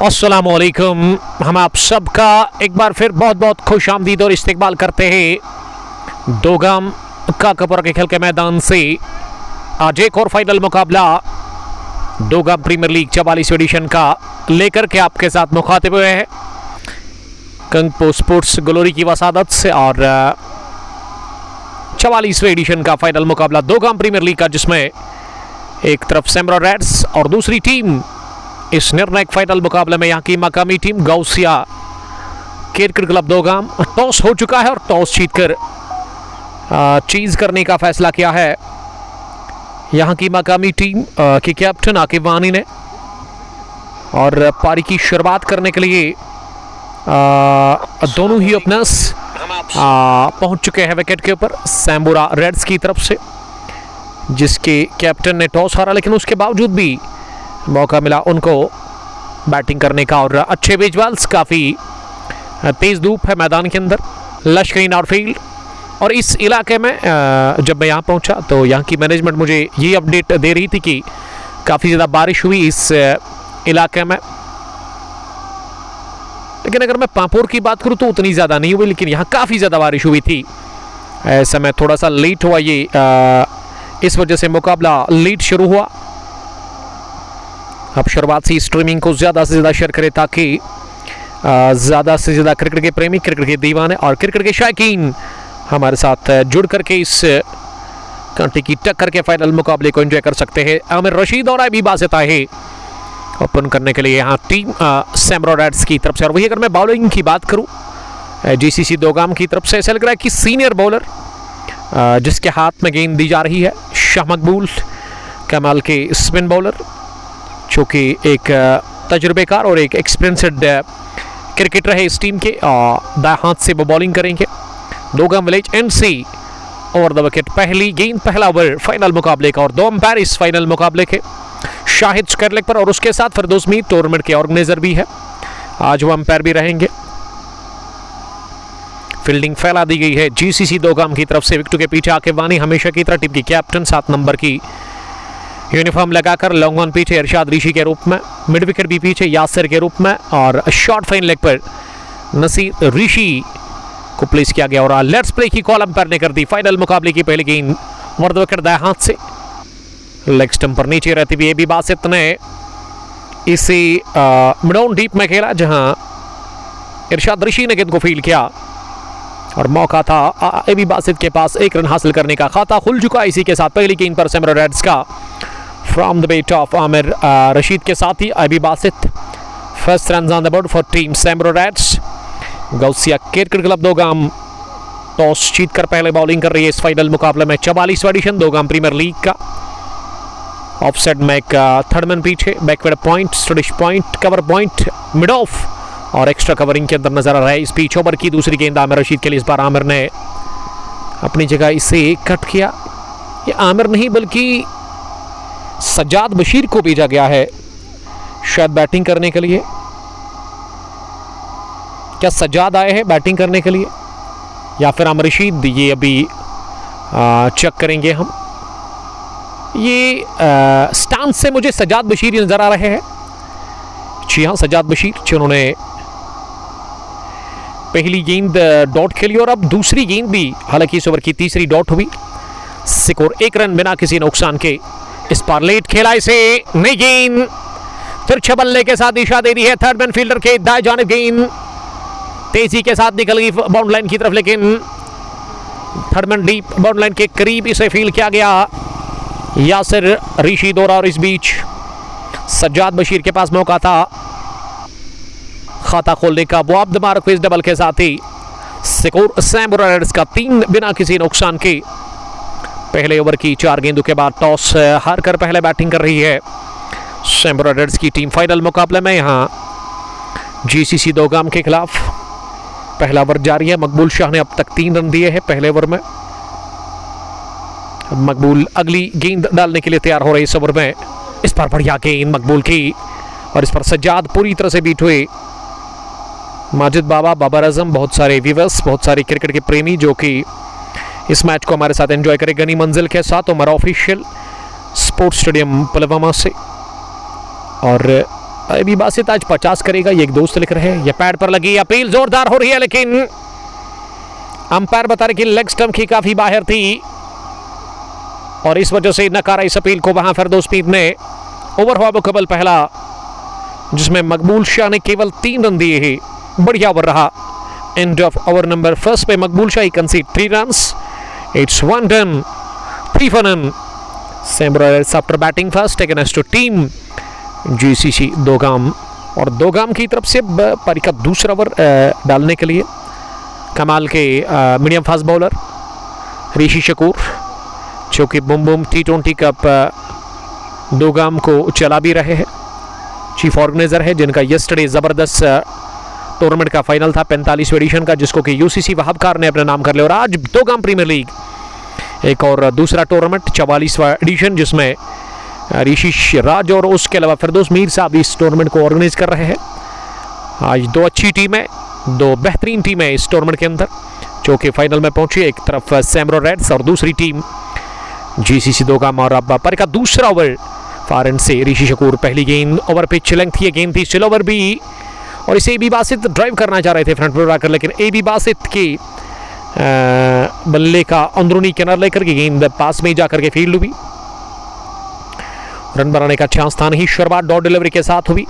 अस्सलामुअलैकुम। हम आप सबका एक बार फिर बहुत बहुत खुश आमदीद और इस्तकबाल करते हैं दोगाम काकापुरा के खेल के मैदान से। आज एक और फाइनल मुकाबला दोगाम प्रीमियर लीग 44 एडिशन का लेकर के आपके साथ मुखातिब हुए हैं कंगपो स्पोर्ट्स ग्लोरी की वसादत से। और 44वें एडिशन का फाइनल मुकाबला दोगाम प्रीमियर लीग का, जिसमें एक तरफ सैमरा रेड्स और दूसरी टीम इस निर्णायक फाइनल मुकाबले में यहाँ की मकामी team Gausia cricket club Dogam. Toss हो चुका है और टॉस जीतकर चीज करने का फैसला किया है यहाँ की मकामी टीम के कैप्टन आकिब वानी ने। और पारी की शुरुआत करने के लिए दोनों ही ओपनर्स पहुंच चुके हैं विकेट के ऊपर। सैम्बुरा रेड्स की तरफ से, जिसके कैप्टन ने टॉस हारा, लेकिन उसके बावजूद भी मौका मिला उनको बैटिंग करने का। और अच्छे विजुअल्स, काफ़ी तेज़ धूप है मैदान के अंदर, लश ग्रीन आउटफील्ड। और इस इलाके में जब मैं यहाँ पहुँचा तो यहाँ की मैनेजमेंट मुझे ये अपडेट दे रही थी कि काफ़ी ज़्यादा बारिश हुई इस इलाके में। लेकिन अगर मैं पांपोर की बात करूँ तो उतनी ज़्यादा नहीं हुई, लेकिन यहाँ काफ़ी ज़्यादा बारिश हुई थी। ऐसा में थोड़ा सा लेट हुआ ये, इस वजह से मुकाबला लेट शुरू हुआ। अब शुरुआत से स्ट्रीमिंग को ज़्यादा से ज़्यादा शेयर करें ताकि ज़्यादा से ज़्यादा क्रिकेट के प्रेमी, क्रिकेट के दीवाने और क्रिकेट के शौकीन हमारे साथ जुड़ करके इस कांटे की टक्कर के फाइनल मुकाबले को एंजॉय कर सकते हैं। आमिर रशीद और अभी बासित आए ओपन करने के लिए यहाँ टीम सैमरा रेड्स की तरफ से। और वही अगर मैं बॉलिंग की बात करूँ जीसीसी दोगाम की तरफ से, ऐसा लग रहा है कि सीनियर बॉलर जिसके हाथ में गेंद दी जा रही है, शाह मकबूल कमाल के स्पिन बॉलर, जो कि एक तजुर्बेकार और एक एक्सपीरियंस्ड क्रिकेटर है इस टीम के। दाएं हाथ से वो बॉलिंग करेंगे। Dogam village NC over the wicket, पहली गेंद पहला ओवर फाइनल मुकाबले का। और दो अंपायर इस फाइनल मुकाबले के, शाहिद स्करलेक पर और उसके साथ फिरदौस मीर टूर्नामेंट के ऑर्गेनाइजर भी है, आज वो अंपायर भी रहेंगे। फील्डिंग फैला दी गई है जीसीसी दोगाम की तरफ से। विकेट के पीछे आकिब वानी हमेशा की तरह टीम की कैप्टन, 7 नंबर की यूनिफॉर्म लगाकर। लॉन्ग ऑन पीछे इरशाद ऋषि के रूप में, मिड विकेट भी पीछे यासिर के रूप में, और शॉर्ट फाइन लेग पर नसीर ऋषि को प्लेस किया गया। और लेट्स प्ले की कॉल अंपायर ने कर दी। फाइनल मुकाबले की पहली गेंद वर्द विकेट दाएं हाथ से, लेग स्टंप पर नीचे रहती हुई एबी बासित ने इसे मिड ऑन डीप में खेला, जहां इरशाद ऋषि ने गेंद को फील्ड किया और मौका था एबी बासित के पास 1 रन हासिल करने का। खाता खुल चुका इसी के साथ पहली गेंद पर सैमरा रेड्स का from the bat off Aamir Rashid के साथ ही AB Basit. First run on the board for team Saimra Reds. Gausia cricket club Dogam toss जीतकर पहले बॉलिंग कर रही है इस फाइनल मुकाबले में। 44वां एडिशन दोगाम प्रीमियर लीग का। ऑफ साइड में एक थर्ड मैन पीछे, बैकवर्ड पॉइंट, स्टडिश point, cover point, mid off और एक्स्ट्रा कवरिंग के अंदर नजर आ रहा है। इस पिच ओवर की दूसरी गेंद आमिर रशीद के लिए। इस बार आमिर ने अपनी जगह इसे कट किया। ये आमिर नहीं बल्कि सज्जाद बशीर को भेजा गया है शायद बैटिंग करने के लिए। क्या सज्जाद आए हैं बैटिंग करने के लिए या फिर आमिर रशीद, ये अभी चेक करेंगे हम। ये स्टांस से मुझे सज्जाद बशीर नजर आ रहे हैं। जी हाँ, सज्जाद बशीर, जिन्होंने पहली गेंद डॉट खेली और अब दूसरी गेंद भी, हालांकि इस ओवर की तीसरी डॉट हुई। स्कोर 1 रन बिना किसी नुकसान के। इस पर लेट खेला इसे, नई गेंद तिरछे बल्ले के साथ दिशा दे दी है थर्ड मैन फील्डर के दाएं जानिब। गेंद तेजी के साथ निकल गई बाउंड लाइन की तरफ, लेकिन third man deep bound line के करीब इसे फील्ड किया गया। यासिर ऋषि दौरा और इस बीच सज्जाद बशीर के पास मौका था खाता खोलने का। वो अब मार्क इस डबल के साथ ही स्कोर सैमरा रेड्स का 3 बिना किसी नुकसान के। पहले ओवर की 4 गेंदों के बाद टॉस हार कर पहले बैटिंग कर रही है सैमरा रेड्स की टीम फाइनल मुकाबले में। यहाँ जीसीसी दोगाम के खिलाफ पहला ओवर जारी है। मकबूल शाह ने अब तक 3 रन दिए हैं पहले ओवर में। मकबूल अगली गेंद डालने के लिए तैयार हो रहे इस ओवर में। इस पर बढ़िया गेंद मकबूल की और इस पर सज्जाद पूरी तरह से बीट हुए। माजिद बाबा, बाबर आजम, बहुत सारे व्यूअर्स, बहुत सारे क्रिकेट के प्रेमी जो कि इस मैच को हमारे साथ एंजॉय करें गनी मंजिल के साथ। हमारा ऑफिशियल स्पोर्ट्स स्टेडियम पुलवामा से। और अभी बासित आज 50 करेगा, ये एक दोस्त लिख रहे हैं। ये पैड पर लगी अपील जोरदार हो रही है, लेकिन अंपायर बता रहे कि लेग स्टंप की काफी बाहर थी और इस वजह से नकारा इस अपील को। वहां फिरदौस मीर ने ओवर हुआ मुकम्मल पहला, जिसमें मकबूल शाह ने केवल 3 रन दिए हैं। बढ़िया ओवर रहा। End of over number first पे Maqbool Shah concede 3 runs. It's 1 done 3 for none. Sambra Reds after batting first against to team GCC Dogam, और दोगाम की तरफ से पारी का दूसरा ओवर डालने के लिए कमाल के मीडियम फास्ट बॉलर ऋषि शकूर, जो कि बूम बूम T20 कप दोगाम को चला भी रहे हैं, चीफ ऑर्गेनाइजर है, जिनका यस्टरडे ज़बरदस्त टूर्नामेंट का फाइनल था 45वें एडिशन का, जिसको कि UCC वहाबकार ने अपने नाम कर लिया। और आज दोगाम प्रीमियर लीग एक और दूसरा टूर्नामेंट 44वां एडिशन, जिसमें ऋषि राज और उसके अलावा फिरदौस मीर साहब इस टूर्नामेंट को ऑर्गेनाइज कर रहे हैं। आज 2 अच्छी टीमें, 2 बेहतरीन टीमें इस टूर्नामेंट के अंदर, जो कि फाइनल में पहुंची। एक तरफ सैम्बरा रेड्स और दूसरी टीम GCC दोगाम। और अब पर का दूसरा ओवर फार एंड से ऋषि शकूर, पहली गेंद ओवर पिच लेंथ थी, गेंद थी स्टिल ओवर भी, और इसे AB बासित ड्राइव करना चाह रहे थे फ्रंट पर आकर, लेकिन AB बासित के बल्ले का अंदरूनी किनारा लेकर के गेंद पास में जाकर के फील्ड हुई। रन बनाने का चांस था नहीं। शुरुआत डॉट डिलीवरी के साथ हुई।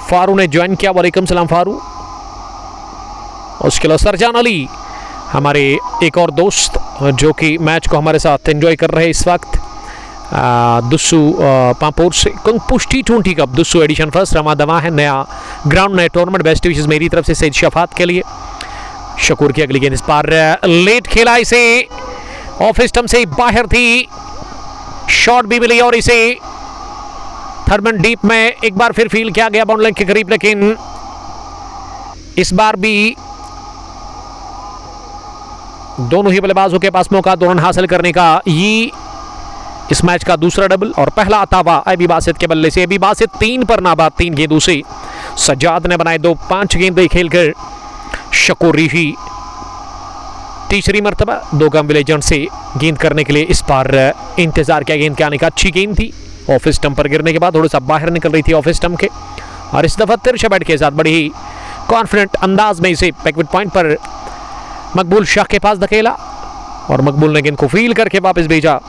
फारू ने ज्वाइन किया। वालेकुम सलाम फारू। उसके अलावा सरजान अली, हमारे एक और दोस्त जो कि मैच को हमारे साथ एंजॉय कर रहे हैं इस वक्त, दुस्सू पांपोर से। कंगपुश T20 कप दुस्सू एडिशन फर्स्ट रमा दवा है, नया ग्राउंड, नया टूर्नामेंट। बेस्ट विशेष मेरी तरफ से सैयद शफात के लिए। शकूर की अगली गेंद इस पार लेट खेला, इसे ऑफ स्टंप से बाहर थी, शॉट भी मिली और इसे थर्मन डीप में एक बार फिर फील किया गया बाउंड्री लाइन के करीब, लेकिन इस बार भी दोनों ही बल्लेबाजों के पास मौका 2 रन हासिल करने का। ये इस मैच का दूसरा डबल और पहला अतावा AB बासित के बल्ले से। AB बासित 3 पर नाबाद 3 गेंदों से। सज्जाद ने बनाए 2, 5 गेंदें खेलकर शकूर ऋषि तीसरी मरतबा दोगाम विलेजन से गेंद करने के लिए इस बार इंतजार किया गेंद के आने का। अच्छी गेंद थी, ऑफ स्टंप पर गिरने के बाद थोड़ा सा बाहर निकल रही थी ऑफ स्टंप के, और इस दफा तिरछा बैट के साथ बड़ी ही कॉन्फिडेंट अंदाज में इसे बैकविड पॉइंट पर मकबूल शाह के पास धकेला, और मकबूल ने गेंद को फील करके वापस भेजा।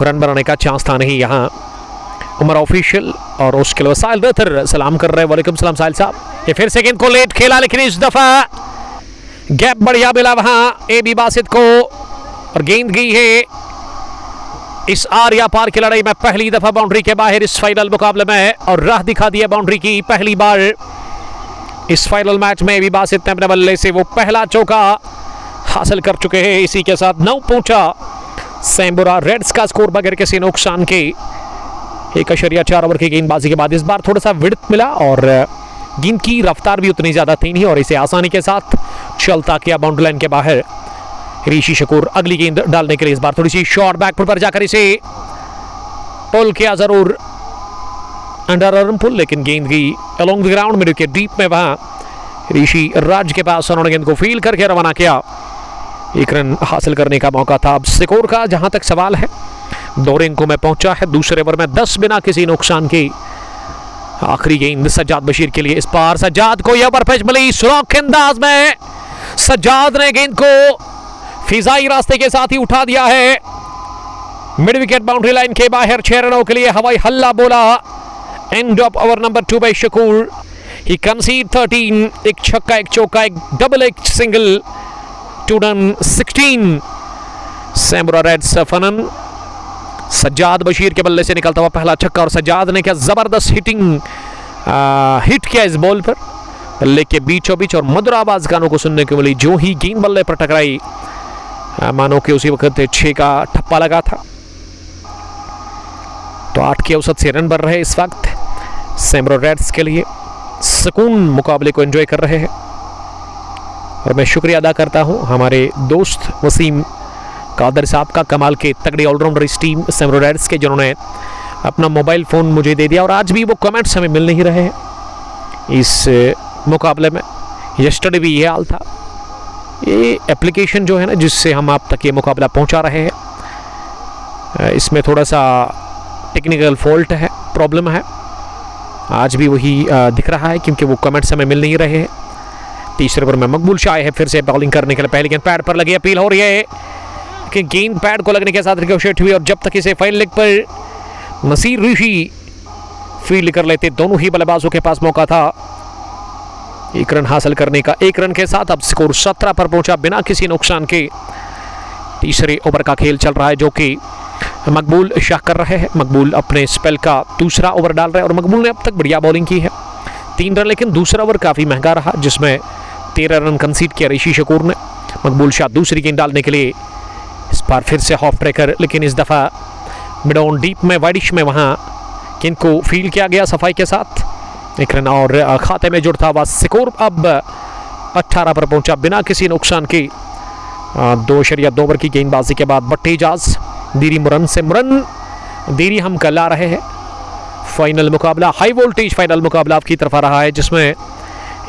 रन बनाने का चांस था नहीं यहाँ। उमर ऑफिशियल और उसके अलावा साहिल रथर सलाम कर रहे हैं। वालेकुम सलाम साहिल साहब। ये फिर से गेंद को लेट खेला, लेकिन इस दफा गैप बढ़िया मिला वहां AB बासित को, और गेंद गई है इस आर या पार की लड़ाई में पहली दफा बाउंड्री के बाहर इस फाइनल मुकाबले में, और राह दिखा दिया बाउंड्री की पहली बार इस फाइनल मैच में। AB बासित ने अपने बल्ले से वो पहला चौका हासिल कर चुके हैं। इसी के साथ 9 पहुंचा सैम्बरा रेड्स का स्कोर बगैर किसी नुकसान के। 1.4 ओवर की गेंदबाजी के बाद इस बार थोड़ा सा विड्थ मिला, और गेंद की रफ्तार भी उतनी ज्यादा थी नहीं, और इसे आसानी के साथ चलता किया बाउंड्री लाइन के बाहर ऋषि शकूर। अगली गेंद डालने के लिए इस बार थोड़ी सी शॉर्ट बैकफुट पर जाकर इसे पुल किया जरूर, अंडर आर्म पुल, लेकिन गेंद गई along the ground mid wicket deep में। वहां ऋषि राज के पास उन्होंने गेंद को फील करके रवाना किया। 1 रन हासिल करने का मौका था। अब स्कोर का जहां तक सवाल है, 2 रनों में पहुंचा है दूसरे ओवर में 10 बिना किसी नुकसान के। आखिरी गेंद सज्जाद बशीर के लिए इस पार, सज्जाद को यह पिच मिली सुरख अंदाज में। सज्जाद ने गेंद को फिजाई रास्ते के साथ ही उठा दिया है मिड विकेट बाउंड्री लाइन के बाहर। 6 रनों के लिए हवाई हल्ला बोला। End of over number 2 by Shakoor. ही कंसीड 13, एक छक्का, एक चौका, एक डबल, एक सिंगल, 2 रन 16। सैम्बरा रेड्स फनन। सज्जाद बशीर के बल्ले से निकलता हुआ पहला छक्का, और सज्जाद ने क्या जबरदस्त हिट किया इस बॉल पर, बल्ले के बीचों बीच, और मधुर आवाज कानों को सुनने को मिली जो ही गेंद बल्ले पर टकराई, मानो कि उसी वक्त 6 का ठप्पा लगा था। तो 8 के औसत से रन बन रहे इस वक्त सैम्बरा रेड्स के लिए। सुकून मुकाबले को एंजॉय कर रहे हैं, और मैं शुक्रिया अदा करता हूं हमारे दोस्त वसीम कादर साहब का, कमाल के तगड़े ऑलराउंडर इस टीम सैम्बरा रेड्स के, जिन्होंने अपना मोबाइल फ़ोन मुझे दे दिया, और आज भी वो कमेंट्स हमें मिल नहीं रहे हैं इस मुकाबले में। यस्टरडे भी ये हाल था। ये एप्लीकेशन जो है ना, जिससे हम आप तक ये मुकाबला पहुंचा रहे हैं, इसमें थोड़ा सा टेक्निकल फॉल्ट है, प्रॉब्लम है, आज भी वही दिख रहा है क्योंकि वो कमेंट्स हमें मिल नहीं रहे हैं। तीसरे ओवर में मकबूल शाह है फिर से बॉलिंग करने के लिए, पहले गेंद पैड पर लगी, अपील हो रही है कि गेंद पैड को लगने के साथ रिकोशेट हुई और जब तक इसे फाइनल लेग पर नसीर ऋषि फील्ड कर लेते, दोनों ही बल्लेबाजों के पास मौका था 1 रन हासिल करने का। 1 रन के साथ अब स्कोर 17 पर पहुंचा बिना किसी नुकसान के। तीसरे ओवर का खेल चल रहा है जो कि मकबूल शाह कर रहे हैं। मकबूल अपने स्पेल का दूसरा ओवर डाल रहे हैं और मकबूल ने अब तक बढ़िया बॉलिंग की है, 3 रन, लेकिन दूसरा ओवर काफ़ी महंगा रहा जिसमें 13 रन कंसीड किया ऋषि शकूर ने। मकबूल शाह दूसरी गेंद डालने के लिए इस बार फिर से हाफ ब्रेकर, लेकिन इस दफ़ा मिड ऑन डीप में वाइडिश में वहाँ गेंद को फील्ड किया गया सफाई के साथ। 1 रन और खाते में जुड़ता हुआ स्कोर अब 18 पर पहुंचा बिना किसी नुकसान के। 2.2 ओवर की गेंदबाजी के बाद बट्टी इजाज दीरी मुरन से, मुरन दीरी हम कल आ रहे हैं। फाइनल मुकाबला हाई वोल्टेज फाइनल मुकाबला की तरफ आ रहा है जिसमें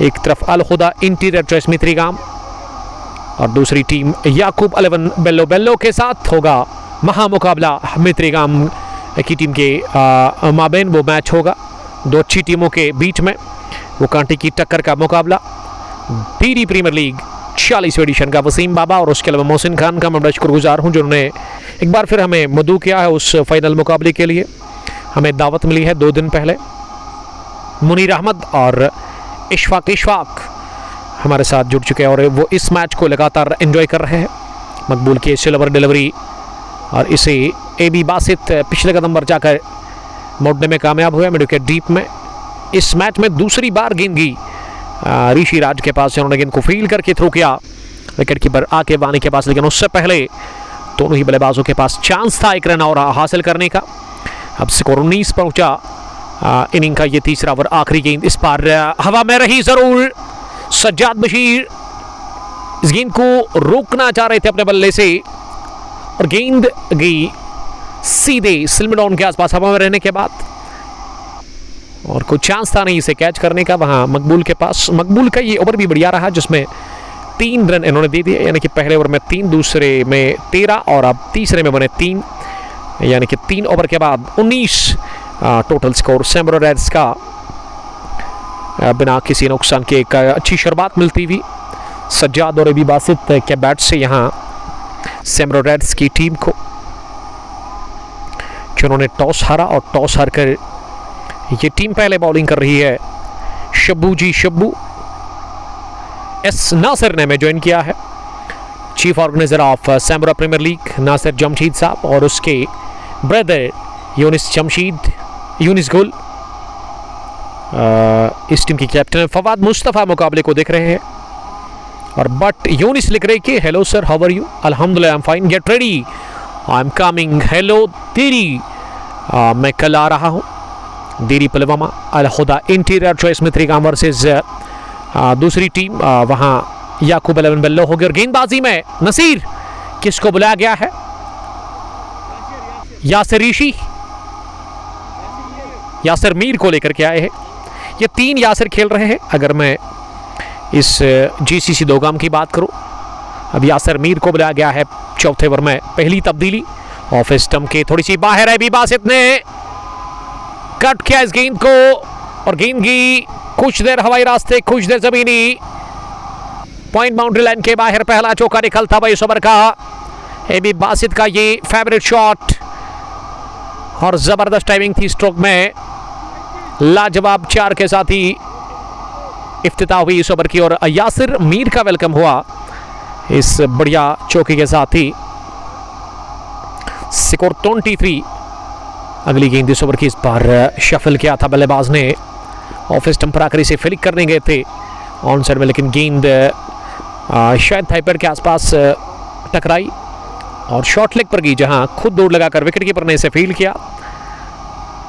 एक तरफ अल खुदा इंटीरियर चॉइस मित्रीगाम और दूसरी टीम याकूब 11 बेल्लो बेल्लो के साथ होगा महामुकाबला। मित्रीगाम की टीम के माबेन वो मैच होगा, 2 अच्छी टीमों के बीच में वो कांटे की टक्कर का मुकाबला। पीरी प्रीमियर लीग 46वें एडिशन का वसीम बाबा और उसके अलावा मोहसिन खान का मैं बड़ा शुक्रगुजार हूँ जिन्होंने एक बार फिर हमें मदऊ किया है उस फाइनल मुकाबले के लिए। हमें दावत मिली है 2 दिन पहले। मुनीर अहमद और इशफाक हमारे साथ जुड़ चुके हैं और वो इस मैच को लगातार एंजॉय कर रहे हैं। मकबूल की सिल्वर डिलीवरी और इसे AB बासित पिछले कदम पर जाकर मोड़ने में कामयाब हुए मिड विकेट डीप में। इस मैच में दूसरी बार गेंद गई ऋषि राज के पास, उन्होंने गेंद को फील्ड करके थ्रो किया विकेट कीपर आके वानी के पास, लेकिन उससे पहले दोनों ही बल्लेबाजों के पास चांस था 1 रन और हासिल करने का। अब स्कोर 19 पहुंचा इनिंग का ये तीसरा ओवर। आखिरी गेंद इस बार हवा में रही जरूर, सज्जाद बशीर इस गेंद को रोकना चाह रहे थे अपने बल्ले से और गेंद गई सीधे सिलमिडॉन के आसपास हवा में रहने के बाद और कोई चांस था नहीं इसे कैच करने का वहां मकबूल के पास। मकबूल का ये ओवर भी बढ़िया रहा जिसमें 3 रन इन्होंने दे दिए, यानी कि पहले ओवर में 3, दूसरे में 13 और अब तीसरे में बने 3, यानी कि 3 ओवर के बाद 19 टोटल स्कोर। सैमरो रेड्स का बिना किसी नुकसान के एक अच्छी शुरुआत मिलती हुई सज्जाद और AB बासित के बैट से यहाँ सैमरो रेड्स की टीम को, जिन्होंने टॉस हारा और टॉस हारकर ये टीम पहले बॉलिंग कर रही है। शब्बू एस नासिर ने हमें ज्वाइन किया है, chief organizer of Saimra premier league Nasir Jamshid साहब और उसके ब्रदर यूनिस गुल इस टीम की कैप्टन। फवाद मुस्तफ़ा मुकाबले को देख रहे हैं और बट यूनिस लिख रहे कि hello sir, how are you? अल्हम्दुलिल्लाह I am fine, get ready, I am coming. Hello Diri, मैं कल आ रहा हूँ। दीरी पुलवामा अल खुदा इंटीरियर चॉइस मित्रीगाम वर्सेस दूसरी टीम वहाँ याकूब 11 बेल्लो होगी और गेंदबाजी में नसीर किसको बुलाया गया है? यासिर ऋषि, यासिर मीर को लेकर के आए हैं। ये 3 यासिर खेल रहे हैं। अगर मैं इस GCC दोगाम की बात करूं, अब यासिर मीर को बुलाया गया है चौथे ओवर में। पहली तब्दीली ऑफ स्टंप के थोड़ी सी बाहर है, भी बासित ने कट किया इस गेंद को और गेंद की कुछ देर हवाई रास्ते, कुछ देर जमीनी, पॉइंट बाउंड्री लाइन के बाहर पहला चौका निकलता हुआ इस ओवर का। AB बासित का ये फेवरेट शॉट और जबरदस्त टाइमिंग थी स्ट्रोक में, लाजवाब 4 के साथ ही इफ्तिताह हुई इस ओवर की और यासिर मीर का वेलकम हुआ इस बढ़िया चौके के साथ ही। स्कोर 23। अगली गेंद इस ओवर की इस बार शफल किया था बल्लेबाज ने, ऑफ स्टंप पर आकर इसे फ्लिक करने गए थे ऑन साइड में, लेकिन गेंद शायद थाईपर के आसपास टकराई और शॉर्ट लेग पर गई, जहां खुद दौड़ लगाकर विकेट कीपर ने इसे फील्ड किया।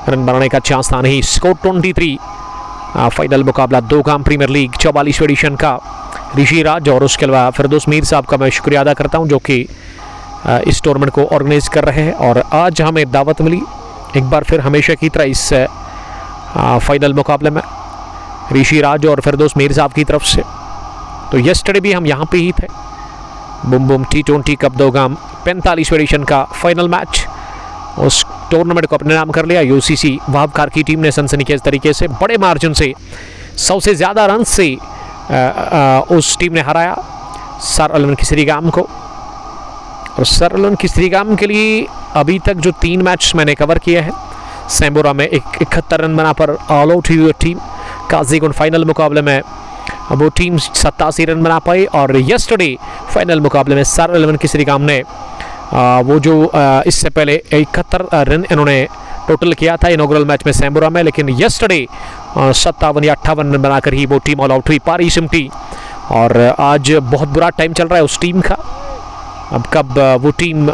रन बनाने का चांस था नहीं। स्कोर 23। फाइनल मुकाबला दोगाम प्रीमियर लीग 44वें एडिशन का। ऋषि राज और उसके अलावा फिरदौस मीर साहब का मैं शुक्रिया अदा करता हूं जो कि इस टूर्नामेंट को ऑर्गेनाइज कर रहे हैं और आज हमें दावत मिली एक बार फिर हमेशा की तरह इस फाइनल मुकाबले में ऋषि राज और फिरदौस मीर साहब की तरफ से। तो यस्टरडे भी हम यहाँ पे ही थे। Bum Bum T20 cup दोगाम 45वें addition का फाइनल मैच, उस टूर्नामेंट को अपने नाम कर लिया। यूसीसी वहाबकार की टीम ने सनसनीखेज तरीके से बड़े मार्जिन से 100 से ज़्यादा रन से उस टीम ने हराया सर एलवन किसरीगाम को। और सर एलवन किसरीगाम के लिए अभी तक जो 3 मैच मैंने कवर किए हैं, सैम्बोरा में 71 रन बना पर ऑल आउट हुई टीम। काजीगुंड फाइनल मुकाबले में वो टीम 87 रन बना पाई। और यस्टरडे फाइनल मुकाबले में सर एलवन किसरीगाम ने वो जो इससे पहले 71 रन इन्होंने टोटल किया था इनॉग्रल मैच में सैम्बोरा में, लेकिन यस्टरडे 57 या 58 रन बनाकर ही वो टीम ऑल आउट हुई, पारी सिमटी। और आज बहुत बुरा टाइम चल रहा है उस टीम का। अब कब वो टीम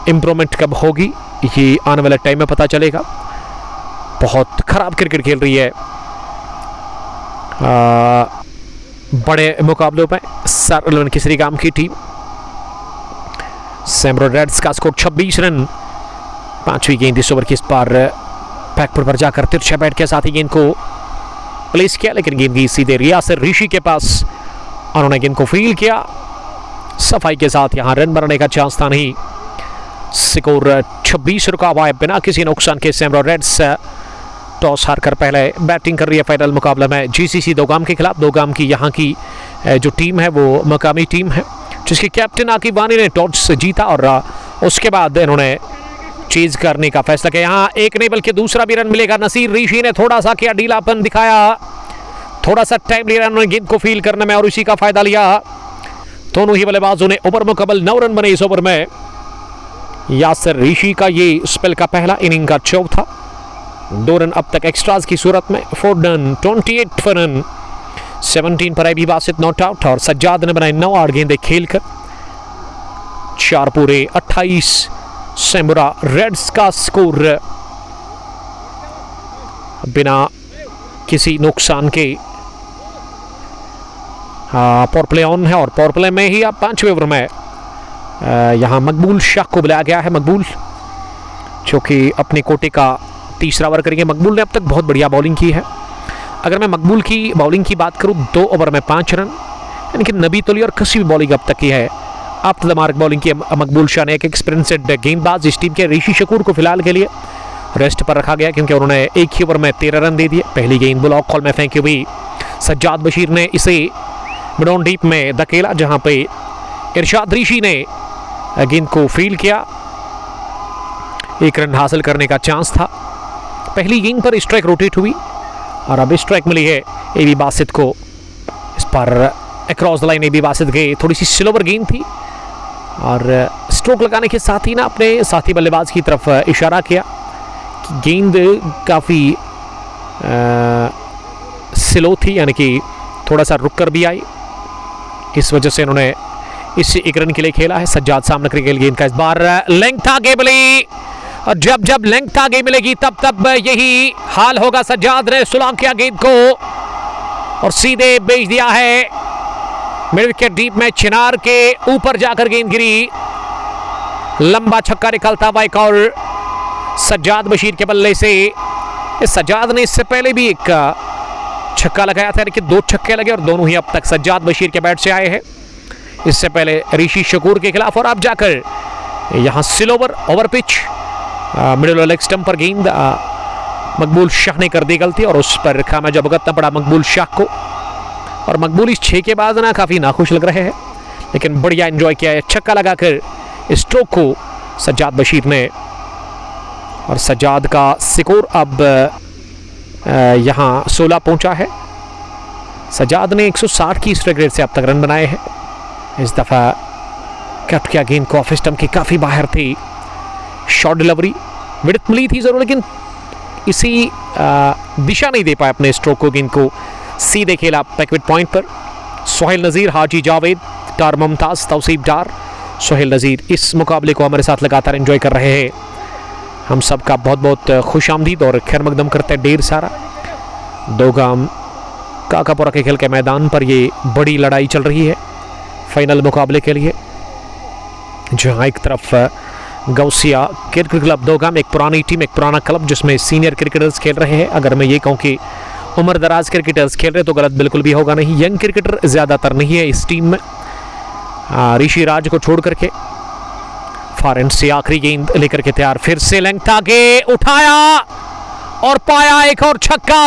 इम्प्रूवमेंट कब होगी ये आने वाले टाइम में पता चलेगा। बहुत खराब क्रिकेट खेल रही है बड़े मुकाबलों में सर एलवन किसरीगाम की टीम। सैम्बोरा रेड्स का स्कोर 26 रन, 5वीं गेंद इस ओवर की इस बार बैकफुट पर जाकर तिरछा बैट के साथ ही गेंद को प्लेस किया, लेकिन गेंद की सीधे यासिर ऋषि के पास। उन्होंने गेंद को फील किया सफाई के साथ, यहां रन बनाने का चांस था नहीं। स्कोर 26 रुका हुआ है बिना किसी नुकसान के। सैम्बोरा रेड्स टॉस हारकर पहले बैटिंग कर रही है फाइनल मुकाबले में जीसीसी दोगाम के खिलाफ। दोगाम की यहाँ की जो टीम है वो मकामी टीम है जिसके कैप्टन आकिब वानी ने टॉस जीता और उसके बाद इन्होंने चेज करने का फैसला किया। यहाँ एक नहीं बल्कि दूसरा भी रन मिलेगा। नसीर ऋषि ने थोड़ा सा क्या ढीलापन दिखाया, थोड़ा सा टाइम लिया उन्होंने गेंद को फील करने में और इसी का फायदा लिया। दोनों ही बल्लेबाजों ने ओवर मुकम्मल 9 रन बने इस ओवर में। यासिर ऋषि का ये स्पेल का पहला, इनिंग का चौथा। 2 रन अब तक एक्स्ट्राज की सूरत में। 4 डन, 28 रन, 17 पर अभी बासित नॉट आउट और सज्जाद ने बनाए 9 8 गेंदें खेलकर 4 पूरे 28। सैम्बोरा रेड्स का स्कोर बिना किसी नुकसान के पावर प्ले ऑन है और पावर प्ले में ही अब 5वें ओवर में यहाँ मकबूल शाह को बुलाया गया है। मकबूल जो कि अपने कोटे का तीसरा ओवर करेंगे। मकबूल ने अब तक बहुत बढ़िया बॉलिंग की है। अगर मैं मकबूल की बॉलिंग की बात करूं 2 ओवर में 5 रन, यानी कि नबी तोली और कसी भी बॉलिंग अब तक की है। आफ्टर द मार्क बॉलिंग की मकबूल शाह ने एक एक्सपीरियंस्ड गेंदबाज इस टीम के ऋषि शकूर को फिलहाल के लिए रेस्ट पर रखा गया क्योंकि उन्होंने एक ही ओवर में 13 रन दे दिए। पहली गेंद ब्लॉक कॉल में फेंकी हुई सज्जाद बशीर ने इसे मिड ऑन डीप में धकेला, जहां पे इरशाद ऋषि ने गेंद को फील्ड किया। 1 रन हासिल करने का चांस था। पहली गेंद पर स्ट्राइक रोटेट हुई और अब स्ट्राइक मिली है एबी बासित को। इस पर across the line AB Basit गए, थोड़ी सी स्लोवर गेंद थी और स्ट्रोक लगाने के साथ ही ना अपने साथी बल्लेबाज की तरफ इशारा किया कि गेंद काफ़ी स्लो थी, यानी कि थोड़ा सा रुक कर भी आई। इस वजह से इन्होंने इस 1 रन के लिए खेला है। सज्जाद सामने क्रिकेट गेंद का इस बार लेंथ आगे मिली और जब जब लेंथ आगे मिलेगी तब तब यही हाल होगा। सज्जाद ने सुलाम किया गेंद को और सीधे भेज दिया है मिड विकेट डीप में। चिनार के ऊपर जाकर गेंद गिरी, लंबा छक्का निकलता हुआ एक और सज्जाद बशीर के बल्ले से। सज्जाद ने इससे पहले भी एक छक्का लगाया था, लेकिन 2 छक्के लगे और दोनों ही अब तक सज्जाद बशीर के बैट से आए हैं। इससे पहले ऋषि शकूर के खिलाफ और अब जाकर यहां slower over pitch middle leg stump पर गेंद मकबूल शाह ने कर दी गलती और उस पर खामियाजा भुगतना पड़ा मकबूल शाह को। और मकबूल इस 6 के बाद ना काफ़ी नाखुश लग रहे हैं, लेकिन बढ़िया एंजॉय किया है छक्का लगाकर स्ट्रोक को सज्जाद बशीर ने। और सज्जाद का स्कोर अब यहाँ 16 पहुंचा है। सज्जाद ने 160 की स्ट्राइक रेट से अब तक रन बनाए हैं। इस दफ़ा कट किया गेंद को ऑफ स्टंप की काफ़ी बाहर थी। शॉर्ट डिलीवरी विड्थ मिली थी ज़रूर, लेकिन इसी दिशा नहीं दे पाए अपने स्ट्रोक को। गेंद को सीधे खेला बैकविड पॉइंट पर। सोहेल नज़ीर, हाजी जावेद, टार मुमताज़, तौसीफ डार, सोहेल नज़ीर इस मुकाबले को हमारे साथ लगातार एंजॉय कर रहे हैं। हम सब का बहुत बहुत खुश आमदीद और खैर मकदम करते हैं ढेर सारा। दोगाम काकापुरा के खेल के मैदान पर ये बड़ी लड़ाई चल रही है फाइनल मुकाबले के लिए, जहाँ एक तरफ गौसिया क्रिकेट क्लब दोगाम एक पुरानी टीम, एक पुराना क्लब जिसमें सीनियर क्रिकेटर्स खेल रहे हैं। अगर मैं ये कहूँ कि उम्र दराज क्रिकेटर्स खेल रहे तो गलत बिल्कुल भी होगा नहीं। यंग क्रिकेटर ज़्यादातर नहीं है इस टीम में। ऋषि राज को छोड़ करके फार एंड से आखिरी गेंद लेकर के तैयार, फिर से लेंथ आगे उठाया और पाया एक और छक्का।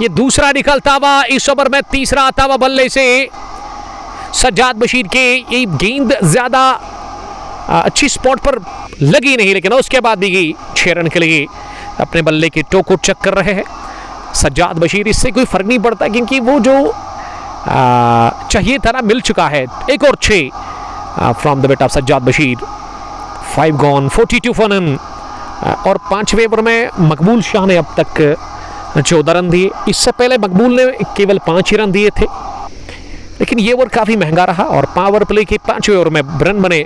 ये दूसरा निकलता हुआ इस ओवर में, तीसरा आता हुआ बल्ले से सज्जाद बशीर के। ये गेंद ज्यादा अच्छी स्पॉट पर लगी नहीं, लेकिन उसके बाद भी 6 रन के लिए अपने बल्ले के टो को चेक कर रहे हैं सज्जाद बशीर। इससे कोई फर्क नहीं पड़ता क्योंकि वो जो चाहिए था ना मिल चुका है। एक और 6 from the bat of Sajjad Bashir. 5 gone, 42 for none. और 5वें ओवर में मकबूल शाह ने अब तक 14 रन दिए। इससे पहले मकबूल ने केवल 5 ही रन दिए थे, लेकिन ये ओवर काफ़ी महंगा रहा और पावर प्ले के 5वें ओवर में रन बने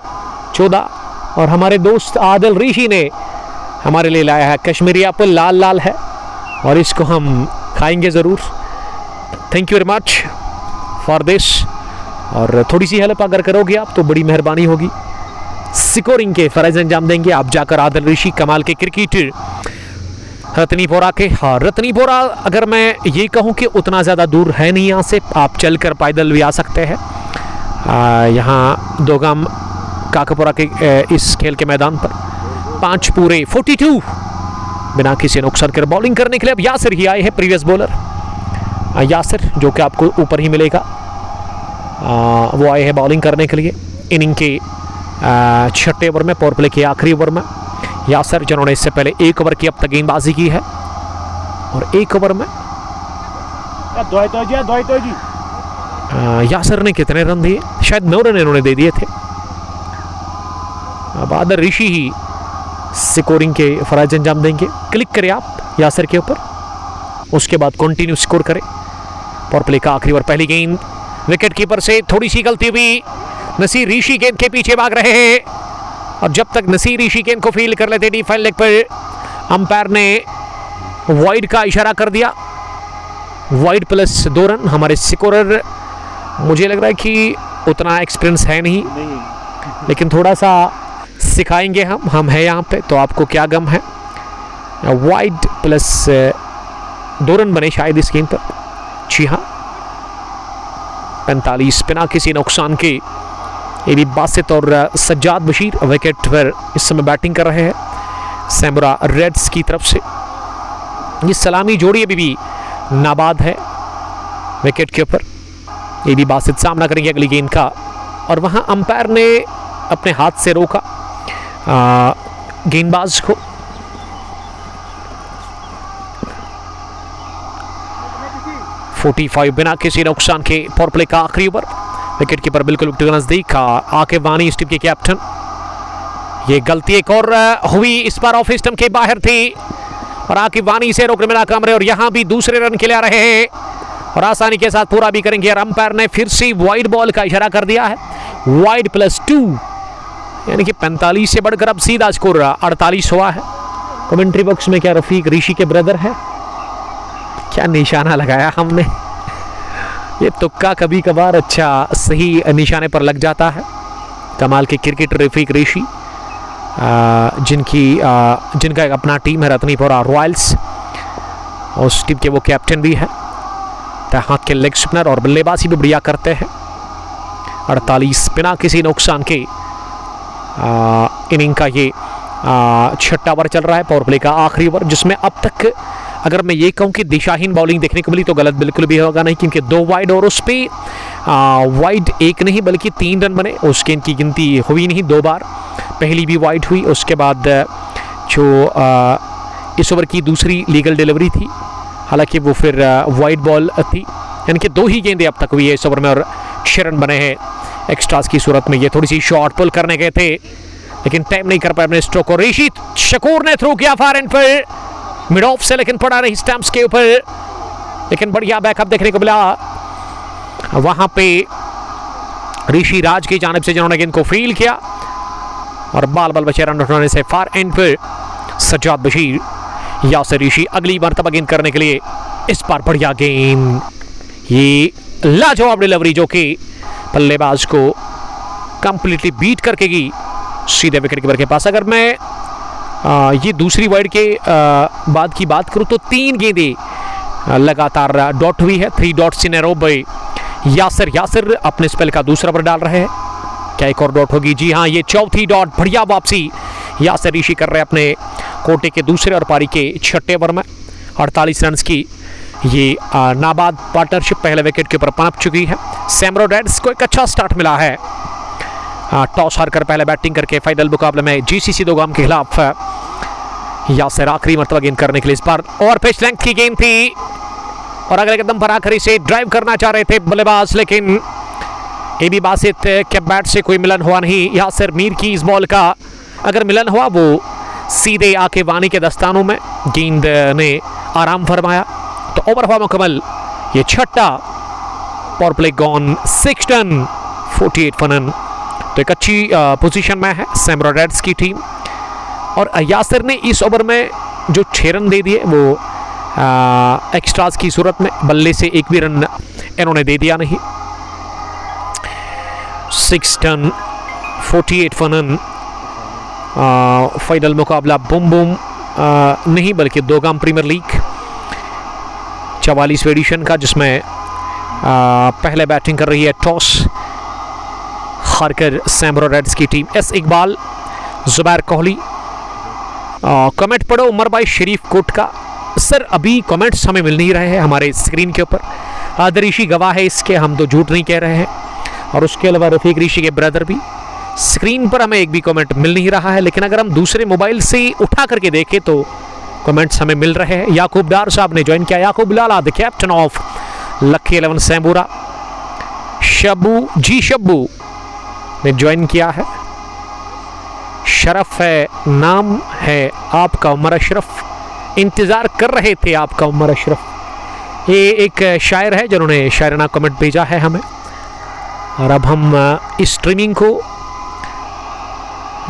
14। और हमारे दोस्त आदिल ऋषि ने हमारे लिए लाया है कश्मीरी एप्पल, लाल लाल है और इसको हम खाएंगे ज़रूर। Thank you very much for this. और थोड़ी सी हेल्प अगर करोगे आप तो बड़ी मेहरबानी होगी। स्कोरिंग के फर्ज अंजाम देंगे आप जाकर आदिल ऋषि, कमाल के क्रिकेटर रतनीपोरा के। हाँ, रतनीपोरा अगर मैं ये कहूँ कि उतना ज़्यादा दूर है नहीं यहाँ से, आप चलकर पैदल भी आ सकते हैं। यहाँ दोगाम काकापुरा के इस खेल के मैदान पर 5 पूरे 42 बिना किसी नुकसान कर बॉलिंग करने के लिए अब यासिर ही आए हैं, प्रीवियस बॉलर यासिर, जो कि आपको ऊपर ही मिलेगा। वो आए हैं बॉलिंग करने के लिए इनिंग के 6ठे ओवर में, पावर प्ले के आखिरी ओवर में। यासिर जिन्होंने इससे पहले 1 ओवर की अब तक गेंदबाजी की है और 1 ओवर में यासिर ने कितने रन दिए? शायद 9 रन इन्होंने दे दिए थे। अब आदिल ऋषि ही स्कोरिंग के फराज अंजाम देंगे। क्लिक करें आप यासिर के ऊपर, उसके बाद कंटिन्यू स्कोर करें। पावर प्ले का आखिरी ओवर, पहली गेंद विकेट कीपर से थोड़ी सी गलती हुई। नसीर ऋषि गेंद के पीछे भाग रहे हैं और जब तक नसीर ऋषि गेंद को फील्ड कर लेते डी फाइन लेग पर, अंपायर ने वाइड का इशारा कर दिया। Wide plus 2 run. हमारे स्कोरर मुझे लग रहा है कि उतना एक्सपीरियंस है नहीं, लेकिन थोड़ा सा सिखाएंगे हम हैं यहाँ पे, तो आपको क्या गम है। वाइड प्लस 2 रन बने शायद इस गेंद पर। जी हाँ, 45 बिना किसी नुकसान के। ये भी बासित और सज्जाद बशीर विकेट पर इस समय बैटिंग कर रहे हैं सैमुरा रेड्स की तरफ से। ये सलामी जोड़ी अभी भी नाबाद है विकेट के ऊपर। ये भी बासित सामना करेंगे अगली गेंद का और वहां अंपायर ने अपने हाथ से रोका गेंदबाज को। (45) बिना किसी नुकसान के पावर प्ले का आखिरी ओवर। विकेट कीपर बिल्कुल विकेट के नजदीक। आके वानी इस टीम के कैप्टन। ये गलती एक और हुई, इस बार ऑफ स्टंप के बाहर थी और आके वानी से रोकने में नाकाम रहे और यहां भी दूसरे रन के लिए आ रहे हैं और आसानी के साथ पूरा भी करेंगे। और अंपायर ने फिर से वाइड बॉल का इशारा कर दिया है। वाइड प्लस 2 यानी कि 45 से बढ़कर अब सीधा स्कोर 48 हुआ है। कमेंट्री बॉक्स में क्या रफीक ऋषि के ब्रदर है? क्या निशाना लगाया हमने। ये तुक्का कभी कभार अच्छा सही निशाने पर लग जाता है। कमाल के क्रिकेटर रफीक ऋषि, जिनका एक अपना टीम है रतनीपोरा रॉयल्स, और उस टीम के वो कैप्टन भी है। हाथ के लेग स्पिनर और बल्लेबाजी भी बढ़िया करते हैं। 48 बिना किसी नुकसान के इनिंग का ये 6ठा ओवर चल रहा है, पावर प्ले का आखिरी ओवर, जिसमें अब तक अगर मैं ये कहूँ कि दिशाहीन बॉलिंग देखने को मिली तो गलत बिल्कुल भी होगा नहीं, क्योंकि 2 वाइड और उस पर वाइड एक नहीं बल्कि 3 रन बने। उस गेंद की गिनती हुई नहीं 2 बार, पहली भी वाइड हुई, उसके बाद जो इस ओवर की दूसरी लीगल डिलीवरी थी, हालांकि वो फिर वाइड बॉल थी, यानी कि 2 ही गेंदें अब तक हुई है इस ओवर में और 6 रन बने हैं एक्स्ट्रास की सूरत में। ये थोड़ी सी शॉर्ट पुल करने गए थे लेकिन टाइम नहीं कर पाए अपने स्ट्रोक को। ऋषि शकूर ने थ्रो किया फार एंड पर मिड ऑफ से, लेकिन पड़ा नहीं स्टंप्स के ऊपर, लेकिन बढ़िया बैकअप देखने को मिला वहां पे ऋषि राज की जानिब से, जिन्होंने गेंद को फील किया और बाल बाल बचे रन उठाने से फार एंड पर सज्जाद बशीर। यासिर ऋषि अगली मर्तबा गेंद करने के लिए, इस बार बढ़िया गेंद, ये लाजवाब डिलीवरी जो कि बल्लेबाज को कंप्लीटली बीट करके गई सीधे विकेट कीपर के पास। अगर मैं ये दूसरी वाइड के बाद की बात करूं तो 3 गेंदें लगातार डॉट हुई है, 3 dots in a row by Yasir. Yasir अपने स्पेल का दूसरा ओवर डाल रहे हैं क्या एक और डॉट होगी? जी हाँ, ये चौथी डॉट। बढ़िया वापसी यासिर ऋषि कर रहे हैं अपने कोटे के दूसरे और पारी के छठे ओवर में। 48 रन की ये नाबाद पार्टनरशिप पहले विकेट के ऊपर पनप चुकी है। सैमरो रेड्स को एक अच्छा स्टार्ट मिला है। टॉस हारकर पहले बैटिंग करके फाइनल मुकाबले में जीसीसी दोगाम के खिलाफ यासिर आखिरी मरतबा गेंद करने के लिए इस बार और पिच लेंथ की गेंद थी और अगले कदम पर आखिरी से ड्राइव करना चाह रहे थे बल्लेबाज, लेकिन एबी बासित के बैट से कोई मिलन हुआ नहीं। यासिर मीर की इस बॉल का अगर मिलन हुआ वो सीधे आके वानी के दस्तानों में, गेंद ने आराम फरमाया तो ओवर हुआ मुकम्मल। ये छठा पावर प्ले गॉन, 6 रन 48 फन। तो एक अच्छी पोजीशन में है सैमरो रेड्स की टीम और यासिर ने इस ओवर में जो 6 रन दे दिए वो एक्स्ट्रास की सूरत में, बल्ले से एक भी रन इन्होंने दे दिया नहीं। 6 रन 48 फन। फाइनल मुकाबला बूम बूम नहीं बल्कि दोगाम प्रीमियर लीग 44वें एडिशन का, जिसमें पहले बैटिंग कर रही है टॉस हारकर सैमरो रेड्स की team. S Iqbal, Zubair Kohli. Comment पढ़ो उमर भाई शरीफ कोट का। सर अभी कमेंट्स हमें मिल नहीं रहे हैं हमारे स्क्रीन के ऊपर। आदर ऋषि गवाह है इसके, हम तो झूठ नहीं कह रहे हैं। और उसके अलावा रफीक ऋषि के ब्रदर भी। स्क्रीन पर हमें एक भी कमेंट मिल नहीं रहा है, लेकिन अगर हम दूसरे मोबाइल से उठा करके देखें तो कमेंट्स हमें मिल रहे हैं। याकूब डार साहब ने ज्वाइन किया। Yaqoob Lala the captain of lucky 11 Sambura. Shabbu ने ज्वाइन किया है। शरफ है नाम है आपका, उमर अशरफ। इंतज़ार कर रहे थे आपका उमर अशरफ। ये एक शायर है जिन्होंने शायराना कमेंट भेजा है हमें। और अब हम इस स्ट्रीमिंग को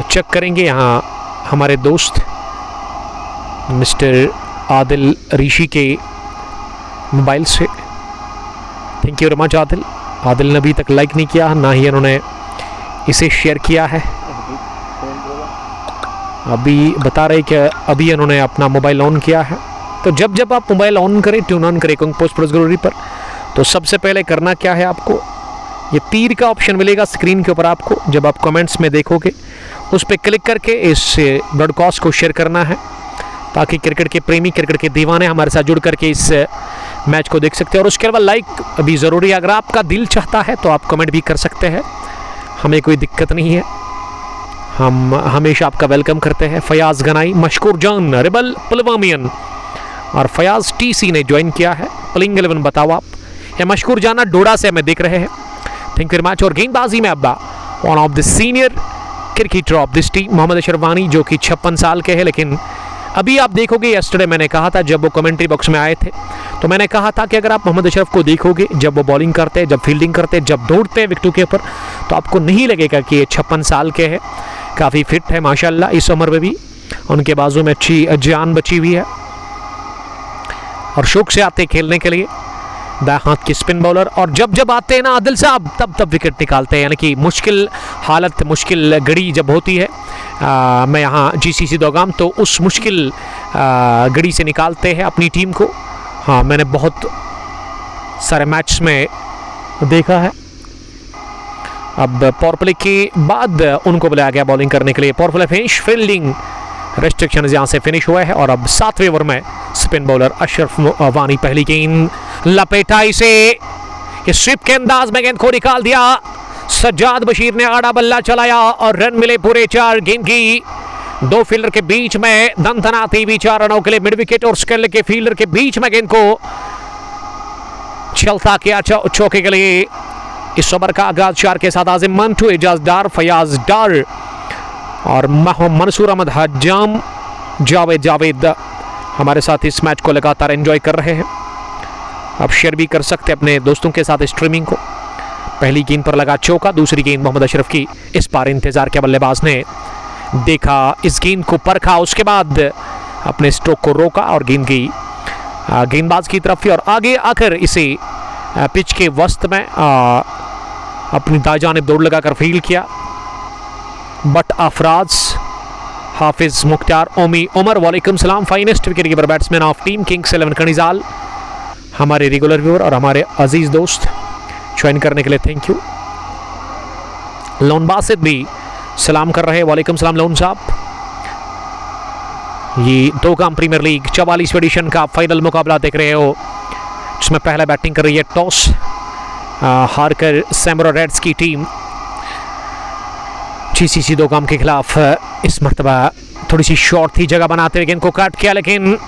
चेक करेंगे यहाँ हमारे दोस्त मिस्टर आदिल ऋषि के मोबाइल से। Thank you very much Adil. Adil ने अभी तक लाइक नहीं किया, ना ही इन्होंने इसे शेयर किया है। अभी बता रहे कि अभी इन्होंने अपना मोबाइल ऑन किया है। तो जब जब आप मोबाइल ऑन करें, ट्यून ऑन करें कुंग पोस्ट प्लस ग्लोरी पर, तो सबसे पहले करना क्या है, आपको ये तीर का ऑप्शन मिलेगा स्क्रीन के ऊपर आपको। जब आप कमेंट्स में देखोगे उस पर क्लिक करके इस ब्रॉडकास्ट को शेयर करना है, ताकि क्रिकेट के प्रेमी, क्रिकेट के दीवाने हमारे साथ जुड़ करके इस मैच को देख सकते हैं। और उसके अलावा लाइक अभी ज़रूरी है। अगर आपका दिल चाहता है तो आप कमेंट भी कर सकते हैं, हमें कोई दिक्कत नहीं है, हम हमेशा आपका वेलकम करते हैं। फयाज गनाई, मशकूर जान, रिबल पुलवामियन और फयाज टीसी ने ज्वाइन किया है। प्लेइंग 11 बताओ आप। या मशकूर जाना डोडा से हमें देख रहे हैं। Thank you very much. और गेंदबाजी में अब्बा one of the senior cricketer of this team Mohammad Ashraf Wani, जो कि 56 साल के हैं। लेकिन अभी आप देखोगे, यस्टरडे मैंने कहा था जब वो कमेंट्री बॉक्स में आए थे, तो मैंने कहा था कि अगर आप मोहम्मद अशरफ को देखोगे जब वो बॉलिंग करते हैं, जब फील्डिंग करते हैं, जब दौड़ते हैं विकेटों के ऊपर, तो आपको नहीं लगेगा कि ये 56 साल के हैं। काफ़ी फिट है माशाल्लाह। इस उम्र में भी उनके बाजू में अच्छी जान बची हुई है और शौक से आते खेलने के लिए। दाएं हाथ की स्पिन बॉलर, और जब जब आते हैं ना आदिल साहब तब तब विकेट निकालते हैं। यानी कि मुश्किल हालत, मुश्किल घड़ी जब होती है मैं यहाँ जीसीसी दोगाम, तो उस मुश्किल घड़ी से निकालते हैं अपनी टीम को। हाँ, मैंने बहुत सारे मैच में देखा है। अब पावर प्ले के बाद उनको बुलाया गया बॉलिंग करने के लिए। Power play finish, fielding restriction यहाँ से फिनिश हुआ है। और अब 7वें ओवर में स्पिन बॉलर अशरफ वानी पहली गेंद लपेटाई से स्विप के अंदाज में गेंद को निकाल दिया। सज्जाद बशीर ने आड़ा बल्ला चलाया और रन मिले पूरे 4 गेंद की। 2 फील्डर के बीच में दंतनाती हुई 4 रनों के लिए मिड विकेट और स्केल के फील्डर के बीच में गेंद को चलता किया चौके के लिए। इस ओवर का आगाज 4 के साथ आजिम मंटू, एजाज डार, फयाज डार और मंसूर अहमद हज्जाम, जावेद हमारे साथ इस मैच को लगातार एंजॉय कर रहे हैं। आप शेयर भी कर सकते हैं अपने दोस्तों के साथ स्ट्रीमिंग को। पहली गेंद पर लगा चौका, दूसरी गेंद मोहम्मद अशरफ की। इस बार इंतजार के बल्लेबाज ने देखा, इस गेंद को परखा, उसके बाद अपने स्ट्रोक को रोका और गेंद की गेंदबाज की तरफ और आगे आकर इसे पिच के वस्त में अपनी दाएं जानिब दौड़ लगाकर फील्ड किया। बट अफराज, हाफिज मुख्तार, ओमी उमर, वालेकुम सलाम। Finest wicket keeper batsman of team Kings 11 कनिजाल, हमारे रेगुलर व्यूअर और हमारे अजीज दोस्त ज्वाइन करने के लिए थैंक यू। लोन बासित भी सलाम कर रहे हैं। वालेकुम सलाम लोन साहब। ये दोगाम प्रीमियर लीग 44वें एडिशन का फाइनल मुकाबला देख रहे हो, जिसमें पहला बैटिंग कर रही है टॉस हारकर सैमुरा रेड्स की टीम जीसीसी दोगाम के खिलाफ। इस मरतबा थोड़ी सी शॉर्ट थी, जगह बनाते हुए गेंद को काट किया, लेकिन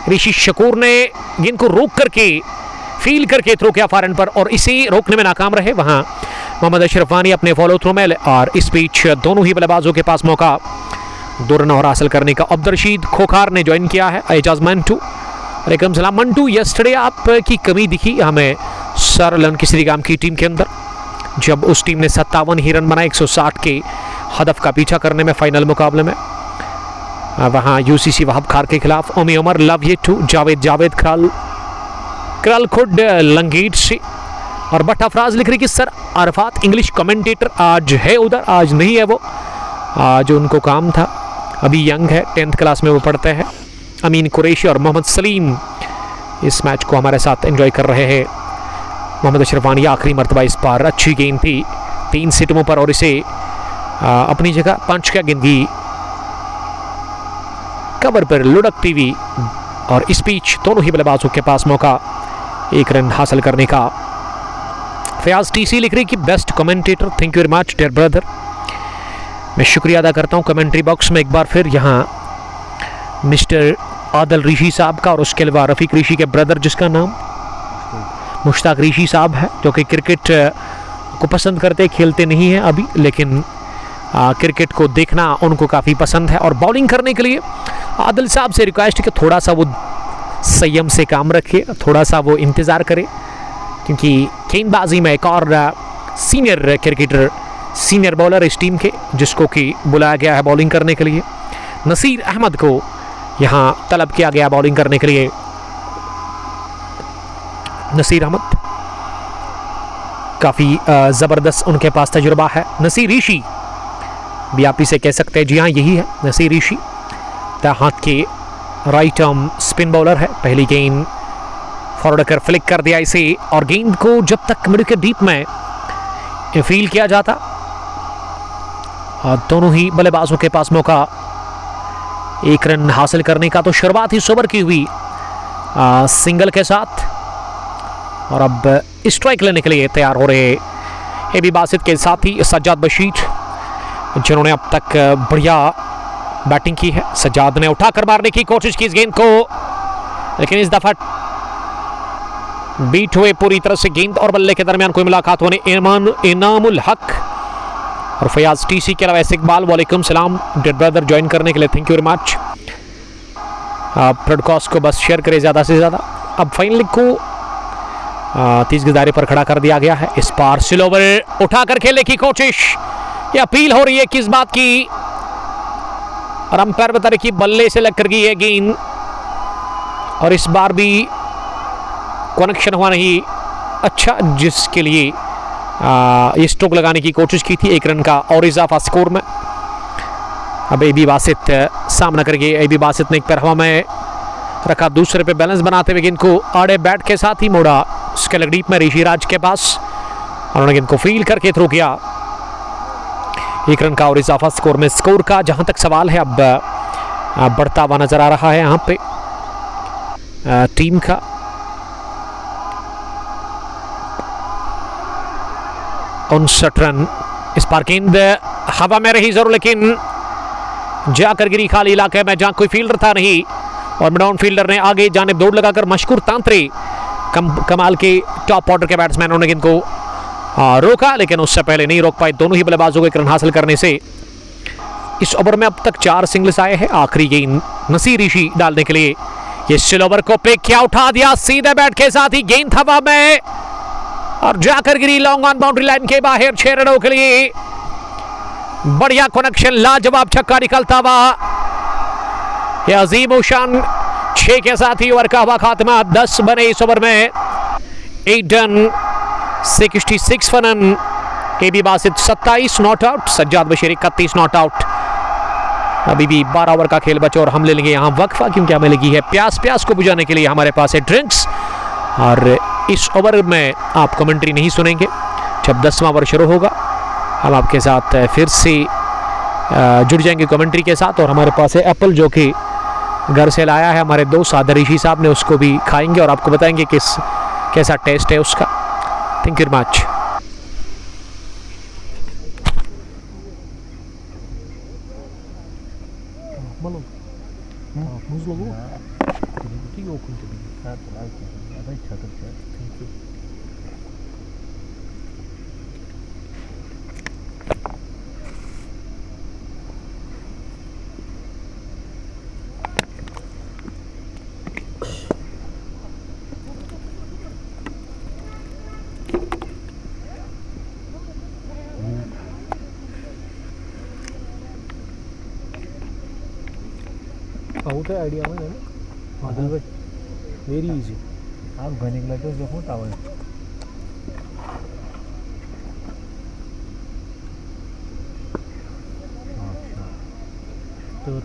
ऋषि शकूर ने गेंद को रोक करके फील करके थ्रो किया फॉर एंड पर और इसे रोकने में नाकाम रहे। वहां मोहम्मद अशरफ वानी अपने फॉलो थ्रो में, और इस बीच दोनों ही बल्लेबाजों के पास मौका 2 रन और हासिल करने का। अब्दुल खोखार ने ज्वाइन किया है। एजाज मंटू, वालेकुम सलाम मंटू। यस्टरडे आपकी कमी दिखी हमें सर लन किसरीगाम की टीम के अंदर, जब उस टीम ने 57 ही रन बनाए 160 के हदफ का पीछा करने में फाइनल मुकाबले में। वहां यूसीसी वहाब खार के खिलाफ ओमी उमर लव ये टू जावेद क्रल खुड लंगीट से। और बट अफराज लिख रही कि सर अरफात इंग्लिश कमेंटेटर आज है उधर, आज नहीं है वो, आज उनको काम था, अभी यंग है, 10th क्लास में वो पढ़ते हैं। अमीन कुरैशी और मोहम्मद सलीम इस मैच को हमारे साथ एंजॉय कर रहे हैं। मोहम्मद अशरफ वानी आखिरी मरतबा इस बार अच्छी गेंद थी 3 सिटमों पर, और इसे अपनी जगह पंच का गेंदगी कवर पर लुढ़कती हुई, और इस बीच दोनों ही बल्लेबाजों के पास मौका 1 रन हासिल करने का। फयाज टीसी लिख रही कि best commentator, thank you very much dear brother. मैं शुक्रिया अदा करता हूं कमेंट्री बॉक्स में एक बार फिर यहाँ मिस्टर आदल ऋषि साहब का, और उसके अलावा रफीक ऋषि के ब्रदर जिसका नाम मुश्ताक ऋषि साहब है, जो कि क्रिकेट को पसंद करते, खेलते नहीं हैं अभी, लेकिन क्रिकेट को देखना उनको काफ़ी पसंद है। और बॉलिंग करने के लिए आदिल साहब से रिक्वेस्ट है कि थोड़ा सा वो संयम से काम रखे, थोड़ा सा वो इंतज़ार करे, क्योंकि गेंदबाजी में एक और सीनियर क्रिकेटर, सीनियर बॉलर इस टीम के, जिसको कि बुलाया गया है बॉलिंग करने के लिए, नसीर अहमद को यहाँ तलब किया गया बॉलिंग करने के लिए। नसीर अहमद काफ़ी ज़बरदस्त उनके पास तजुर्बा है। नसीर ऋषि भी आप इसे कह सकते हैं, जी हाँ यही है नसीर ऋषि, हाथ के राइट आर्म स्पिन बॉलर है। पहली गेंद फॉरवर्ड कर फ्लिक कर दिया इसे, और गेंद को जब तक मिड के डीप में फील किया जाता, दोनों ही बल्लेबाजों के पास मौका 1 रन हासिल करने का। तो शुरुआत ही ओवर की हुई सिंगल के साथ, और अब स्ट्राइक लेने के लिए तैयार हो रहे एबी बासित के साथ ही सज्जाद बशीर, जिन्होंने अब तक बढ़िया बैटिंग की है। सज्जाद ने उठाकर मारने की कोशिश की इस गेंद को, लेकिन इस दफा बीट हुए पूरी तरह से गेंद और बल्ले के दरमियान कोई मुलाकात होने इनामुल हक और फयाज टीसी के अलावा इकबाल, वालेकुम सलाम डेड ब्रदर ज्वाइन करने के लिए thank you very much. Broadcast को बस शेयर करें ज़्यादा से ज़्यादा। अब फाइनल को 30 के दायरे पर खड़ा कर दिया गया है। इस बार स्लो ओवर उठाकर खेलने की कोशिश, यह अपील हो रही है किस बात की, और अंपायर बता रहे कि बल्ले से लग कर गई है गेंद, और इस बार भी कनेक्शन हुआ नहीं अच्छा, जिसके लिए ये स्ट्रोक लगाने की कोशिश की थी 1 रन का और इजाफा स्कोर में। अब एबी बासित सामना करके, एबी बासित ने एक पैर हवा में रखा, दूसरे पे बैलेंस बनाते हुए गेंद को आड़े बैट के साथ ही मोड़ा स्केलर डीप में ऋषि राज के पास, और उन्होंने गेंद को फील करके थ्रो किया। 1 रन का और इजाफा स्कोर में। स्कोर का जहां तक सवाल है, अब बढ़ता हुआ नजर आ रहा है यहाँ पे टीम का। उनसठ रन। इस बार गेंद हवा में रही जरूर, लेकिन जाकर गिरी खाली इलाके में जहां कोई फील्डर था नहीं, और मिडाउन फील्डर ने आगे जानिब दौड़ लगाकर मशकूर तांत्रे कमाल के टॉप ऑर्डर के बैट्समैन उन्होंने गेंद को रोका, लेकिन उससे पहले नहीं रोक पाए दोनों ही बल्लेबाजों को 1 रन हासिल करने से। इस ओवर में अब तक 4 सिंगल्स आए हैं। आखिरी गेंद नसीर ऋषि डालने के लिए, ये स्लो ओवर को पिक किया, उठा दिया सीधे बैट के साथ ही, गेंद हवा में और जाकर गिरी लॉन्ग ऑन बाउंड्री लाइन के बाहर 6 रनों के लिए। बढ़िया कनेक्शन, लाजवाब छक्का निकलता हुआ, यह अजीम उशान 6 के साथ ही ओवर का हुआ खात्मा। 10 बने इस ओवर में, 8 run 66 run. AB Basit 27 not out, Sajjad Bashir 31 not out. अभी भी 12 ओवर का खेल बचा और हम ले लेंगे यहाँ वक्फा, क्योंकि हमें लगी है प्यास को बुझाने के लिए हमारे पास है ड्रिंक्स। और इस ओवर में आप कमेंट्री नहीं सुनेंगे, जब 10वां ओवर शुरू होगा हम आपके साथ फिर से जुड़ जाएंगे कमेंट्री के साथ। और हमारे पास है एप्पल जो कि घर से लाया है हमारे दोस्त सादर ऋषि साहब ने, उसको भी खाएंगे और आपको बताएंगे कैसा टेस्ट है उसका। Thank you much. आउट है आइडिया में ना वेरी इजी। आप घने के लगे जो होता है तो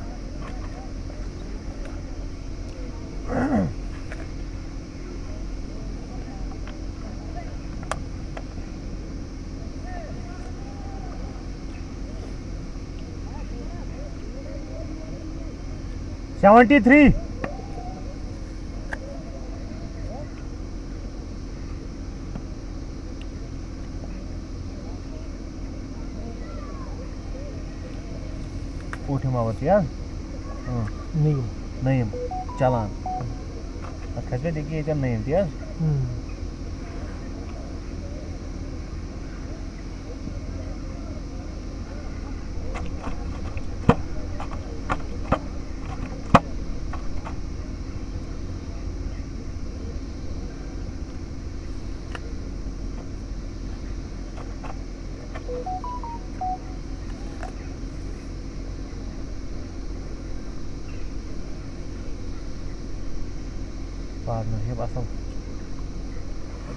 $73 उठमावत या नहीं चलान खसबे देखिए चल नहीं दिया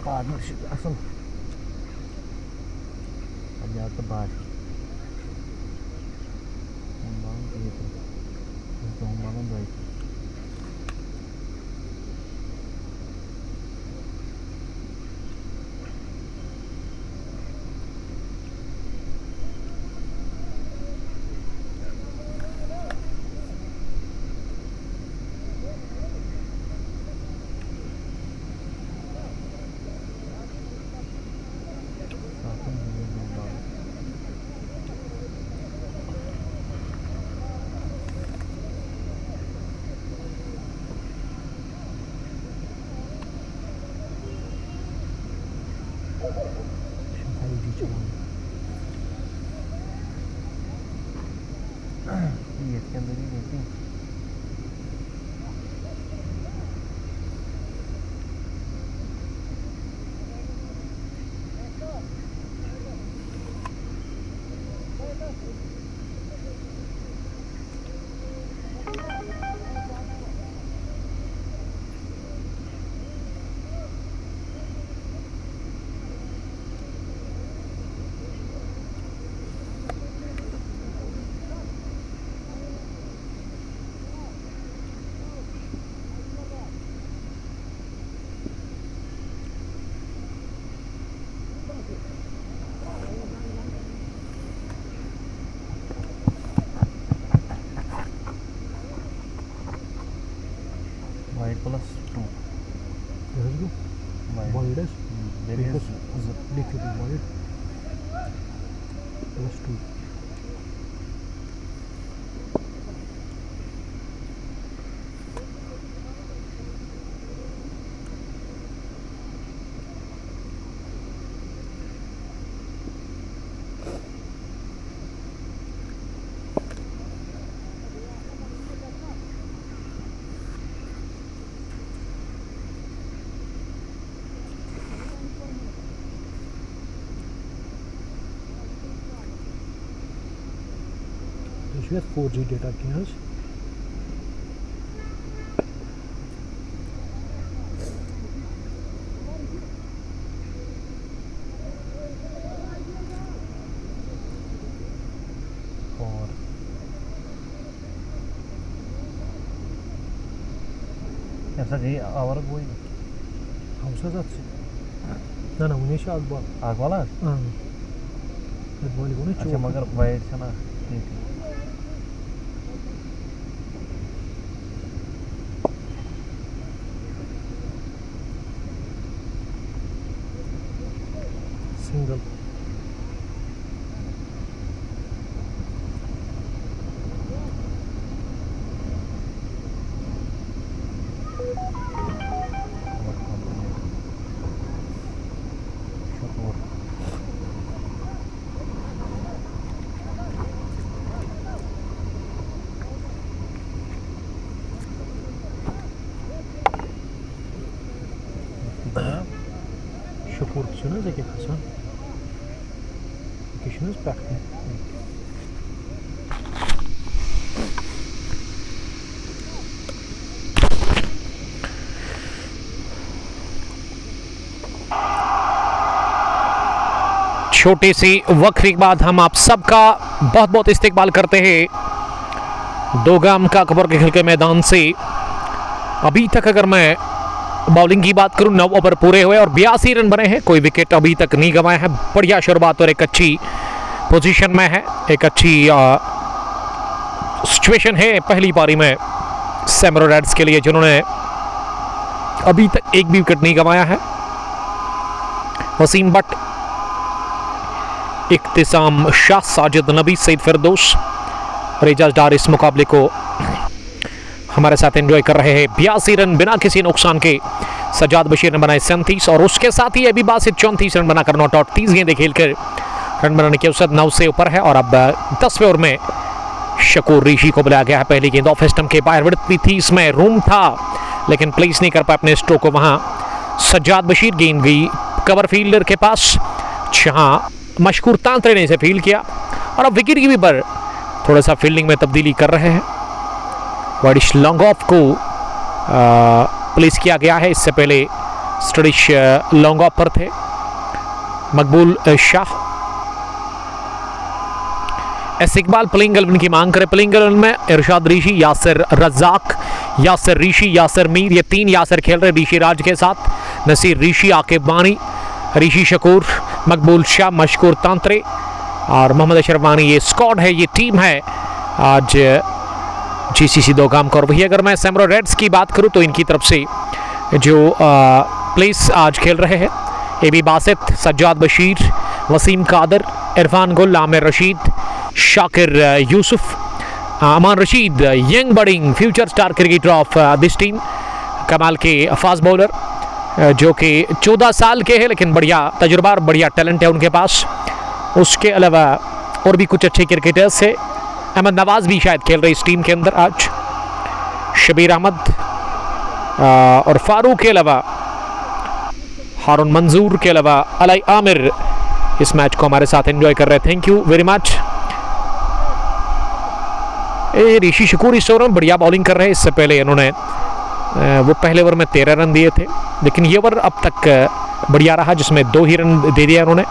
पार्टनरशिप असल अब यार तो बात इसके अंदर ही देखती +2 void is there is liquid void +2 This was 4G data cache. और ऐसा गई आवर कोई Hausa जात ना ना 19 आग आग वाला अडवाणी को ना अच्छा मगर वाइड से ना ठीक है single Şükür kişiniz ki Hasan. Kişiniz baktı. छोटे से वक्र के बाद हम आप सबका बहुत बहुत इस्तेकबाल करते हैं दोगाम का कबर के खेल के मैदान से। अभी तक अगर मैं बॉलिंग की बात करूं 9 ओवर पूरे हुए और 82 रन बने हैं, कोई विकेट अभी तक नहीं गंवाया है। बढ़िया शुरुआत और एक अच्छी पोजीशन में है, एक अच्छी सिचुएशन है पहली पारी में सैमरो रेड्स के लिए, जिन्होंने अभी तक एक भी विकेट नहीं गंवाया है। वसीम बट, इख्तिसाम शाह, साजिद नबी, सईद फिरदौस और एजाज डार इस मुकाबले को हमारे साथ एंजॉय कर रहे हैं। 82 रन बिना किसी नुकसान के सजाद बशीर ने बनाए 37 और उसके साथ ही अभी बासित 34 रन बनाकर नॉट आउट। 30 गेंदें खेलकर रन बनाने की औसत 9 से ऊपर है और अब 10वें ओवर में शकूर ऋषि को बुलाया गया है। पहली गेंद ऑफ स्टंप के बाहर विड्थ भी थी, इसमें रूम था लेकिन प्लेस नहीं कर पाया अपने स्ट्रोक को। वहां सजाद बशीर, गेंद गई कवर फील्डर के पास, जहां मशकूर तांत्रे ने इसे फील्ड किया और अब विकेट कीपर थोड़ा सा फील्डिंग में तब्दीली कर रहे हैं। वाइडिश लॉन्ग ऑफ को प्लेस किया गया है, इससे पहले स्टडिश लॉन्ग ऑफ पर थे मकबूल शाह। एस इकबाल प्लेइंग 11 की मांग करें। प्लेइंग 11 में इरशाद ऋषि, यासिर रज़ाक, यासिर ऋषि, यासिर मीर, ये 3 यासिर खेल रहे ऋषि राज के साथ। नसीर ऋषि, आकिब वानी, ऋषि शकूर, मकबूल शाह, मशकूर तांत्रे और मोहम्मद अशरफ वानी। ये स्क्वाड है, ये टीम है आज जीसीसी दोगाम का। और वही अगर मैं सैमरो रेड्स की बात करूं तो इनकी तरफ से जो प्लेस आज खेल रहे हैं AB Basit, Sajjad Bashir, Waseem Qadir, Irfan Gul, Aamir Rashid, Shakir Yusuf, Aman Rashid, young budding future star cricketer of this team, कमाल के फास्ट बॉलर जो कि 14 साल के हैं लेकिन बढ़िया तजुर्बा और बढ़िया टैलेंट है उनके पास। उसके अलावा और भी कुछ अच्छे क्रिकेटर्स है। अहमद नवाज भी शायद खेल रहे इस टीम के अंदर आज, शबीर अहमद और फारूक के अलावा हारून मंजूर के अलावा अलाई आमिर इस मैच को हमारे साथ एंजॉय कर रहे हैं। Thank you very much. Rishi Shakoor इस ओवर में बढ़िया बॉलिंग कर रहे हैं। इससे पहले इन्होंने वो पहले ओवर में 13 रन दिए थे, लेकिन ये ओवर अब तक बढ़िया रहा जिसमें 2 ही रन दे दिया उन्होंने।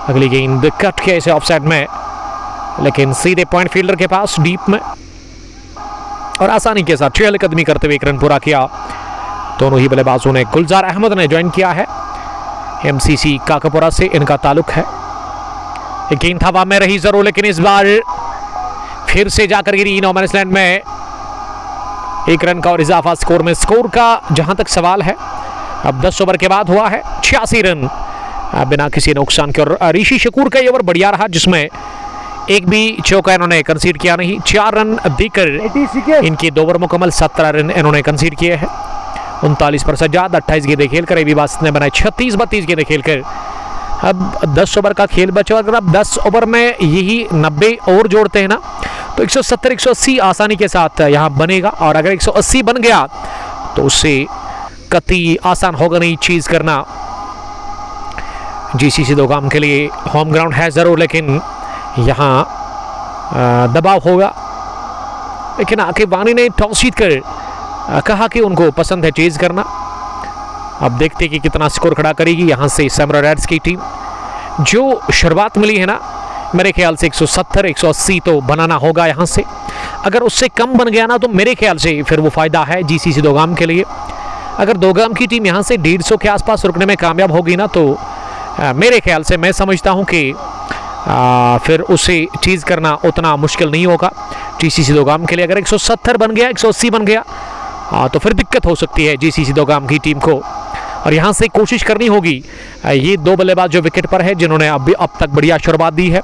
अगली गेंद कट के इसे ऑफसाइड में, लेकिन सीधे पॉइंट फील्डर के पास डीप में और आसानी के साथ 6 कदमी करते हुए 1 रन पूरा किया। दोनों ही बल्लेबाजों ने। गुलजार अहमद ने ज्वाइन किया है एमसीसी काकापुरा से, इनका ताल्लुक है। एक गेंद हवा में रही जरूर, लेकिन इस बार फिर से जाकर गिरी नो मैंस लैंड में। 1 रन का और इजाफा स्कोर में। स्कोर का जहां तक सवाल है, अब 10 ओवर के बाद हुआ है 86 रन बिना किसी नुकसान के। और ऋषि शकूर का ये ओवर बढ़िया रहा जिसमें एक भी चौका इन्होंने कंसीड किया नहीं। 4 रन देकर इनके 2 ओवर मुकम्मल, 17 रन इन्होंने कंसीड किए हैं। 39 पर सज्जाद, 28 गेंदें खेलकर एबी बासित ने बनाए 36-32 गेंदें खेलकर। अब 10 ओवर का खेल बचा। अगर आप 10 ओवर में यही 90 और जोड़ते हैं ना तो 170-180 आसानी के साथ यहाँ बनेगा। और अगर 180 बन गया तो उससे कतई आसान होगा नहीं चीज़ करना। जीसीसी दोगाम के लिए होम ग्राउंड है ज़रूर, लेकिन यहाँ दबाव होगा। लेकिन आकिब वानी ने टॉस जीत कर कहा कि उनको पसंद है चेज करना। अब देखते हैं कि कितना स्कोर खड़ा करेगी यहाँ से सैमरो रेड्स की टीम। जो शुरुआत मिली है ना, मेरे ख्याल से 170-180 तो बनाना होगा यहाँ से। अगर उससे कम बन गया ना तो मेरे ख्याल से फिर वो फ़ायदा है जीसीसी दोगाम के लिए। अगर दोगाम की टीम यहाँ से 150 के आसपास रुकने में कामयाब होगी ना तो मेरे ख्याल से मैं समझता हूँ कि फिर उसे चीज़ करना उतना मुश्किल नहीं होगा जीसीसी दोगाम के लिए। अगर 170 बन गया, 180 बन गया तो फिर दिक्कत हो सकती है जीसीसी दोगाम की टीम को। और यहाँ से कोशिश करनी होगी, ये 2 बल्लेबाज जो विकेट पर है जिन्होंने अब तक बढ़िया शुरुआत दी है,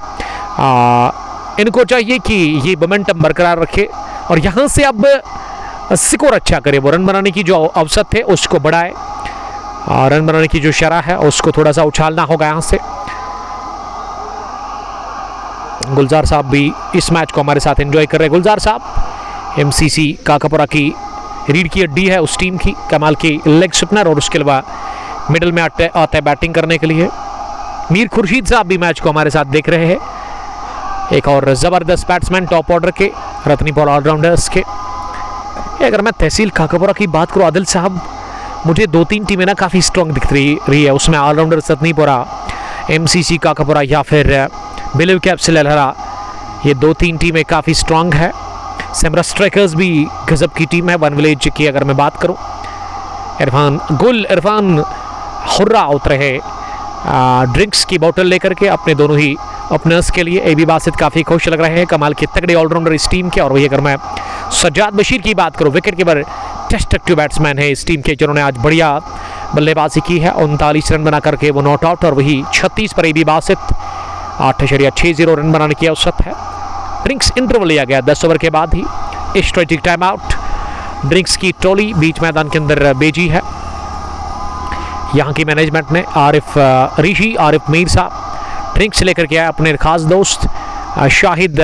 इनको चाहिए कि ये मोमेंटम बरकरार रखे और यहाँ से अब स्कोर अच्छा करे। वो रन बनाने की जो अवसर है उसको बढ़ाए, रन बनाने की जो शरह है उसको थोड़ा सा उछालना होगा यहाँ से। गुलजार साहब भी इस मैच को हमारे साथ एंजॉय कर रहे हैं। गुलजार साहब एमसीसी काकापुरा की रीढ़ की हड्डी है उस टीम की, कमाल की लेग स्पिनर और उसके अलावा मिडिल में आते हैं बैटिंग करने के लिए। मीर खुर्शीद साहब भी मैच को हमारे साथ देख रहे हैं, एक और ज़बरदस्त बैट्समैन टॉप ऑर्डर के, रत्नीपुर ऑलराउंडर्स के। अगर मैं तहसील काकापुरा की बात करूँ आदिल साहब, मुझे 2-3 टीमें ना काफ़ी स्ट्रॉन्ग दिख रही है, उसमें ऑलराउंडर्स रत्नीपुरा, एमसीसी काकापुरा या फिर बिलीव कैप्स लहरा, ये 2-3 टीमें काफ़ी स्ट्रॉन्ग है। सेमरा स्ट्राइकर्स भी गजब की टीम है। वन विलेज की अगर मैं बात करूं, इरफान हुर्रा उतरे हैं ड्रिंक्स की बोतल लेकर के अपने दोनों ही ओपनर्स के लिए। एबी बासित काफ़ी खुश लग रहे हैं, कमाल के तगड़े ऑलराउंडर इस टीम के। और वही अगर मैं सज्जाद बशीर की बात करूं, wicket keeper test active batsman है इस टीम के, जिन्होंने आज बढ़िया बल्लेबाजी की है, 39 रन बना करके वो नॉट आउट। और वही 36 पर एबी बासित 8.60 रन बनाने की औसत है। ड्रिंक्स इंटरवल लिया गया 10 ओवर के बाद ही, स्ट्रेटेजिक टाइम आउट। ड्रिंक्स की टोली बीच मैदान के अंदर बेजी है। यहाँ की मैनेजमेंट ने आरिफ मीर साहब ड्रिंक्स लेकर के आए अपने खास दोस्त शाहिद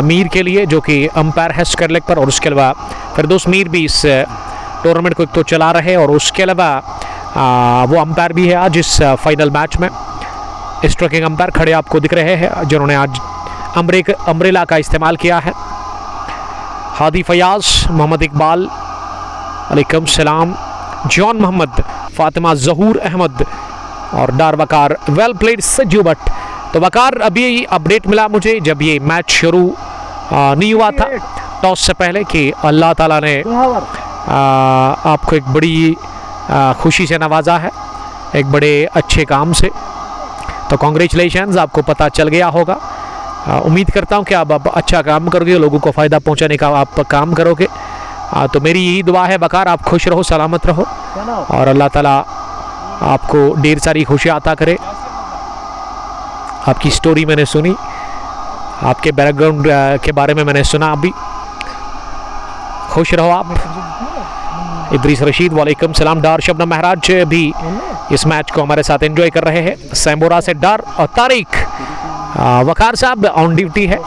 मीर के लिए, जो कि अंपायर है स्क्वायर लेग पर। और उसके अलावा फिरदौस मीर भी इस टूर्नामेंट को एक तो चला रहे और उसके अलावा वो अंपायर भी है आज इस फाइनल मैच में। स्ट्रोकिंग अंपायर खड़े आपको दिख रहे हैं, जिन्होंने आज अम्ब्रेला का इस्तेमाल किया है। हादी फयाज, मोहम्मद इकबाल, अलैकुम सलाम, जॉन मोहम्मद, फातिमा जहूर अहमद और डार वकार। Well played Sajju Bhat. तो वकार, अभी अपडेट मिला मुझे जब ये मैच शुरू नहीं हुआ था टॉस से पहले कि अल्लाह ताला ने आपको एक बड़ी खुशी से नवाजा है, एक बड़े अच्छे काम से। तो कॉन्ग्रेचुलेशंस, आपको पता चल गया होगा। उम्मीद करता हूँ कि आप अच्छा काम करोगे, लोगों को फ़ायदा पहुँचाने का आप काम करोगे। तो मेरी यही दुआ है बकार, आप खुश रहो, सलामत रहो और अल्लाह ताला आपको ढेर सारी खुशियाँ अता करे। आपकी स्टोरी मैंने सुनी, आपके बैकग्राउंड के बारे में मैंने सुना, अभी खुश रहो आप। इद्रीस रशीद, वालेकुम सलाम। डार शबनम महराज भी इस मैच को हमारे साथ एंजॉय कर रहे हैं। सैम्बोरा से डार और तारिक। वकार साहब ऑन ड्यूटी है,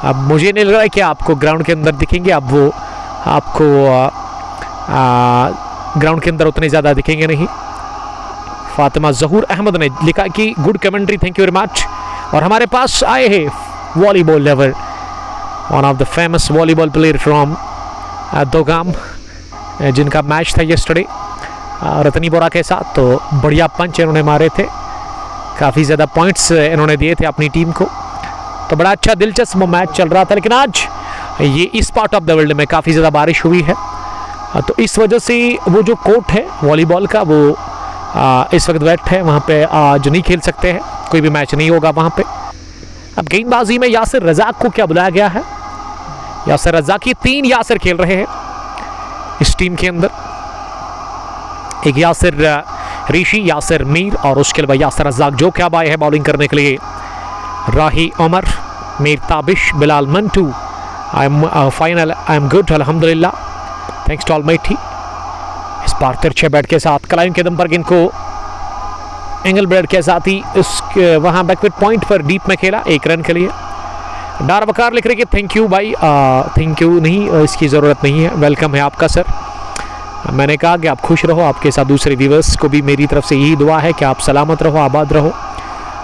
अब मुझे नहीं लग रहा है कि आपको ग्राउंड के अंदर दिखेंगे, अब वो आपको ग्राउंड के अंदर उतने ज़्यादा दिखेंगे नहीं। फातिमा जहूर अहमद ने लिखा कि good commentary, thank you very much. और हमारे पास आए हैं volleyball lover, one of the famous volleyball player from Dogam, जिनका मैच था यस्टरडे रतनीपुरा के साथ। तो बढ़िया पंच इन्होंने मारे थे, काफ़ी ज़्यादा पॉइंट्स इन्होंने दिए थे अपनी टीम को। तो बड़ा अच्छा दिलचस्प मैच चल रहा था। लेकिन आज ये इस पार्ट ऑफ द वर्ल्ड में काफ़ी ज़्यादा बारिश हुई है, तो इस वजह से वो जो कोर्ट है वॉलीबॉल का वो इस वक्त वेट है, वहाँ पे आज नहीं खेल सकते हैं, कोई भी मैच नहीं होगा वहाँ पे। अब गेंदबाजी में यासिर रज़ाक को क्या बुलाया गया है? यासिर रज़ाक, ये 3 यासिर खेल रहे हैं इस टीम के अंदर, एक यासिर ऋषि, यासिर मीर और उसके अलावा यासिर रज़ाक, जो क्या आए हैं बॉलिंग करने के लिए। Rahi Umar, Mir Tabish, Bilal Mantoo. I am good अल्हम्दुलिल्लाह, थैंक्स टू ऑलमाइटी। इस बार तिरछे बैट के साथ क्लाइम के दम पर गेंद को एंगल ब्रेड के साथ ही उसके वहाँ बैकवर्ड पॉइंट पर डीप में खेला 1 रन के लिए। डार वकार लिख रहे कि थैंक यू भाई, थैंक यू नहीं, इसकी ज़रूरत नहीं है, वेलकम है आपका सर। मैंने कहा कि आप खुश रहो, आपके साथ दूसरे व्यूवर्स को भी मेरी तरफ से यही दुआ है कि आप सलामत रहो, आबाद रहो,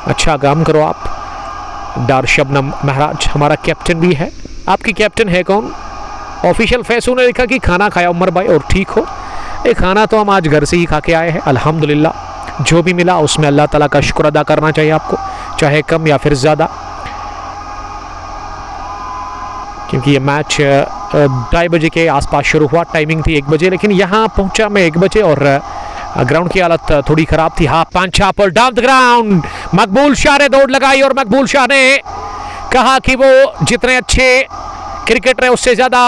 अच्छा काम करो आप। डार शबनम महराज हमारा कैप्टन भी है। आपकी कैप्टन है कौन? ऑफिशियल फैसू ने लिखा कि खाना खाया उमर भाई और ठीक हो। ये खाना तो हम आज घर से ही खा के आए हैं अल्हम्दुलिल्लाह, जो भी मिला उसमें अल्लाह ताला का शुक्र अदा करना चाहिए आपको, चाहे कम या फिर ज़्यादा, क्योंकि ये मैच 2:30 बजे के आसपास शुरू हुआ, टाइमिंग थी 1 बजे, लेकिन यहाँ पहुँचा मैं 1 बजे और ग्राउंड की हालत थोड़ी खराब थी। हाफ पंच पर डाउन द ग्राउंड, मकबूल शाह ने दौड़ लगाई और मकबूल शाह ने कहा कि वो जितने अच्छे क्रिकेटर है उससे ज्यादा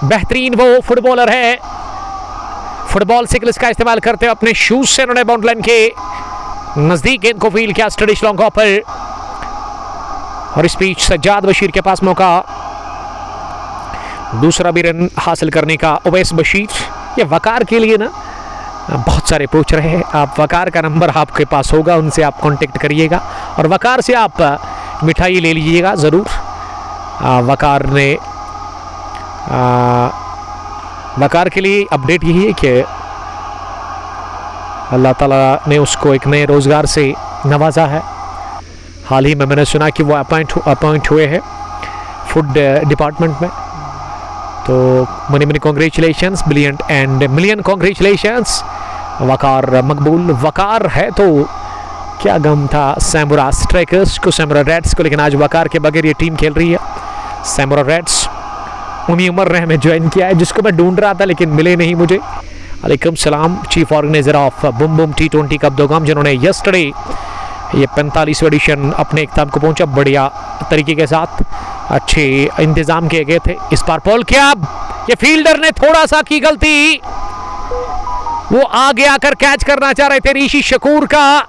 बेहतरीन वो फुटबॉलर है। फुटबॉल सिकल्स का इस्तेमाल करते हुए अपने शूज से उन्होंने बाउंड्री लाइन के नजदीक गेंद को फील किया स्टडी लॉन्ग पर, और इस बीच सज्जाद बशीर के पास मौका दूसरा भी रन हासिल करने का। उवैस बशीर, ये वकार के लिए ना बहुत सारे पूछ रहे हैं, आप वकार का नंबर आपके पास होगा, उनसे आप कांटेक्ट करिएगा और वकार से आप मिठाई ले लीजिएगा ज़रूर। वकार ने वकार के लिए अपडेट यही है कि अल्लाह ताला ने उसको एक नए रोज़गार से नवाजा है। हाल ही में मैंने सुना कि वो अपॉइंट हुए हैं फूड डिपार्टमेंट में, तो many congratulations, brilliant and million congratulations Waqar Maqbool. Waqar है तो क्या गम था सैमुरा स्ट्राइकर्स को, सैमुरा रेड्स को, लेकिन आज वकार के बगैर ये टीम खेल रही है। सैमुरा रेड्स उमी उमर ने हमें ज्वाइन किया है, जिसको मैं ढूंढ रहा था लेकिन मिले नहीं मुझे। अलैकुम सलाम, chief organizer of Bum Bum T20 cup दोगाम, जिन्होंने यस्टरडे ये 45वां एडिशन अपने इख्तिताम को पहुंचा बढ़िया तरीके के साथ, अच्छे इंतजाम किए गए थे। इस बार बॉल किया, ये फील्डर ने थोड़ा सा की गलती, वो आगे आकर कैच करना चाह रहे थे। ऋषि शकूर का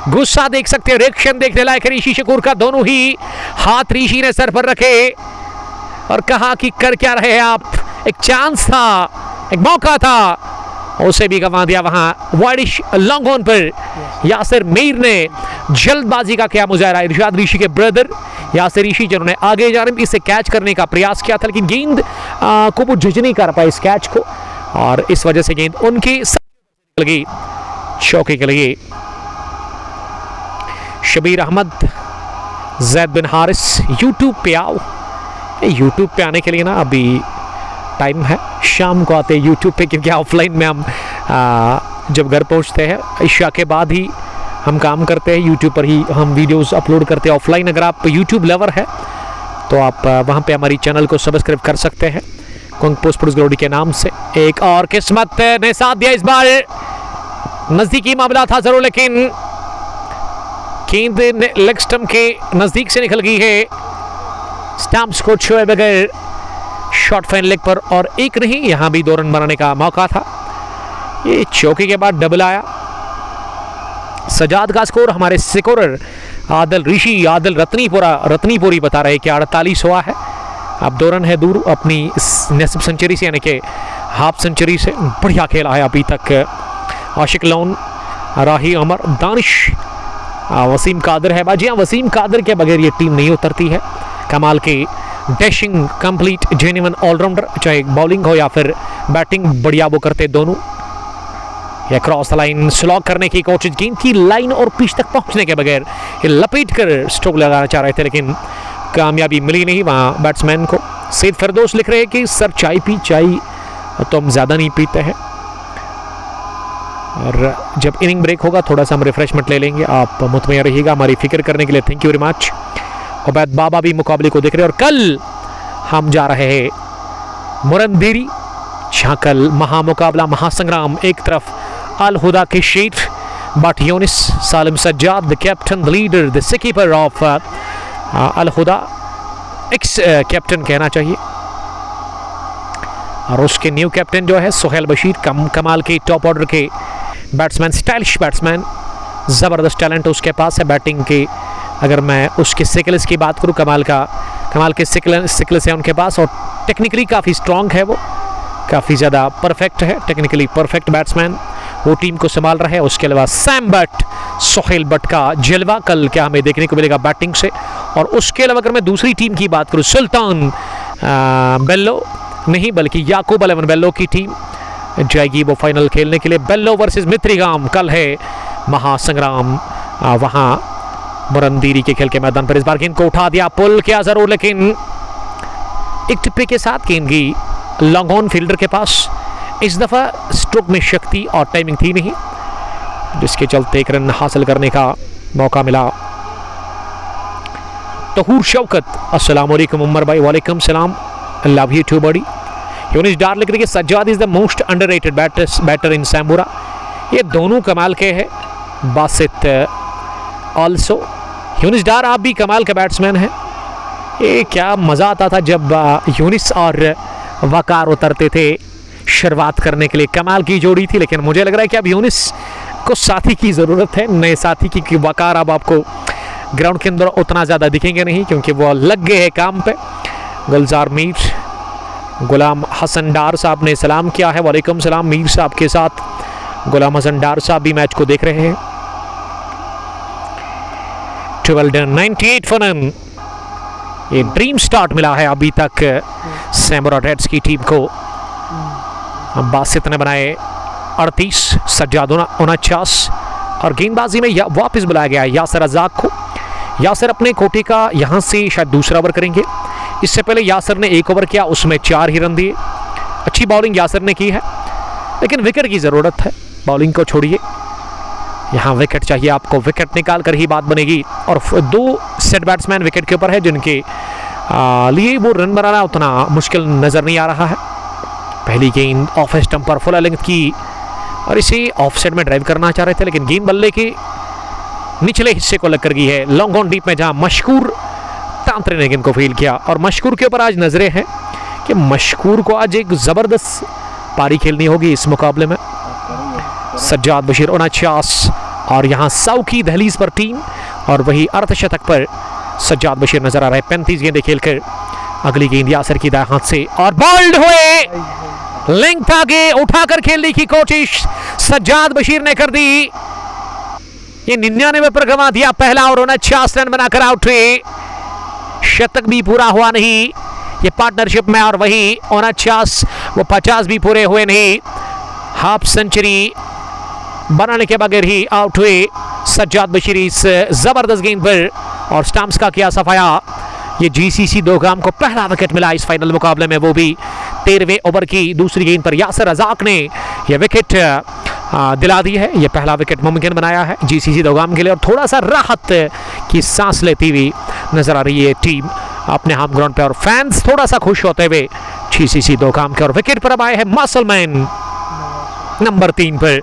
गुस्सा देख सकते हैं, रिएक्शन देखने लायक ऋषि शकूर का, दोनों ही हाथ ऋषि ने सर पर रखे और कहा कि कर क्या रहे आप, एक चांस था, एक मौका था, उसे भी गंवा दिया। वहां वाइडिश लॉन्ग ऑन पर यासिर मीर ने जल्दबाजी का क्या मुजाहरा। इरशाद ऋषि के ब्रदर यासिर ऋषि जिन्होंने आगे जानिब इसे कैच करने का प्रयास किया था, लेकिन गेंद को वो जज नहीं कर पाए इस कैच को, और इस वजह से गेंद उनकी लगी चौके के लिए। शबीर अहमद, जैद बिन हारिस, यूट्यूब पे आओ। यूट्यूब पे आने के लिए ना अभी टाइम है, शाम को आते हैं यूट्यूब पे, क्योंकि ऑफलाइन में हम जब घर पहुंचते हैं इशा के बाद ही हम काम करते हैं, यूट्यूब पर ही हम वीडियोस अपलोड करते हैं ऑफलाइन। अगर आप यूट्यूब लवर है तो आप वहां पे हमारी चैनल को सब्सक्राइब कर सकते हैं कुंग पोस्ट पुरुष ग्लोडी के नाम से। एक और किस्मत ने साथ दिया, इस बार नजदीकी मामला था जरूर, लेकिन गेंद लेग स्टंप के नजदीक से निकल गई है। स्टंप्स को छुए बगैर शॉट फाइन लेग पर, और एक नहीं, यहां भी 2 रन बनाने का मौका था। ये चौके के बाद डबल आया। सजाद का स्कोर हमारे स्कोरर आदिल ऋषि, आदिल रत्नीपुरी बता रहे कि 48 हुआ है, अब 2 रन है दूर अपनी नेसिब सेंचुरी से, यानी कि हाफ सेंचुरी से। बढ़िया खेला है अभी तक आशिक लोन, राही अमर, दानिश, वसीम कादर है। बाजी हाँ, वसीम कादर के बगैर ये टीम नहीं उतरती है। कमाल के डैशिंग कंप्लीट जेन्युइन ऑलराउंडर, चाहे बॉलिंग हो या फिर बैटिंग, बढ़िया वो करते दोनों। यह क्रॉस लाइन स्लॉग करने की कोशिश, गेंद की लाइन और पिच तक पहुंचने के बगैर ये लपेट कर स्ट्रोक लगाना चाह रहे थे, लेकिन कामयाबी मिली नहीं वहाँ बैट्समैन को। सैयद फिरदौस लिख रहे हैं कि सर चाय तो हम ज़्यादा नहीं पीते हैं, और जब इनिंग ब्रेक होगा थोड़ा सा हम रिफ्रेशमेंट ले लेंगे, आप मुतमईन रहिएगा हमारी फिक्र करने के लिए। Thank you very much. Ubaid Baba भी मुकाबले को देख रहे हैं, और कल हम जा रहे हैं मुरंदेरी, जहाँ कल महामुकाबला, महासंग्राम। एक तरफ अल हुदा के शेर Butt Younis Salim Sajjad, the captain, the leader, the keeper of Al Huda, ex captain कहना चाहिए, और उसके न्यू कैप्टन जो है सुहेल बशीर, कमाल के टॉप ऑर्डर के बैट्समैन, स्टाइलिश बैट्समैन, ज़बरदस्त टैलेंट उसके पास है बैटिंग के। अगर मैं उसके सिकल्स की बात करूं, कमाल के सिकल्स हैं उनके पास, और टेक्निकली काफ़ी स्ट्रॉन्ग है वो, काफ़ी ज़्यादा परफेक्ट है, टेक्निकली परफेक्ट बैट्समैन, वो टीम को संभाल रहा है। उसके अलावा सैम बट, सोहेल बट का जलवा कल क्या हमें देखने को मिलेगा बैटिंग से। और उसके अलावा अगर मैं दूसरी टीम की बात करूं, सुल्तान बेल्लो नहीं बल्कि याकूब 11 बेल्लो की टीम जाएगी वो फाइनल खेलने के लिए। बेल्लो वर्सेस मित्रिगाम कल है महासंग्राम, वहाँ मुरंदीरी के खेल के मैदान पर। इस बार गेंद को उठा दिया, पुल किया जरूर, लेकिन एक टिप्पे के साथ गेंद की लॉन्ग ऑन फील्डर के पास। इस दफ़ा स्ट्रोक में शक्ति और टाइमिंग थी नहीं, जिसके चलते 1 रन हासिल करने का मौका मिला। तहूर शौकत, अस्सलाम वालेकुम उमर भाई। वालेकुम सलाम, लव यू टू बड़ी। यूनिस डार लिख रही है Sajjad is the most underrated batter in Samura. ये दोनों कमाल के हैं। बासित ऑल्सो, यूनिस डार आप भी कमाल के बैट्समैन हैं। ये क्या मज़ा आता था जब यूनिस और वकार उतरते थे शुरुआत करने के लिए। कमाल की जोड़ी थी, लेकिन मुझे लग रहा है कि अब यूनिस को साथी की ज़रूरत है, नए साथी की, कि वकार अब आपको ग्राउंड के अंदर उतना ज़्यादा दिखेंगे नहीं क्योंकि वो लग गए हैं काम पे। गुलजार मीर, गुलाम हसन डार साहब ने सलाम किया है। वालेकुम सलाम मीर साहब के साथ गुलाम हसन डार साहब भी मैच को देख रहे हैं। 98 for none, ये ड्रीम स्टार्ट मिला है अभी तक सैमुरा रेड्स की टीम को। बासित ने बनाए 38, सज्जाद 49 और गेंदबाजी में वापस बुलाया गया यासिर रज़ाक को। यासिर अपने कोटे का यहाँ से शायद दूसरा ओवर करेंगे। इससे पहले यासिर ने 1 ओवर किया, उसमें 4 ही रन दिए। अच्छी बॉलिंग यासिर ने की है, लेकिन विकेट की ज़रूरत है। बॉलिंग को छोड़िए, यहाँ विकेट चाहिए आपको, विकेट निकाल कर ही बात बनेगी। और 2 सेट बैट्समैन विकेट के ऊपर है जिनके लिए वो रन बनाना उतना मुश्किल नज़र नहीं आ रहा है। पहली गेंद ऑफ स्टंप पर फुल लेंथ की और इसे ऑफ साइड में ड्राइव करना चाह रहे थे, लेकिन गेंद बल्ले के निचले हिस्से को लग कर गई है लॉन्ग ऑन डीप में, जहां मशकूर तांत्रे ने गेंद को फील किया। और मशकूर के ऊपर आज नजरें हैं कि मशकूर को आज एक ज़बरदस्त पारी खेलनी होगी इस मुकाबले में। सज्जाद बशीर 49 और यहाँ 100 की दहलीज पर टीम, और वही अर्धशतक पर सज्जाद बशीर नजर आ रहे हैं। 35 गेंदें खेलकर अगली गेंद यासिर की दाएं हाथ से और बॉल्ड हुए। लेंथ आगे उठाकर खेलने की कोशिश सज्जाद बशीर ने कर दी। ये 99 पर गंवा दिया पहला और 49 रन बनाकर आउट हुए। शतक भी पूरा हुआ नहीं ये पार्टनरशिप में, और वही 49 वो 50 भी पूरे हुए नहीं। हाफ सेंचुरी बनाने के बगैर ही आउट हुए सज्जाद बशीर इस जबरदस्त गेंद पर। और स्टम्प्स का किया सफाया। ये जीसीसी दोगाम को पहला विकेट मिला इस फाइनल मुकाबले में, वो भी 13वें ओवर की दूसरी गेंद पर यासिर रज़ाक ने यह विकेट दिला दी है। यह पहला विकेट मुमकिन बनाया है जीसीसी दोगाम के लिए, और थोड़ा सा राहत की सांस लेती हुई नजर आ रही है टीम अपने होम ग्राउंड पे, और फैंस थोड़ा सा खुश होते हुए जीसीसी दोगाम के। और विकेट पर अब आए हैं मसलमैन नंबर 3 पर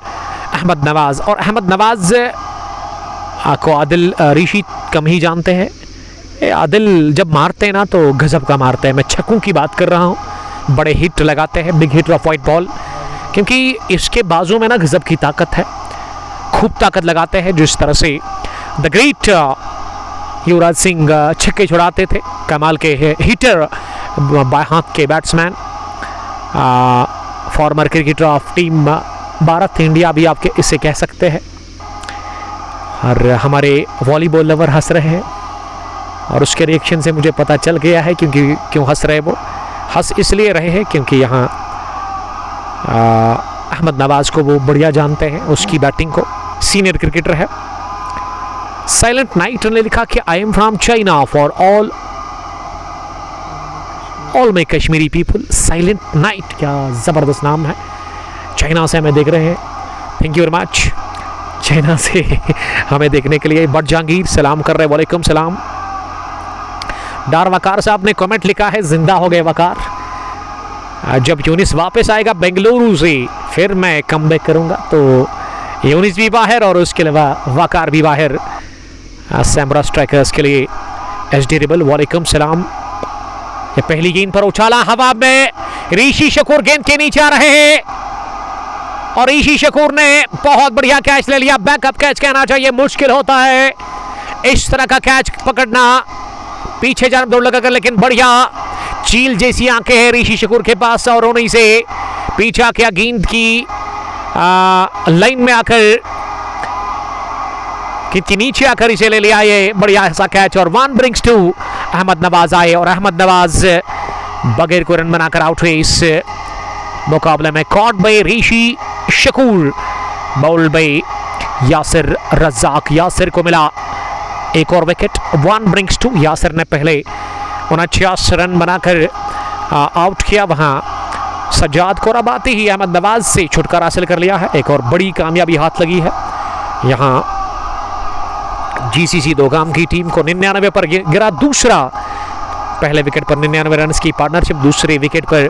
अहमद नवाज। और अहमद नवाज को आदिल ऋषि कम ही जानते हैं। आदिल जब मारते हैं ना तो गजब का मारते हैं। मैं छक्कों की बात कर रहा हूँ, बड़े हिट लगाते हैं, big hit of white ball, क्योंकि इसके बाजू में ना गजब की ताकत है, खूब ताकत लगाते हैं। जिस तरह से द ग्रेट युवराज सिंह छक्के छुड़ाते थे, कमाल के हिटर, बाएं हाथ के batsman, farmer cricketer of team Bharat India भी आपके इसे कह सकते हैं। और हमारे वॉलीबॉल लवर हंस रहे हैं, और उसके रिएक्शन से मुझे पता चल गया है क्योंकि क्यों हंस रहे वो। हंस इसलिए रहे हैं क्योंकि यहाँ अहमद नवाज को वो बढ़िया जानते हैं, उसकी बैटिंग को, सीनियर क्रिकेटर है। साइलेंट नाइट ने लिखा कि I am from China for all my Kashmiri people. Silent night, क्या ज़बरदस्त नाम है। चाइना से हमें देख रहे हैं, thank you very much. China से हमें देखने के लिए बट जहांगीर सलाम कर रहे हैं, वालेकुम सलाम। डार वकार साहब ने कमेंट लिखा है, जिंदा हो गए वकार। जब यूनिस वापस आएगा बेंगलुरु से फिर मैं कमबैक करूंगा। तो यूनिस भी बाहर और उसके अलावा वकार भी बाहर सैमुरा स्ट्राइकर्स के लिए। एचडी रिबल वालेकुम सलाम। ये पहली गेंद पर उछाला हवा में, ऋषि शकूर गेंद के नीचे आ रहे हैं और ऋषि शकूर ने बहुत बढ़िया कैच ले लिया। बैकअप कैच कहना चाहिए, मुश्किल होता है इस तरह का कैच पकड़ना, पीछे जान दौड़ लगाकर, लेकिन बढ़िया चील जैसी आंखें हैं ऋषि शकूर के पास, और उन्हीं से पीछा किया गेंद की लाइन में आकर, कितनी नीचे आकर इसे ले लिया ये बढ़िया ऐसा कैच। और 1 brings 2 अहमद नवाज आए और अहमद नवाज बगैर को रन बनाकर आउट हुए इस मुकाबले में। Caught by Rishi Shakoor, bowled by Yasir Razaq. Yasir को मिला एक और विकेट। 1 brings 2। यासिर ने पहले 49 रन बनाकर आउट किया, वहाँ सज्जाद को रबाती ही अहमद नवाज से छुटकारा हासिल कर लिया है। एक और बड़ी कामयाबी हाथ लगी है यहाँ जीसीसी दोगाम की टीम को। 99 पर गिरा दूसरा, पहले विकेट पर 99 रन की पार्टनरशिप, दूसरे विकेट पर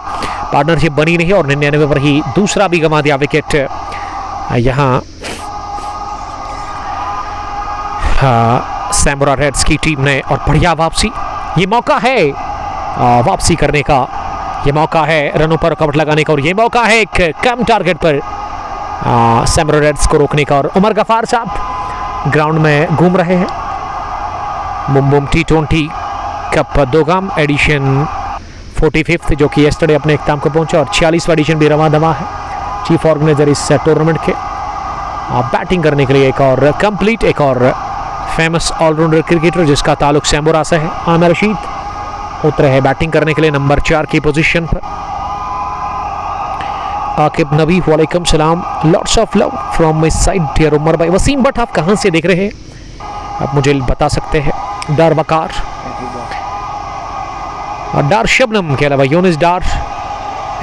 पार्टनरशिप बनी नहीं और 99 पर ही दूसरा भी गंवा दिया विकेट यहाँ सैमुरा रेड्स की टीम ने, और बढ़िया वापसी, ये मौका है वापसी करने का, ये मौका है रनों पर कवर लगाने का, और ये मौका है एक कम टारगेट पर सैमुरा रेड्स को रोकने का। और उमर गफार साहब ग्राउंड में घूम रहे हैं। Bum Bum T20 cup दोगाम addition 45 जो कि येस्टरडे अपने इख्तिताम को पहुंचा, और 46वां एडिशन भी रवा दवा है। चीफ ऑर्गेनाइजर इस टूर्नामेंट के बैटिंग करने के लिए एक और कंप्लीट, एक और फेमस ऑलराउंडर क्रिकेटर जिसका ताल्लुक सैमुरा से है, आमिर रशीद उतरे हैं बैटिंग करने के लिए नंबर 4 की पोजीशन पर। आकिब नबी, वालेकुम सलाम, lots of love from my side dear Umar भाई। वसीम भट्ट, आप कहां से देख रहे हैं, आप मुझे बता सकते हैं। डार वकार और डार शबनम के अलावा यूनिस डार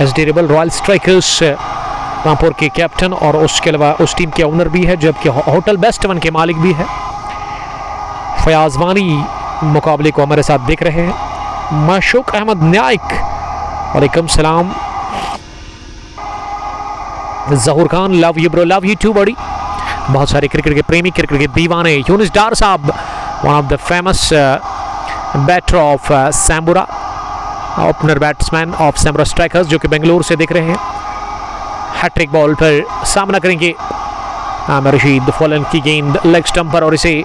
SD rebel royal strikers Rampur के कैप्टन, और उसके अलावा उस टीम के ओनर भी है, जबकि होटल बेस्ट वन के मालिक भी है। फयाज वानी मुकाबले को हमारे साथ देख रहे हैं। माशूक अहमद न्यायक, वालेकुम सलाम। Zahoor Khan, love you bro, love you too buddy. बहुत सारे क्रिकेट के प्रेमी, क्रिकेट के दीवाने। यूनिस डार साहब, one of the famous batter of Samura, opener batsman of Samura Strikers, जो कि बेंगलुरु से दिख रहे हैं। हैट्रिक बॉल पर सामना करेंगे आमिर रशीद। फॉलन की गेंद लेग स्टंप पर, और इसे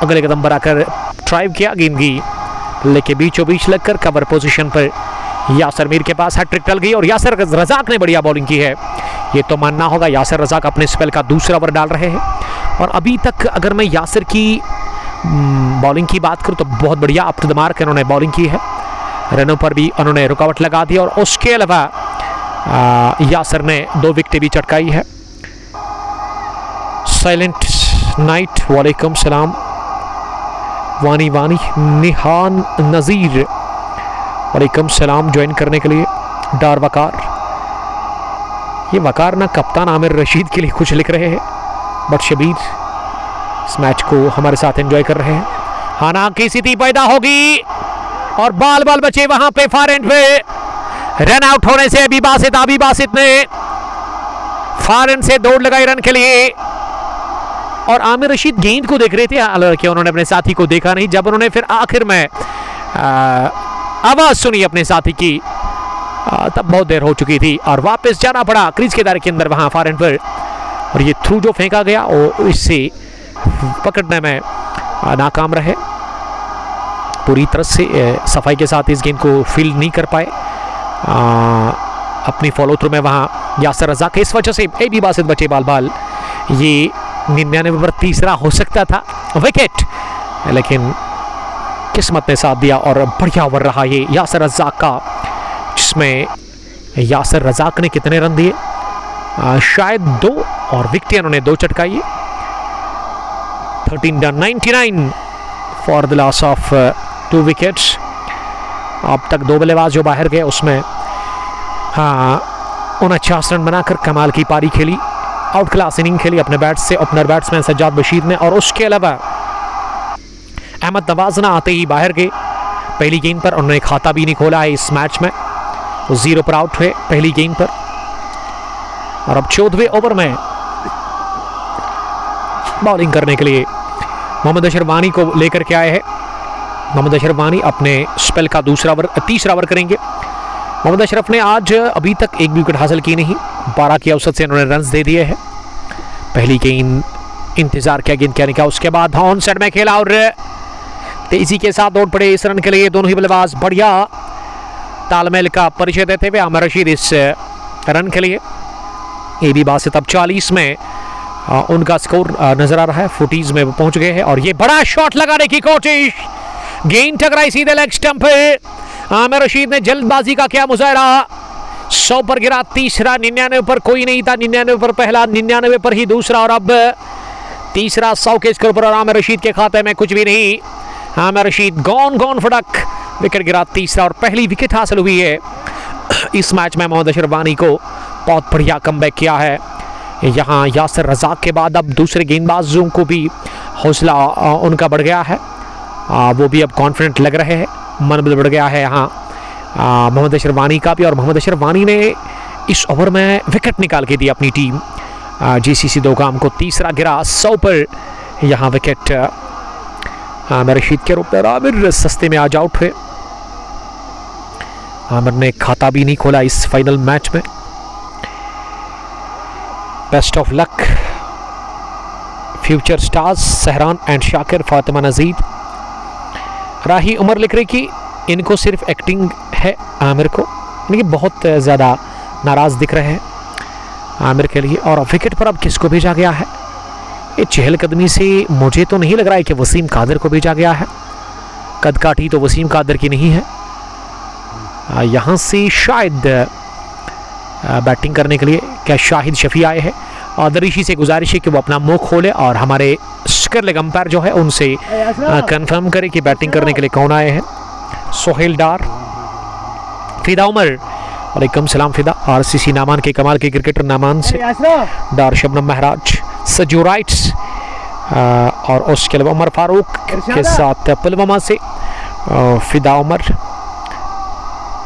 अगले कदम पर आकर ड्राइव किया, गेंद की लेके बीचों बीच लगकर कवर पोजीशन पर यासर मीर के पास हैट्रिक टल गई, और यासर रजाक ने बढ़िया बॉलिंग की है। ये तो मानना होगा, यासर रजाक अपने स्पेल का दूसरा ओवर डाल रहे हैं, और अभी तक अगर मैं यासर की बॉलिंग की बात करूं तो बहुत बढ़िया अप टू द मार्क इन्होंने बॉलिंग की है। रनों पर भी उन्होंने रुकावट लगा दी, और उसके अलावा यासर ने 2 विकेटें भी चटकाई है। साइलेंट नाइट, वालेकुम सलाम। वानी वानी निहान नज़ीर, वालेकुम सलाम ज्वाइन करने के लिए। डार वकार, ये वकार ना कप्तान आमिर रशीद के लिए कुछ लिख रहे हैं, बट शबीर इस मैच को हमारे साथ एंजॉय कर रहे हैं। हाना की स्थिति पैदा होगी, और बाल बाल बचे वहां पे फार एंड पे। रन आउट होने से अभी बासित ने फार एंड से दौड़ लगाई रन के लिए, और आमिर रशीद गेंद को देख रहे थे, हालांकि उन्होंने अपने साथी को देखा नहीं। जब उन्होंने फिर आखिर में आवाज सुनी अपने साथी की, तब बहुत देर हो चुकी थी, और वापस जाना पड़ा क्रीज के दायरे के अंदर वहां फार एंड पर। और ये थ्रू जो फेंका गया वो इससे पकड़ने में नाकाम रहे, पूरी तरह से सफाई के साथ इस गेंद को फील्ड नहीं कर पाए। अपनी फॉलो थ्रू में वहाँ यासर रज़ाक के इस वजह से ए बी बासित बचे बाल बाल। ये 99 पर तीसरा हो सकता था विकेट, लेकिन किस्मत ने साथ दिया, और बढ़िया ओवर रहा ये यासर रज़ाक का, जिसमें यासर रज़ाक ने कितने रन दिए, शायद 2, और विकेट उन्होंने 2 चटकाई। 13 for the loss of 2 wickets. अब तक 2 बल्लेबाज जो बाहर गए उसमें 49 रन बनाकर कमाल की पारी खेली, आउट क्लास इनिंग खेली अपने बैट से ओपनर बैट्समैन सज्जाद बशीर ने। और उसके अलावा अहमद नवाज ना आते ही बाहर गए पहली गेंद पर, उन्होंने खाता भी नहीं खोला है इस मैच में, वो 0 पर आउट हुए पहली गेंद पर। और अब 14वें ओवर में बॉलिंग करने के लिए मोहम्मद अशरफ वानी को लेकर के आए हैं। मोहम्मद अशरफ वानी अपने स्पेल का तीसरा ओवर करेंगे। मोहम्मद अशरफ ने आज अभी तक एक भी विकेट हासिल की नहीं, 12 की औसत से उन्होंने रन्स दे दिए हैं। पहली गेंद इंतजार किया गेंद क्या निकाला, उसके बाद ऑन साइड में खेला और तेजी के साथ दौड़ पड़े इस रन के लिए दोनों ही बल्लेबाज। बढ़िया तालमेल का परिचय देते हुए आमिर रशीद इस रन के लिए। ए बी बासित अब 40 में उनका स्कोर नजर आ रहा है, 40s में वो पहुंच गए हैं। और ये बड़ा शॉट लगाने की कोशिश, गेंद टकराई सीधे लेग स्टंप पे। आमिर रशीद ने जल्दबाजी का क्या मुजाहरा, 100 पर गिरा तीसरा, 99 पर कोई नहीं था, 99 पर पहला, 99 पर ही दूसरा, और अब तीसरा 100 के स्कोर पर। और आमिर रशीद के खाते में कुछ भी नहीं। आमिर रशीद गॉन फटक, विकेट गिरा तीसरा, और पहली विकेट हासिल हुई है इस मैच में। मोहम्मद अशरफ वानी को बहुत बढ़िया कमबैक किया है यहाँ यासर रज़ाक के बाद। अब दूसरे गेंदबाजों को भी हौसला उनका बढ़ गया है, वो भी अब कॉन्फिडेंट लग रहे हैं, मनोबल बढ़ गया है यहाँ मोहम्मद अशरफ वानी का भी। और मोहम्मद अशरफ वानी ने इस ओवर में विकेट निकाल के दी अपनी टीम जीसीसी दोगाम को तीसरा गिरा 100 पर। यहाँ विकेट आमिर रशीद के रूप में, आमिर सस्ते में आज आउट हुए। आमिर ने खाता भी नहीं खोला इस फाइनल मैच में। Best of luck future stars Sahran and Shakir, Fatima Najeeb. Rahi Umar लिख रही कि इनको सिर्फ एक्टिंग है आमिर को, यानी कि बहुत ज़्यादा नाराज़ दिख रहे हैं आमिर के लिए। और विकेट पर अब किसको भेजा गया है? ये चहलकदमी से मुझे तो नहीं लग रहा है कि वसीम कादिर को भेजा गया है। कदकाठी तो वसीम कादिर की नहीं है। यहाँ से शायद बैटिंग करने के लिए क्या शाहिद शफी आए हैं। दरीशी से गुजारिश है कि वो अपना मुंह खोले और हमारे स्कर लेग अंपायर जो है उनसे कंफर्म करे कि बैटिंग करने के लिए कौन आए हैं। सोहेल डार, फिदा उमर, वालेकुम सलाम फिदा। आरसीसी नामान के कमाल के क्रिकेटर नामान से डार, शबनम महराज, सजू राइट्स और उसके अलावा उमर फारूक के साथ पुलवामा से फिदा उमर।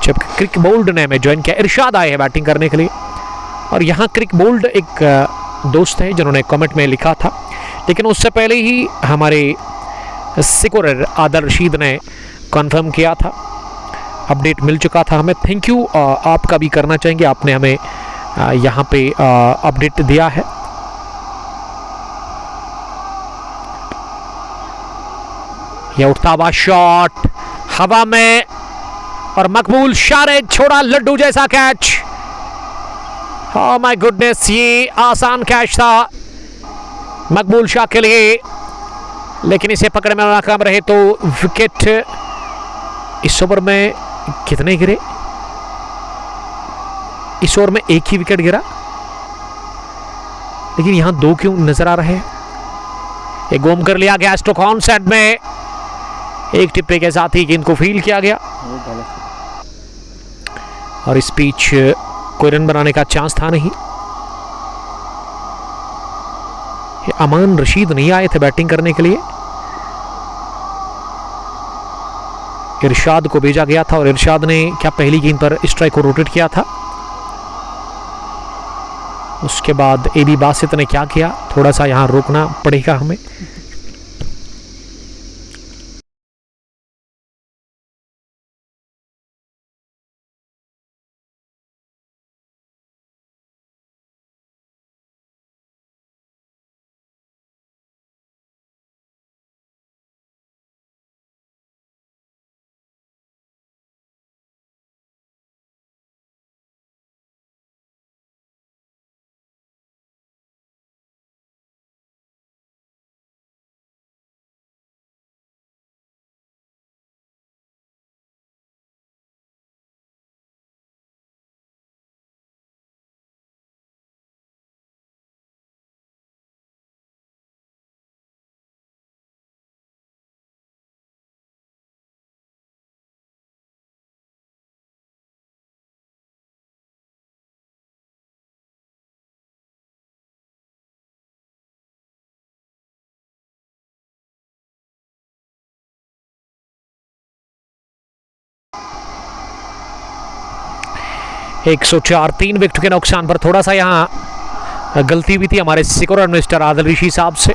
जब क्रिक बोल्ड ने हमें ज्वाइन किया, इरशाद आए हैं बैटिंग करने के लिए। और यहाँ क्रिक बोल्ड एक दोस्त है जिन्होंने कमेंट में लिखा था, लेकिन उससे पहले ही हमारे सिकोरर आदर रशीद ने कंफर्म किया था, अपडेट मिल चुका था हमें। थैंक यू आपका भी करना चाहेंगे, आपने हमें यहाँ पे अपडेट दिया है। यह उठता हुआ शॉट हवा में और मकबूल, शारेद छोड़ा लड्डू जैसा कैच। ओह माय गुडनेस, ये आसान कैच था मकबूल शाह के लिए, लेकिन इसे पकड़ने में नाकाम रहे। तो विकेट इस ओवर में कितने गिरे? इस ओवर में एक ही विकेट गिरा, लेकिन यहां दो क्यों नजर आ रहे हैं? ये गुम कर लिया गया स्ट्रोक ऑन साइड में, एक टिप्पे के साथ ही गेंद को फील किया गया और इस पिच कोई रन बनाने का चांस था नहीं। ये अमान रशीद नहीं आए थे बैटिंग करने के लिए, इरशाद को भेजा गया था और इरशाद ने क्या पहली गेंद पर स्ट्राइक को रोटेट किया था। उसके बाद एबी बासित ने क्या किया, थोड़ा सा यहां रोकना पड़ेगा हमें। एक 104 विकेट के नुकसान पर थोड़ा सा यहाँ गलती भी थी हमारे सिकोरर मिस्टर आदिल ऋषि साहब से,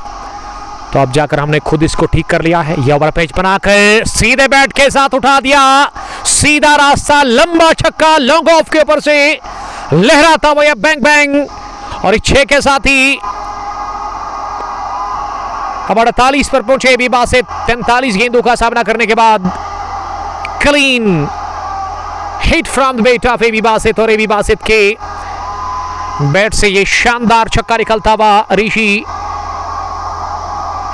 तो अब जाकर हमने खुद इसको ठीक कर लिया है। यह ओवर पेच बनाकर सीधे बैट के साथ उठा दिया, सीधा रास्ता, लंबा छक्का लॉन्ग ऑफ के ऊपर से लहराता हुआ यह बैंग बैंग, और 6 के साथ ही अब 48 पर पहुंचे भी बासित। 43 गेंदों का सामना करने के बाद clean hit from the bat of Abi Basit, और एबी बासित के बैट से ये शानदार छक्का निकलता हुआ ऋषि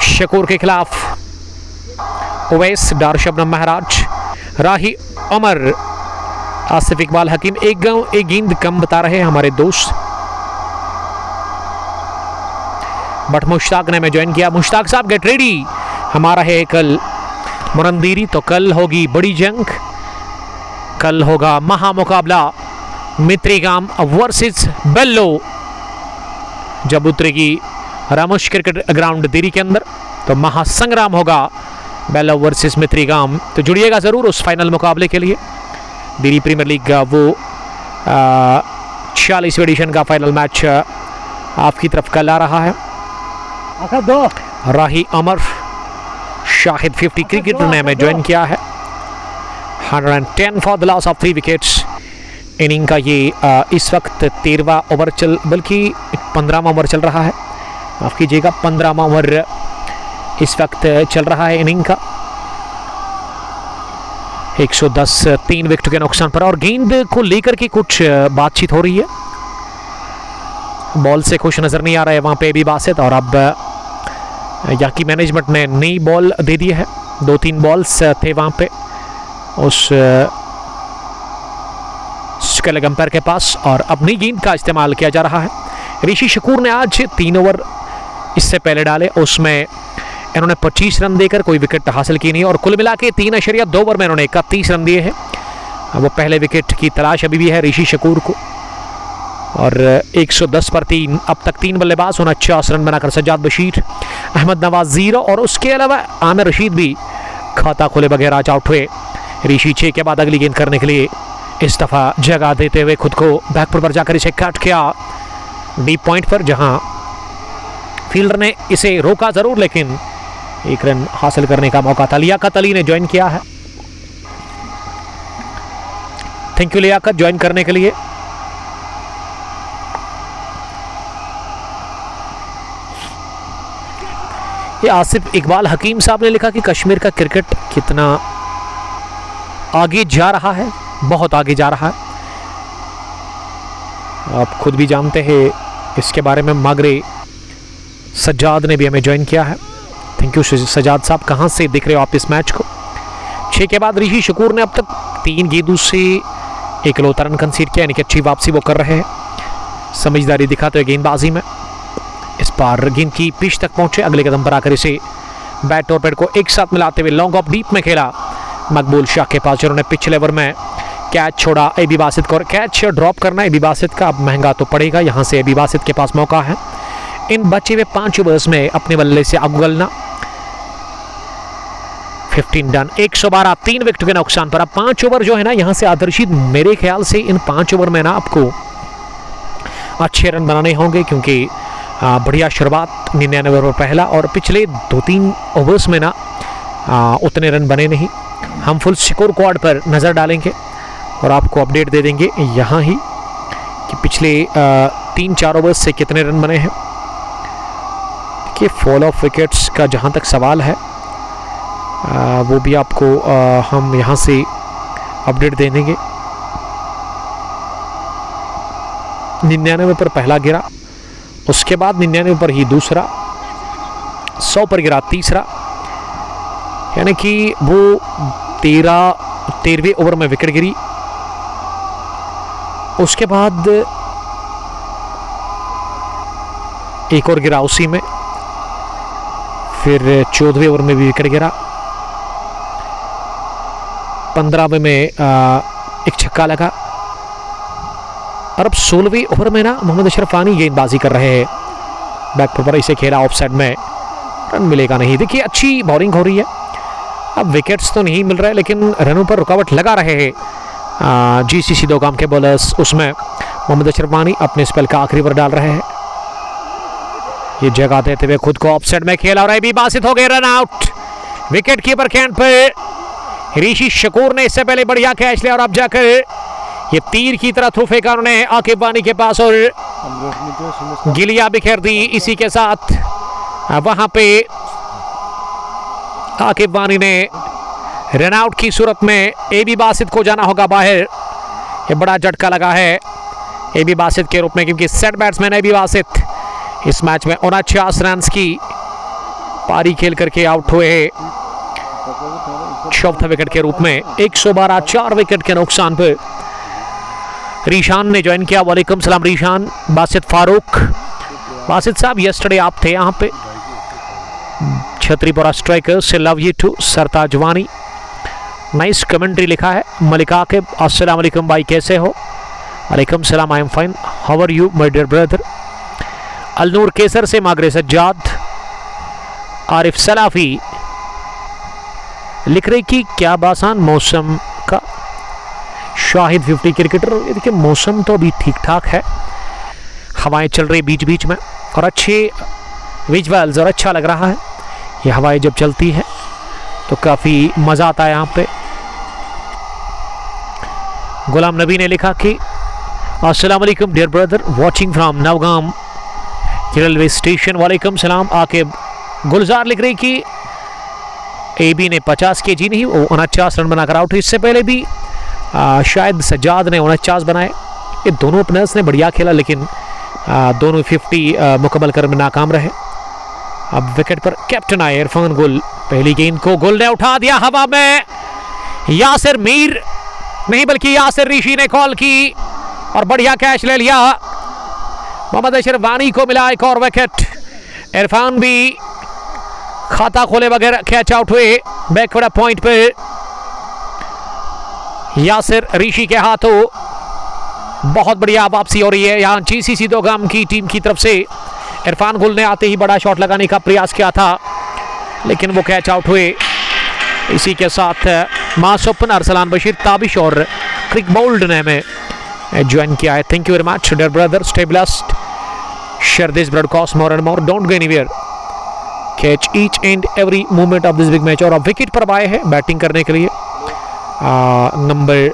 शकूर के खिलाफ। ओवैस, डार, शबनम महराज, राही उमर, आसिफ इकबाल हकीम एक गेंद कम बता रहे हैं हमारे दोस्त, बट मुश्ताक ने हमें ज्वाइन किया। मुश्ताक साहब गेट रेडी, हमारा है कल मुरंदीरी, तो कल होगी बड़ी जंग, कल होगा महामुकाबला मित्रीगाम वर्सेस बेल्लो, जब उतरेगी रामोश क्रिकेट ग्राउंड दिरी के अंदर, तो महासंग्राम होगा बेल्लो वर्सेस मित्रीगाम। तो जुड़िएगा ज़रूर उस फाइनल मुकाबले के लिए। दिरी प्रीमियर लीग का वो 46वें एडिशन का फाइनल मैच आपकी तरफ कल आ रहा है। आखा दो राही अमर शाहिद 50 क्रिकेटर ने हमें ज्वाइन किया है। 110 for the loss of 3 wickets. Inning का ये इस वक्त 13वां ओवर बल्कि 15वां ओवर चल रहा है, माफ कीजिएगा 15वां ओवर इस वक्त चल रहा है इनिंग का। 110 3 विकेट के नुकसान पर, और गेंद को लेकर के कुछ बातचीत हो रही है। बॉल से खुश नजर नहीं आ रहा है वहां पे भी बासित, और अब यहाँ की मैनेजमेंट ने नई बॉल दे दी है। 2-3 बॉल्स थे वहां पे उस स्केल अंपायर के पास, और अब नई गेंद का इस्तेमाल किया जा रहा है। ऋषि शकूर ने आज 3 ओवर इससे पहले डाले, उसमें इन्होंने 25 रन देकर कोई विकेट हासिल की नहीं, और कुल मिला के 3.2 ओवर में इन्होंने 31 रन दिए हैं। वो पहले विकेट की तलाश अभी भी है ऋषि शकूर को, और 110 पर 3, अब तक 3 बल्लेबाज 49 रन बनाकर सज्जाद बशीर, अहमद नवाज 0, और उसके अलावा आमिर रशीद भी खाता खोले बगैर आज आउट हुए। ऋषि 6 के बाद अगली गेंद करने के लिए इस दफ़ा जगह देते हुए खुद को बैकफुट पर जाकर इसे कट किया डीप पॉइंट पर, जहां फील्डर ने इसे रोका ज़रूर, लेकिन 1 रन हासिल करने का मौका था। लियाकत अली ने ज्वाइन किया है। थैंक यू लियाकत ज्वाइन करने के लिए। ये आसिफ इकबाल हकीम साहब ने लिखा कि कश्मीर का क्रिकेट कितना आगे जा रहा है, बहुत आगे जा रहा है। आप खुद भी जानते हैं इसके बारे में। मागरे सज्जाद ने भी हमें ज्वाइन किया है। थैंक यू सज्जाद साहब। कहाँ से देख रहे हो आप इस मैच को? 6 के बाद ऋषि शकूर ने अब तक 3 गेंदों से इकलौता रन कंसीड किया, यानी कि अच्छी वापसी वो कर रहे हैं, समझदारी दिखाते हुए गेंदबाजी में। इस बार गेंद की पिच तक पहुंचे, अगले कदम पर आकर इसे बैट और पैड को एक साथ मिलाते हुए लॉन्ग ऑफ डीप में खेला मकबूल शाह के पास, जिन्होंने पिछले ओवर में कैच छोड़ा एबी बासित को। कैच ड्रॉप करना एबी बासित का अब महंगा तो पड़ेगा। यहाँ से एबी बासित के पास मौका है इन बचे हुए 5 ओवर्स में अपने बल्ले से अगलना। 15 डन, 112 3 विकेट के नुकसान पर। अब 5 ओवर जो है ना, यहाँ से आदर्शित मेरे ख्याल से इन 5 ओवर में ना आपको अच्छे रन बनाने होंगे, क्योंकि बढ़िया शुरुआत 99 ओवर पहला, और पिछले 2-3 ओवर्स में ना उतने रन बने नहीं। हम फुल स्कोर कार्ड पर नज़र डालेंगे और आपको अपडेट दे देंगे यहाँ ही कि पिछले 3-4 ओवर्स से कितने रन बने हैं। कि फॉल ऑफ विकेट्स का जहाँ तक सवाल है वो भी आपको हम यहाँ से अपडेट दे देंगे। 99 पर पहला गिरा, उसके बाद 99 पर ही दूसरा, 100 पर गिरा तीसरा, यानी कि वो 13वें ओवर में विकेट गिरी। उसके बाद एक और गिरा उसी में, फिर 14वें ओवर में भी विकेट गिरा, 15वें में एक छक्का लगा, और अब 16वें ओवर में ना मोहम्मद अशरफ आनी गेंदबाजी कर रहे हैं। बैकफुट पर इसे खेला ऑफ साइड में, रन मिलेगा नहीं। देखिए अच्छी बॉलिंग हो रही है, अब विकेट्स तो नहीं मिल रहे लेकिन रनों पर रुकावट लगा रहे हैं जीसीसी दोगाम के बॉलर्स। उसमें मोहम्मद अशरफ आनी अपने स्पेल का आखिरी ओवर डाल रहे हैं। ये जगह देते हुए खुद को ऑफ साइड में खेला, और एबी बासित हो गए run out. Wicket keeper camp पर ऋषि शकूर ने इससे पहले बढ़िया कैच लिया, और अब जाकर ये तीर की तरह थ्रो फेंका उन्होंने आकिब वानी के पास, और गिलिया बिखेर दी। इसी के साथ वहां पे आकिब वानी ने रन आउट की सूरत में एबी बासित को जाना होगा बाहर। ये बड़ा झटका लगा है एबी बासित के रूप में, क्योंकि सेट बैट्समैन एबी बासित इस मैच में 49 रन की पारी खेल करके आउट हुए हैं चौथा विकेट के रूप में। 112 4 विकेट के नुकसान पर रीशान ने ज्वाइन किया। वालेकुम सलाम रीशान। बासित फारूक, बासित साहब यस्टरडे आप थे यहाँ पे। छतरीपुरा स्ट्राइकर से लव यू टू। सरताज वानी, नाइस कमेंट्री लिखा है। मलिक आकिब, अस्सलाम वालेकुम भाई, कैसे हो? वालेकुम सलाम, I am fine, how are you my dear brother. Alnoor Kesar से मागरे सज्जाद। आरिफ सलाफी लिख रहे कि क्या बासान मौसम का। शाहिद 50 क्रिकेटर, देखिए मौसम तो अभी ठीक ठाक है, हवाएं चल रही बीच बीच में और अच्छे विजुअल्स और अच्छा लग रहा है। ये हवाएं जब चलती है तो काफ़ी मज़ा आता है यहाँ पे। गुलाम नबी ने लिखा कि अस्सलाम वालेकुम dear brother, watching from Nowgam railway station. वालेकुम सलाम। आके गुलजार लिख रही कि AB ने 50 kg नहीं, वो 49 रन बनाकर आउट। इससे पहले भी शायद सज्जाद ने 49 बनाए। ये दोनों ओपनर्स ने बढ़िया खेला, लेकिन दोनों 50 मुकम्मल कर में नाकाम रहे। अब विकेट पर कैप्टन आए इरफान गुल। पहली गेंद को गुल ने उठा दिया हवा में। यासिर मीर नहीं बल्कि यासिर ऋषि ने कॉल की और बढ़िया कैच ले लिया। मोहम्मद अशरफ वानी को मिला एक और विकेट। इरफान भी खाता खोले बगैर कैच आउट हुए बैकवर्ड पॉइंट पर। यासिर ऋषि के हाथों बहुत बढ़िया वापसी हो रही है यहाँ GCC दोगाम की टीम की तरफ से। इरफान गुल ने आते ही बड़ा शॉट लगाने का प्रयास किया था, लेकिन वो कैच आउट हुए। इसी के साथ मास ओपन अरसलान बशीर, ताबिश और क्रिक बोल्ड ने हमें ज्वाइन किया है। Thank you very much dear brother, stay blessed, share this broadcast more and more, don't go anywhere, catch each and every movement of this big match. और अब विकेट पर आए हैं बैटिंग करने के लिए नंबर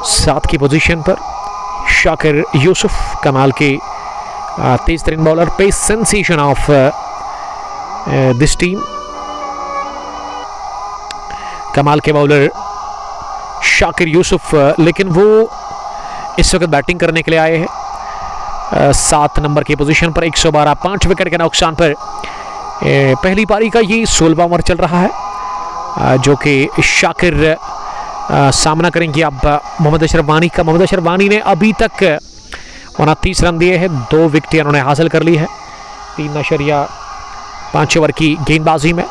7 की पोजीशन पर शाकिर यूसुफ, कमाल के तेज तरीन bowler, pace sensation of this team. कमाल के बॉलर शाकिर यूसुफ, लेकिन वो इस वक्त बैटिंग करने के लिए आए हैं 7 नंबर की पोजीशन पर 112, 5 विकेट के नुकसान पर। पहली पारी का ये 16वां ओवर चल रहा है जो कि शाकिर सामना करेंगे अब मोहम्मद अशरफ वानी का। मोहम्मद अशरफ वानी ने अभी तक 29 रन दिए हैं, 2 विकेटें उन्होंने हासिल कर ली है 3.5 ओवर की गेंदबाजी में।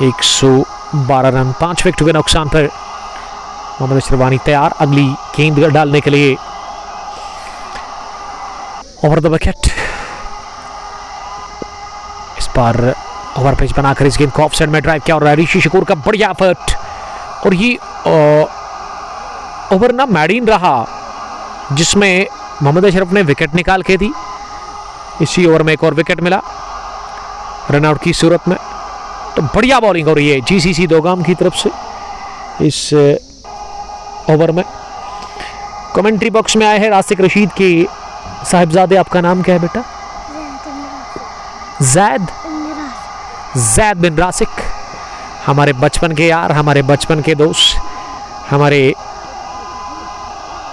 एक 112 रन, 5 विकेट के नुकसान पर मोहम्मद अशरफ वानी तैयार अगली गेंद डालने के लिए। ओवर द विकेट, इस बार ओवर पिच बनाकर इस गेंद को ऑफ साइड में ड्राइव किया और ऋषि शकूर का बढ़िया एफर्ट। और ये ओवर ना मैडीन रहा जिसमें मोहम्मद अशरफ ने विकेट निकाल के दी। इसी ओवर में एक और विकेट मिला रनआउट की सूरत में। तो बढ़िया बॉलिंग हो रही है GCC दोगाम की तरफ से इस ओवर में। कमेंट्री बॉक्स में आए हैं रासिक रशीद के साहिबजादे, आपका नाम क्या है बेटा? जैद बिन रासिक, हमारे बचपन के यार, हमारे बचपन के दोस्त, हमारे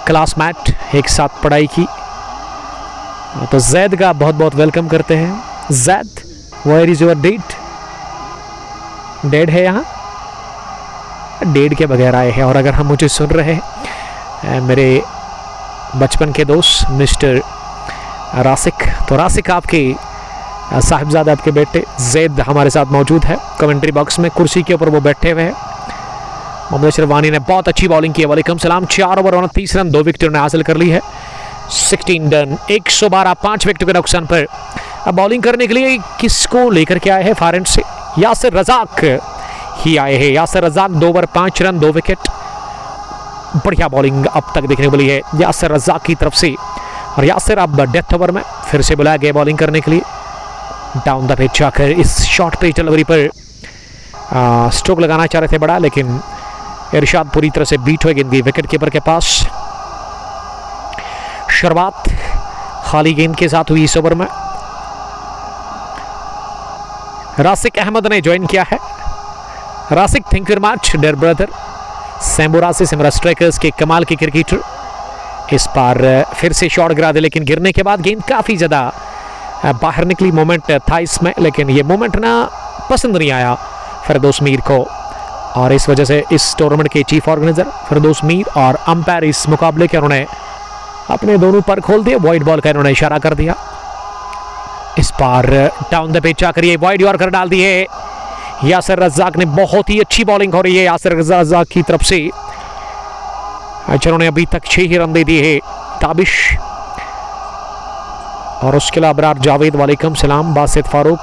क्लासमेट, एक साथ पढ़ाई की। तो जैद का बहुत बहुत वेलकम करते हैं। Zaid, where is your date? Dad है यहाँ, डेड के बगैर आए हैं। और अगर हम मुझे सुन रहे हैं मेरे बचपन के दोस्त मिस्टर रासिक, तो रासिक आपके साहिबजादा, आपके बेटे जैद हमारे साथ मौजूद है कमेंट्री बॉक्स में। कुर्सी के ऊपर वो बैठे हुए हैं। मोहम्मद अशरफ वानी ने बहुत अच्छी बॉलिंग की है। वालेकुम सलाम। 4 ओवर 29 रन, 2 विकेट उन्होंने हासिल कर ली है। 16 रन, 112, 5 विकेट के नुकसान पर। अब बॉलिंग करने के लिए किसको लेकर के आए हैं फॉरेन से? यासिर रजाक ही आए हैं। Yasir Razaq 2 over 5 run, 2 wicket. बढ़िया बॉलिंग अब तक देखने को मिली है यासिर रजाक की तरफ से। और यासिर अब डेथ ओवर में फिर से बुलाया गया बॉलिंग करने के लिए। डाउन द पिच जाकर इस शॉर्ट पेस डिलीवरी पर स्ट्रोक लगाना चाह रहे थे बड़ा, लेकिन इरशाद पूरी तरह से बीट हुए गेंद विकेट कीपर के पास। शुरुआत खाली गेंद के साथ हुई इस ओवर में। रासिक अहमद ने ज्वाइन किया है। Rasik, thank you very much dear brother. Sambura से सिमरा स्ट्राइकर्स के कमाल के क्रिकेटर। इस बार फिर से शॉट गिरा दे, लेकिन गिरने के बाद गेंद काफ़ी ज़्यादा बाहर निकली। मोमेंट था इसमें, लेकिन ये मोमेंट ना पसंद नहीं आया फिरदौस मीर को, और इस वजह से इस टूर्नामेंट के चीफ ऑर्गेनाइजर फिरदौस मीर और अंपायर इस मुकाबले के उन्होंने अपने दोनों पर खोल दिए। वाइड बॉल का इन्होंने इशारा कर दिया। इस बार डाउन द पिच आकर ये वाइड यॉर्कर डाल दी है यासिर रज़ाक ने। बहुत ही अच्छी बॉलिंग हो रही है यासिर रज़ाक की तरफ से, जिन्होंने अभी तक 6 ही रन दे दिए हैं। ताबिश और उसके अलावा अबरार जावेद, वालेकुम सलाम। बासित फारूक,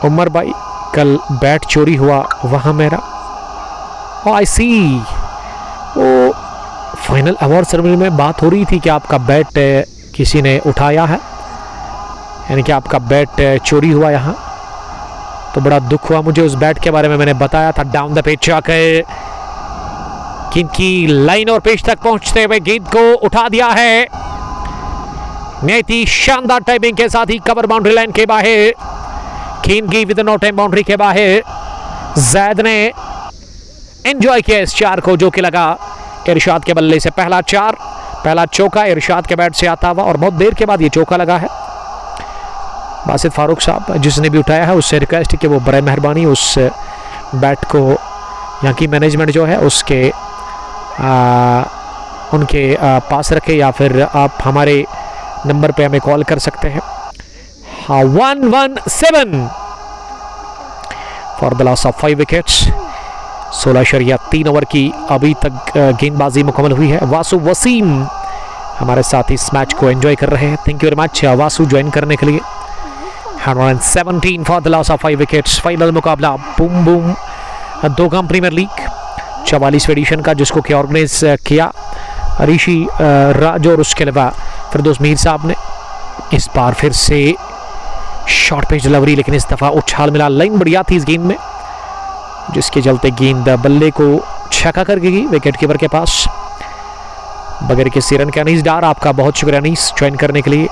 उमर भाई कल बैट चोरी हुआ वहाँ मेरा। आई सी, वो फाइनल अवार्ड सेरेमनी में बात हो रही थी कि आपका बैट किसी ने उठाया है, यानी कि आपका बैट चोरी हुआ यहाँ। तो बड़ा दुख हुआ मुझे, उस बैट के बारे में मैंने बताया था। डाउन द पिच आकर गेंद की लाइन और पिच तक पहुंचते हुए गेंद को उठा दिया है। नेती शानदार टाइमिंग के साथ ही कवर बाउंड्री लाइन के बाहर, गेंद की विद नो टाइम बाउंड्री के बाहर। जैद ने एंजॉय किया इस चार को, जो कि लगा इरशाद के बल्ले से पहला चार, पहला चौका इरशाद के बैट से आता हुआ, और बहुत देर के बाद ये चौका लगा है। बासित फारूक साहब जिसने भी उठाया है उससे रिक्वेस्ट कि वो बड़े मेहरबानी उस बैट को यहाँ की मैनेजमेंट जो है उसके उनके पास रखे, या फिर आप हमारे नंबर पे हमें कॉल कर सकते हैं। हाँ, 117 for the loss of 5 wickets. 16.3 over की अभी तक गेंदबाजी मुकम्मल हुई है। वासु वसीम हमारे साथ इस मैच को एंजॉय कर रहे हैं। Thank you very much Vasu join करने के लिए। 117 for the loss of 5 wickets. Final मुकाबला boom boom Dogam premier league 44वें एडिशन का, जिसको कि ऑर्गेनाइज किया ऋषि राज और उसके अलावा फिरदौस मीर साहब ने। इस बार फिर से शॉर्ट पिच डिलीवरी, लेकिन इस दफ़ा उछाल मिला। लाइन बढ़िया थी इस गेंद में, जिसके चलते गेंद बल्ले को छक्का कर गई विकेट कीपर के पास। बगैर किसी रन के अनीस डार, आपका बहुत शुक्रिया अनीस ज्वाइन करने के लिए।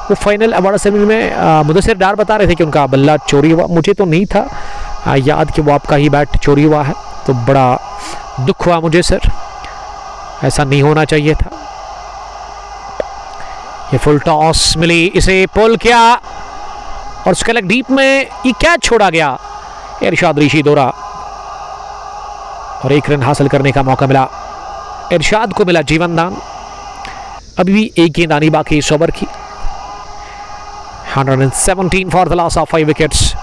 वो फाइनल अवार्ड सेरेमनी में मुदस्सिर डार बता रहे थे कि उनका बल्ला चोरी हुआ। मुझे तो नहीं था याद कि वो आपका ही बैट चोरी हुआ है, तो बड़ा दुख हुआ मुझे सर, ऐसा नहीं होना चाहिए था। ये फुल टॉस मिली, इसे पुल किया और उसके लग डीप में ये कैच छोड़ा गया। इरशाद ऋषि दौरा और 1 रन हासिल करने का मौका मिला। इरशाद को मिला जीवन दान। अभी भी एक गेंद आनी बाकी इस ओवर की। 117 for the loss of 5 wickets.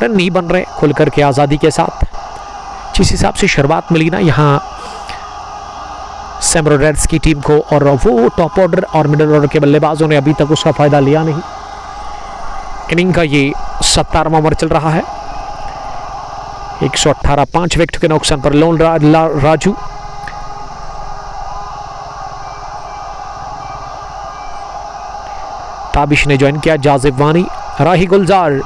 Run नहीं बन रहे खुल करके आज़ादी के साथ। जिस हिसाब से शुरुआत मिली ना यहाँ सैमरो रेड्स की टीम को, और वो टॉप ऑर्डर और मिडिल ऑर्डर के बल्लेबाजों ने अभी तक उसका फायदा लिया नहीं। इनिंग का ये 17वां ओवर चल रहा है। 118 5 विकेट के नुकसान पर लोन राजू ताबिश ने ज्वाइन किया। जाजिब वानी, राही गुलजार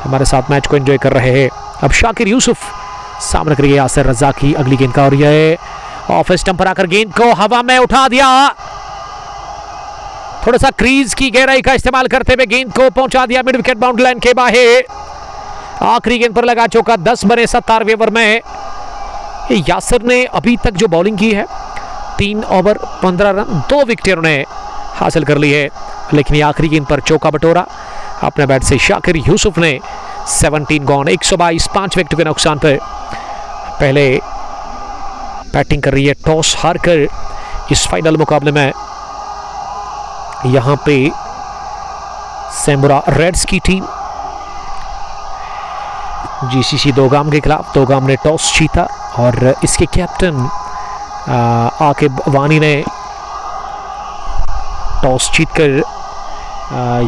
हमारे साथ मैच को एंजॉय कर रहे हैं। अब शाकिर यूसुफ सामने करिए यासिर रजा की अगली गेंद का, और यह ऑफ स्टंप पर आकर गेंद को हवा में उठा दिया। थोड़ा सा क्रीज की गहराई का इस्तेमाल करते हुए गेंद को पहुंचा दिया मिड विकेट बाउंड्री लाइन के बाहर। आखिरी गेंद पर लगा चौका। 10 बने 17वें ओवर में। यासिर ने अभी तक जो बॉलिंग की है 3 ओवर 15 रन 2 विकेट उन्हें हासिल कर ली है, लेकिन ये आखिरी गेंद पर चौका बटोरा अपने बैट से शाकिर यूसुफ ने। 17 गॉन, 122 5 विकेट के नुकसान पर। पहले बैटिंग कर रही है टॉस हारकर इस फाइनल मुकाबले में यहाँ पे सैमुरा रेड्स की टीम जीसीसी दोगाम के खिलाफ। दोगाम ने टॉस जीता और इसके कैप्टन आकिब वानी ने टॉस जीतकर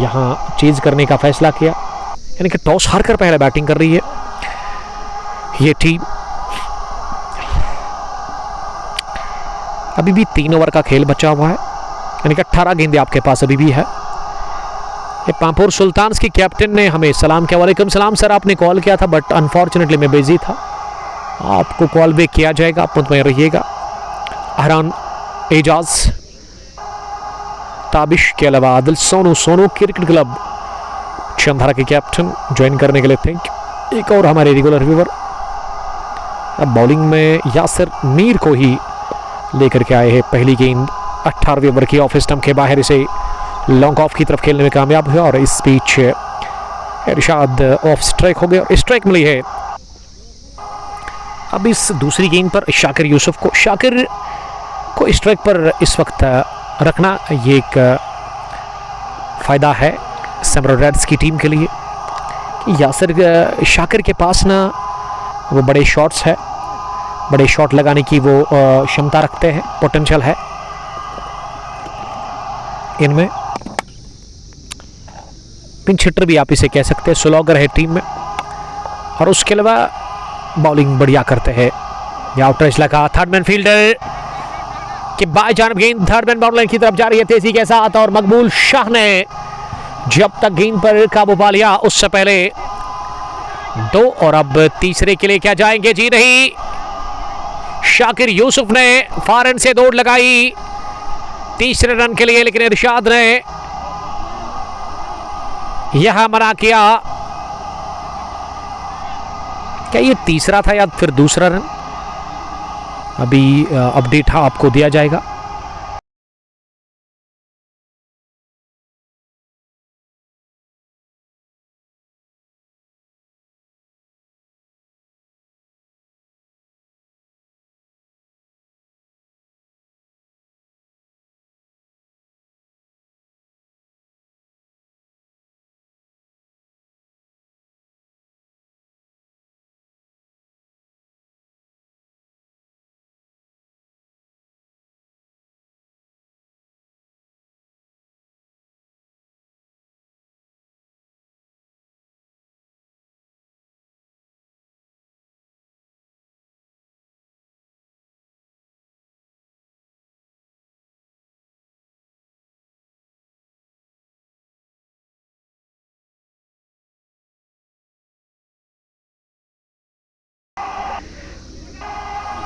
यहाँ चेज करने का फैसला किया, यानी कि टॉस हारकर पहले बैटिंग कर रही है ये टीम। अभी भी 3 ओवर का खेल बचा हुआ है, यानी कि 18 गेंदें आपके पास अभी भी है। ये पामपुर सुल्तान्स की कैप्टन ने हमें सलाम किया। वालेकुम सलाम सर, आपने कॉल किया था बट अनफॉर्चुनेटली मैं बिजी था। आपको कॉल बैक किया जाएगा, आप मुतमईन रहिएगा। अहरान एजाज ताबिश के अलावा आदिल सोनू क्रिकेट क्लब चंधारा के कैप्टन ज्वाइन करने के लिए थैंक। एक और हमारे रेगुलर व्यूवर अब बॉलिंग में यासिर मीर को ही लेकर के आए हैं। पहली गेंद 18वें ओवर की ऑफ स्टंप के बाहर, इसे लॉन्ग ऑफ की तरफ खेलने में कामयाब हुआ और इस बीच इरशाद ऑफ स्ट्राइक हो गया और स्ट्राइक मिली है। अब इस दूसरी गेंद पर शाकिर यूसुफ को स्ट्राइक पर इस वक्त रखना ये एक फ़ायदा है सैमुरा रेड्स की टीम के लिए कि यासिर शाकिर के पास ना वो बड़े शॉट्स है, बड़े शॉट लगाने की वो क्षमता रखते हैं, पोटेंशियल है इनमें। पिंच हिटर भी आप इसे कह सकते हैं, स्लॉगर है टीम में। और उसके अलावा बॉलिंग बढ़िया करते हैं। आउटरेज लगा, थर्ड मैन फील्डर कि बाएं जानब गेंद थर्ड मैन बाउंड्री लाइन की तरफ जा रही है तेजी के साथ, और मकबूल शाह ने जब तक गेंद पर काबू पा लिया उससे पहले 2, और अब तीसरे के लिए क्या जाएंगे? जी नहीं, शाकिर यूसुफ ने फार एंड से दौड़ लगाई तीसरे रन के लिए, लेकिन इरशाद ने यहां मना किया। क्या ये तीसरा था या फिर दूसरा रन? अभी अपडेट आपको दिया जाएगा।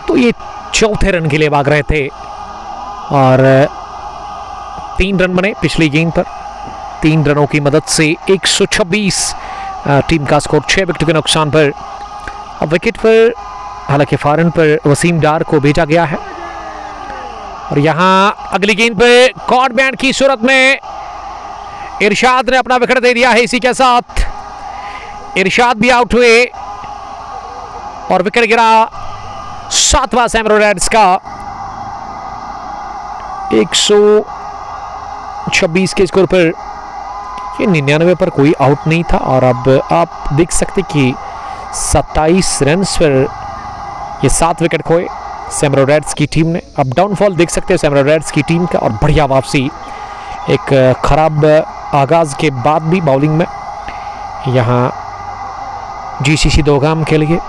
तो ये चौथे रन के लिए भाग रहे थे और 3 रन बने पिछली गेंद पर। 3 रनों की मदद से 126 टीम का स्कोर 6 विकेट के नुकसान पर। अब विकेट पर हालांकि फारन पर वसीम डार को भेजा गया है, और यहां अगली गेंद पर कॉर्ड बैंड की सूरत में इरशाद ने अपना विकेट दे दिया है। इसी के साथ इरशाद भी आउट हुए और विकेट गिरा 7वां सैमरो रेड्स का। 126 के स्कोर पर ये 99 पर कोई आउट नहीं था, और अब आप देख सकते कि 27 रन पर ये 7 विकेट खोए सैमरो रेड्स की टीम ने। अब डाउनफॉल देख सकते हैं सैमरो रेड्स की टीम का, और बढ़िया वापसी एक खराब आगाज के बाद भी बॉलिंग में यहाँ जीसीसी दोगाम के लिए,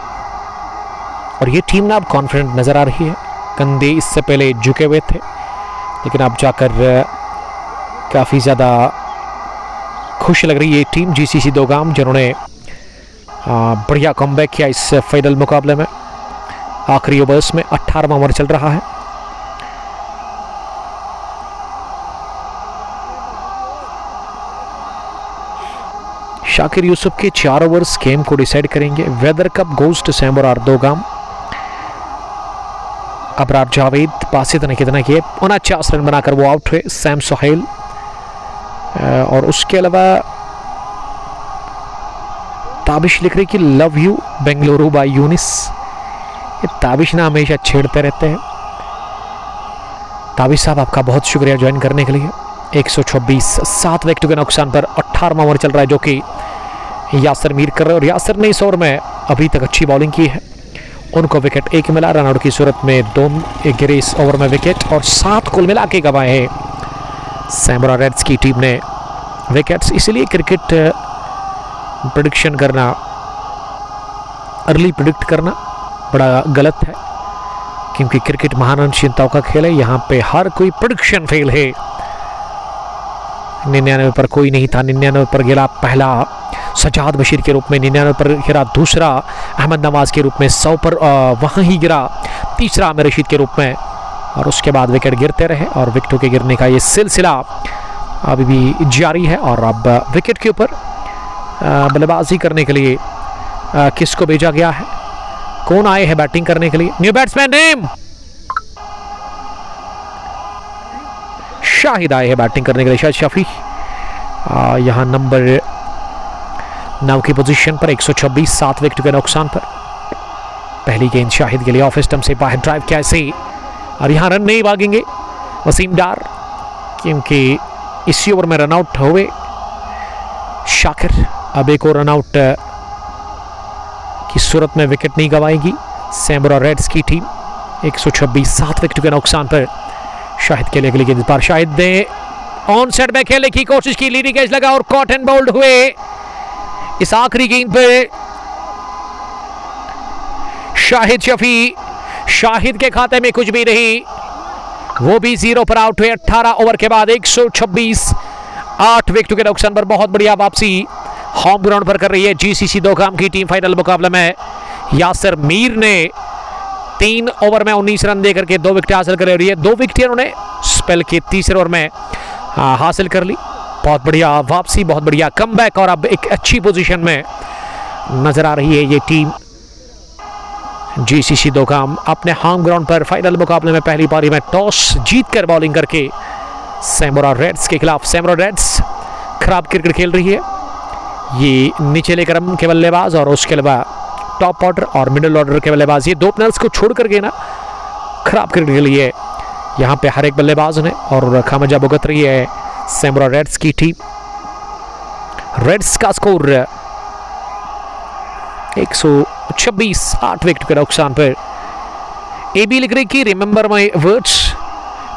और ये टीम ना अब कॉन्फिडेंट नज़र आ रही है। कंधे इससे पहले झुके हुए थे, लेकिन अब जाकर काफ़ी ज़्यादा खुश लग रही है टीम जीसीसी दोगाम, जिन्होंने बढ़िया कमबैक किया इस फाइनल मुकाबले में। आखिरी ओवर्स में 18वां ओवर चल रहा है। शाकिर यूसुफ के 4 ओवर्स गेम को डिसाइड करेंगे। Whether cup goes to Samro Dogam. Abrar Javed Basit ने कितना किए 49 रन बनाकर वो आउट हुए। सैम सोहेल और उसके अलावा ताबिश लिख रही कि love you Bengaluru by Younis. ये ताबिश ना हमेशा छेड़ते रहते हैं। ताबिश साहब आपका बहुत शुक्रिया ज्वाइन करने के लिए। 126 7 विकेट के नुकसान पर 18वां ओवर चल रहा है, जो कि यासर मीर कर रहे हैं, और यासर ने इस ओवर में अभी तक अच्छी बॉलिंग की है। उनको विकेट 1 मिला, रन आउट की सूरत में 2 गिरे इस ओवर में विकेट, और 7 कुल मिला के गंवाए हैं सैमरो रेड्स की टीम ने विकेट्स। इसलिए क्रिकेट प्रेडिक्शन करना, अर्ली प्रेडिक्ट करना बड़ा गलत है, क्योंकि क्रिकेट महान अनिश्चितताओं का खेल है। यहाँ पे हर कोई प्रेडिक्शन फेल है। 99 पर कोई नहीं था। 99 पर गिरा पहला सजाद बशीर के रूप में, 99 पर गिरा दूसरा अहमद नवाज के रूप में, 100 पर वहाँ ही गिरा तीसरा आमिर रशीद के रूप में, और उसके बाद विकेट गिरते रहे, और विकेटों के गिरने का ये सिलसिला अभी भी जारी है। और अब विकेट के ऊपर बल्लेबाजी करने के लिए किसको भेजा गया है, कौन आए हैं बैटिंग करने के लिए? न्यू बैट्समैन नेम शाहिद आए हैं बैटिंग करने के लिए। शाहिद शफी यहाँ नंबर 9 की पोजीशन पर। 126 7 विकेट के नुकसान पर। पहली गेंद शाहिद के लिए ऑफ स्टंप से बाहर ड्राइव किया ऐसे, और यहाँ रन नहीं भागेंगे वसीम डार, क्योंकि इसी ओवर में रन आउट हुए शाकिर। अब एक और रन आउट की सूरत में विकेट नहीं गंवाएगी सैमरो रेड्स की टीम। 126 7 विकेट के नुकसान पर शाहिद के लिए अगली गेंद पर शाहिद ने ऑन सेट में खेलने की कोशिश की, लीडिंग एज लगा और कॉट एंड बोल्ड हुए। इस आखिरी गेंद पर शाहिद शफी, शाहिद के खाते में कुछ भी नहीं, वो भी 0 पर आउट हुए 18 ओवर के बाद। 126, 8 विकेट के नुकसान पर बहुत बढ़िया वापसी होम ग्राउंड पर कर रही है जीसीसी दोगाम की टीम। फाइनल मुकाबले में यासिर मीर ने 3 ओवर में 19 रन देकर के 2 विकेट हासिल कर रही है। 2 विकेट उन्होंने स्पेल के तीसरे ओवर में हासिल कर ली। बहुत बढ़िया वापसी, बहुत बढ़िया कमबैक और अब एक अच्छी पोजीशन में नजर आ रही है ये टीम जीसीसी दोगाम। अपने होम ग्राउंड पर फाइनल मुकाबले में पहली पारी में टॉस जीतकर बॉलिंग करके सैमोरा रेड्स के खिलाफ। सैमोरा रेड्स खराब क्रिकेट खेल रही है, ये निचले क्रम के बल्लेबाज और उसके अलावा टॉप ऑर्डर और मिडिल ऑर्डर के बल्लेबाज, ये 2 ओपनर्स को छोड़ करके ना खराब क्रिकेट खेली है यहाँ पे हर एक बल्लेबाज ने, और खामजा भुगत रही है सैमोरा रेड्स की टीम। रेड्स का स्कोर 126, 8 विकेट के नुकसान पर। एबी लिख रही कि remember my words,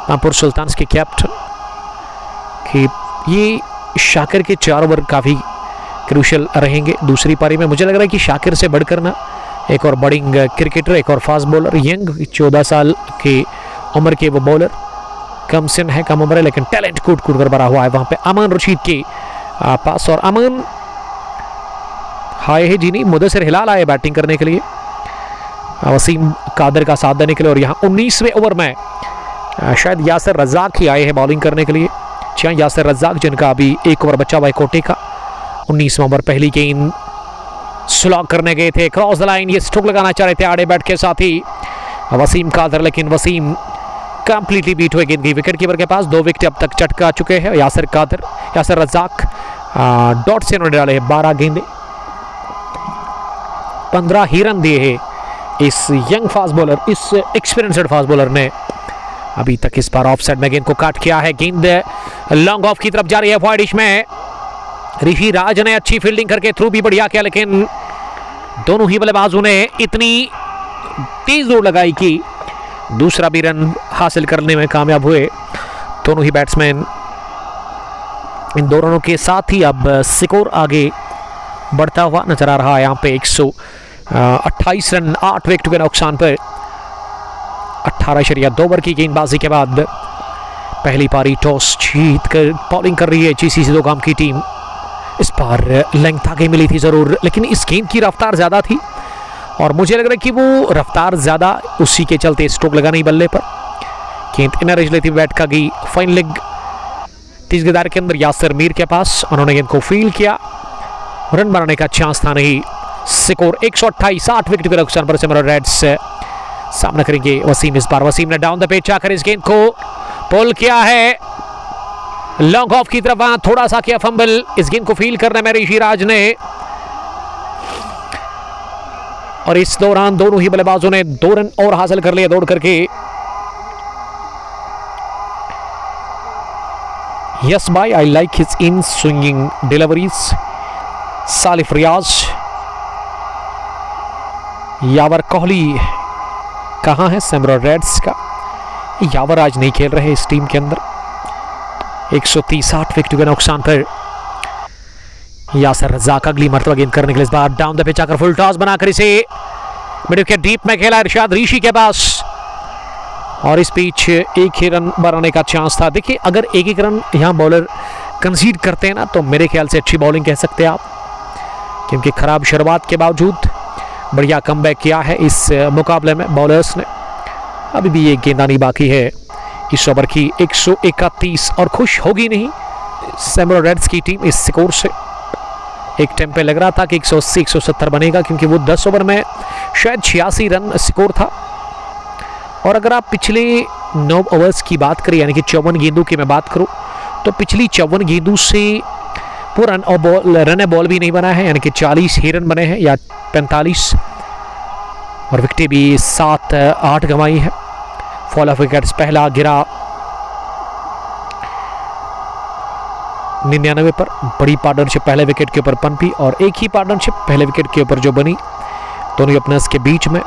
Nagpur sultans के कैप्टन, कि ये शाकिर के 4 ओवर काफ़ी क्रूशल रहेंगे दूसरी पारी में। मुझे लग रहा है कि शाकिर से बढ़कर ना एक और बडिंग क्रिकेटर, एक और फास्ट बॉलर, यंग 14 साल के उम्र के वो बॉलर, कम सिन है, कम उम्र है, लेकिन टैलेंट कूट कूट कर भरा हुआ है वहाँ पे अमान रशीद के पास। और अमान हाय है जी नहीं, मुदस्सिर हिलाल आए बैटिंग करने के लिए, वसीम कादर का साथ देने के लिए। और यहाँ 19वें ओवर में शायद यासिर रज़ाक ही आए हैं बॉलिंग करने के लिए। यासिर रज़ाक जिनका अभी 1 ओवर बचा हुआ है कोटे का। 19वां ओवर पहली गेंद स्लॉग करने गए थे, क्रॉस द लाइन, ये स्ट्रोक लगाना चाह रहे थे आड़े बैट के साथ ही वसीम कादर, लेकिन वसीम कंप्लीटली बीट हुए गेंद की विकेट कीपर के पास। 2 विकेट अब तक चटका चुके हैं यासिर कादर, यासिर रज़ाक डॉट से उन्होंने डाले हैं 12 गेंदे, 15 ही रन दिए हैं इस यंग फास्ट बॉलर, इस एक्सपीरियंस्ड फास्ट बॉलर ने। अभी तक इस बार ऑफ साइड में गेंद को काट किया है, गेंद लॉन्ग ऑफ की तरफ जा रही है वाइडिश में। ऋषि राज ने अच्छी फील्डिंग करके थ्रू भी बढ़िया किया, लेकिन दोनों ही बल्लेबाजों ने इतनी तेज दौड़ लगाई कि दूसरा भी रन हासिल करने में कामयाब हुए दोनों ही बैट्समैन। इन दो रनों के साथ ही अब स्कोर आगे बढ़ता हुआ नजर आ रहा है। यहाँ पे 128 रन 8 विकेट के नुकसान पर 18.2 ओवर की गेंदबाजी के बाद पहली पारी टॉस जीत कर बॉलिंग कर रही है जीसीसी दोगाम की टीम। इस बार लेंथ आगे मिली थी ज़रूर, लेकिन इस गेंद की रफ्तार ज़्यादा थी और मुझे लग रहा है कि वो रफ्तार ज़्यादा उसी के चलते स्ट्रोक लगा नहीं बल्ले पर। गेंद इनर एज लेती बैट का गई फाइन लेग 30 गेंदार के अंदर यासिर मीर के पास, उन्होंने गेंद को फील्ड किया, रन बनाने का चांस था नहीं। स्कोर 128, 8 विकेट के नुकसान पर सैमोरा रेड्स सामना करेंगे वसीम। इस बार वसीम ने डाउन द पिच आकर इस गेंद को पुल किया है लॉन्ग ऑफ की तरफ, वहां थोड़ा सा किया फंबल। इस गेंद को फील करने में ऋषि राज ने, और इस दौरान दोनों ही बल्लेबाजों ने 2 रन और हासिल कर लिए दौड़ करके। यस भाई, I like his in swinging deliveries. Salif Riyaz, Yawar Kohli कहाँ है सैमोरा रेड्स का? यावर आज नहीं खेल रहे इस टीम के अंदर। 130, 8 विकेट के नुकसान पर यासिर रज़ाक अगली मरतबा गेंद करने के लिए इस बार डाउन द पिच आकर फुल टॉस बनाकर इसे मिड विकेट डीप में खेला इरशाद ऋषि के पास, और इस पिच 1 ही रन बनाने का चांस था। देखिए, अगर 1 रन यहाँ बॉलर कंसीड करते हैं ना, तो मेरे ख्याल से अच्छी बॉलिंग कह सकते हैं आप, क्योंकि खराब शुरुआत के बावजूद बढ़िया कमबैक किया है इस मुकाबले में बॉलर्स ने। अभी भी एक गेंदानी बाकी है इस ओवर की 131, और खुश होगी नहीं सैमोरा रेड्स की टीम इस स्कोर से। एक टाइम पे लग रहा था कि 180, 170 बनेगा, क्योंकि वो 10 ओवर में शायद 86 रन स्कोर था। और अगर आप पिछले 9 ओवर्स की बात करें, यानी कि 54 गेंदों की मैं बात करूं, तो पिछली 54 गेंदों से वो रन बॉल भी नहीं बना है, यानी कि 40 ही रन बने हैं या 45, और विकेटें भी 7-8 गंवाई है। फॉल ऑफ विकेट्स पहला गिरा 99 पर, बड़ी पार्टनरशिप पहले विकेट के ऊपर पनपी, और एक ही पार्टनरशिप पहले विकेट के ऊपर जो बनी दोनों ओपनर्स के बीच में।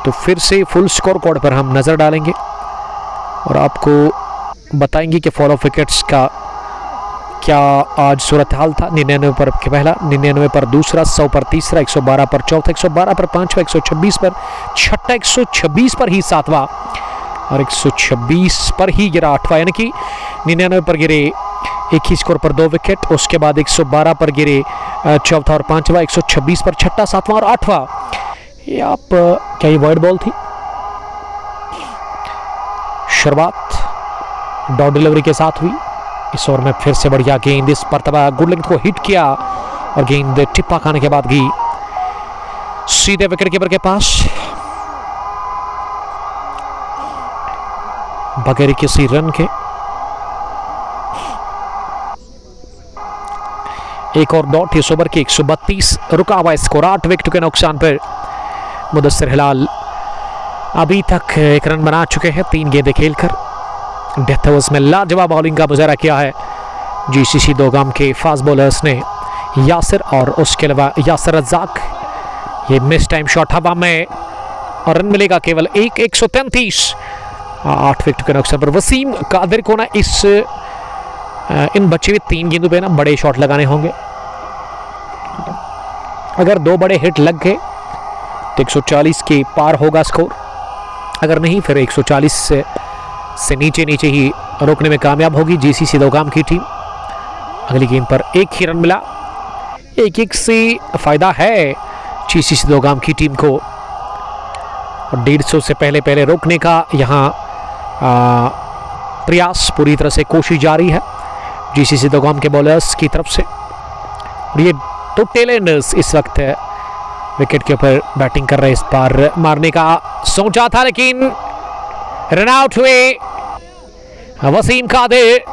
तो फिर से फुल स्कोर कार्ड पर हम नज़र डालेंगे और आपको बताएंगे कि फॉल ऑफ विकेट्स का क्या आज सूरत हाल था। 99 पर पहला, 99 पर दूसरा, 100 पर तीसरा, 112 पर चौथा, 112 पर पांचवा, 126 पर छठा, 126 पर ही सातवां और 126 पर ही गिरा आठवां। यानी कि 99 पर गिरे एक ही स्कोर पर 2 विकेट, उसके बाद 112 पर गिरे चौथा और पांचवा, 126 पर छठा, सातवां और आठवां। ये आप क्या ये वाइड बॉल थी? शुरुआत डॉट डिलीवरी के साथ हुई। इस ओवर में फिर से बढ़िया गेंद, इस मरतबा गुड लेंथ को हिट किया और गेंद टिप्पा खाने के बाद गई सीधे विकेट कीपर के पास बगैर किसी रन के। एक और डॉट इस ओवर के 132 रुका हुआ स्कोर 8 विकेट के नुकसान पर मुदस्सिर हिलाल अभी तक 1 रन बना चुके हैं 3 गेंदें खेलकर। डेथ ओवर्स में लाजवाब बॉलिंग का मुजाहरा किया है जीसीसी दोगाम के फास्ट बॉलर्स ने। यासिर और उसके अलावा यासिर रज़ाक, ये मिस टाइम शॉट हवा में और रन मिलेगा केवल 133। 8 विकेट के नुकसान पर वसीम कादिर को ना इन बचे हुए 3 गेंदों पे ना बड़े शॉट लगाने होंगे। अगर 2 बड़े हिट लग गए तो 140 के पार होगा स्कोर, अगर नहीं फिर 140 से नीचे ही रोकने में कामयाब होगी जीसीसी दोगाम की टीम। अगली गेंद पर 1 ही रन मिला। 1-1 से फायदा है जीसीसी दोगाम की टीम को और 150 से पहले रोकने का यहाँ प्रयास पूरी तरह से कोशिश जारी है जीसीसी दोगाम के बॉलर्स की तरफ से। और ये 2 टेलेंडर्स इस वक्त विकेट के ऊपर बैटिंग कर रहे। इस बार मारने का सोचा था लेकिन रन आउट हुए वसीम कादिर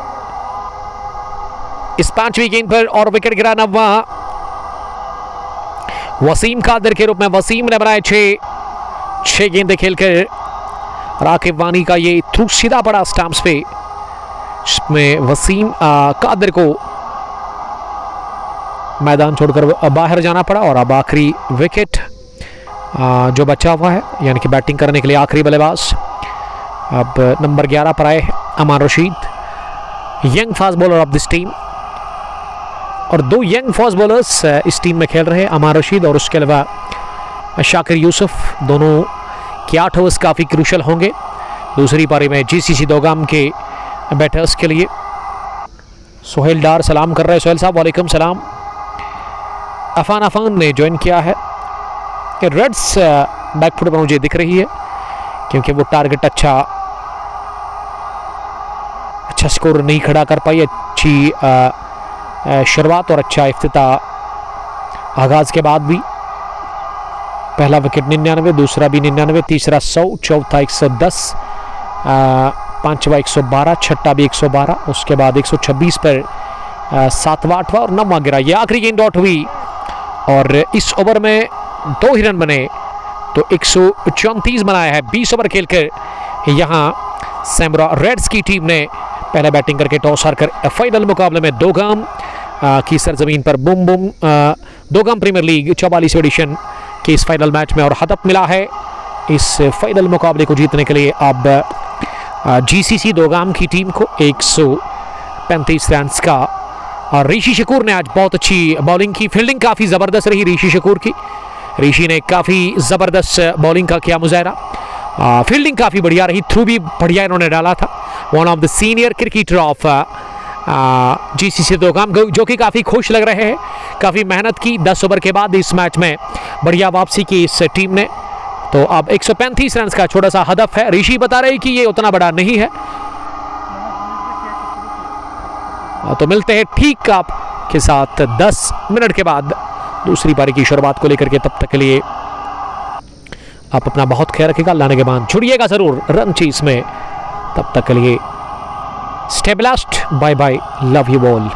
इस 5वीं गेंद पर और विकेट गिरा 9वां। वसीम कादिर के रूप में वसीम ने बनाए 6 गेंदें खेलकर। राकिब वानी का ये थ्रू सीधा पड़ा स्टंप्स पे, जिसमें वसीम कादिर को मैदान छोड़कर बाहर जाना पड़ा। और अब आखिरी विकेट जो बचा हुआ है, यानी कि बैटिंग करने के लिए आखिरी बल्लेबाज अब नंबर 11 पर आए हैं Aman Rashid, young fast bowler of this team. और 2 यंग फास्ट बॉलर्स इस टीम में खेल रहे हैं, अमान रशीद और उसके अलावा शाकिर यूसुफ। दोनों के 8 ओवर्स काफ़ी क्रूशल होंगे दूसरी पारी में जीसीसी दोगाम के बैटर्स के लिए। सोहेल डार सलाम कर रहे हैं। सोहेल साहब वालेकुम सलाम। अफान ने ज्वाइन किया है। रेड्स बैकफुट पर मुझे दिख रही है क्योंकि वो टारगेट अच्छा स्कोर नहीं खड़ा कर पाई। अच्छी शुरुआत और अच्छा इफ्तिताह आगाज के बाद भी। पहला विकेट 99, दूसरा भी 99, तीसरा 100, चौथा 110, पांचवा 112, छठा भी 112, उसके बाद 126 पर 7वां 8वां और 9वां गिरा। ये आखिरी गेंद डॉट हुई और इस ओवर में 2 ही रन बने तो 134 बनाया है 20 ओवर खेलकर। यहाँ सैमरा रेड्स की टीम ने पहले बैटिंग करके टॉस हारकर फाइनल मुकाबले में दोगाम की सरजमीन पर boom Dogam premier league 44 addition के इस फाइनल मैच में और हदफ मिला है इस फाइनल मुकाबले को जीतने के लिए। अब जीसीसी दोगाम की टीम को 135 रन का। और ऋषि शकूर ने आज बहुत अच्छी बॉलिंग की, फील्डिंग काफ़ी ज़बरदस्त रही ऋषि शकूर की। ऋषि ने काफ़ी ज़बरदस्त बॉलिंग का किया मुजाहरा, फील्डिंग काफ़ी बढ़िया रही, थ्रू भी बढ़िया इन्होंने डाला था। One of the senior cricketer of GCC Dogam जो कि काफ़ी खुश लग रहे हैं। काफ़ी मेहनत की 10 ओवर के बाद इस मैच में बढ़िया वापसी की इस टीम ने। तो अब 135 रन का छोटा सा हदफ है। ऋषि बता रहे कि ये उतना बड़ा नहीं है। तो मिलते हैं ठीक आपके साथ 10 मिनट के बाद दूसरी पारी की शुरुआत को लेकर के। तब तक के लिए आप अपना बहुत ख्याल रखिएगा। लाने के बाद जुड़िएगा ज़रूर रन चीज में। तब तक के लिए stay blessed, bye bye, love you all.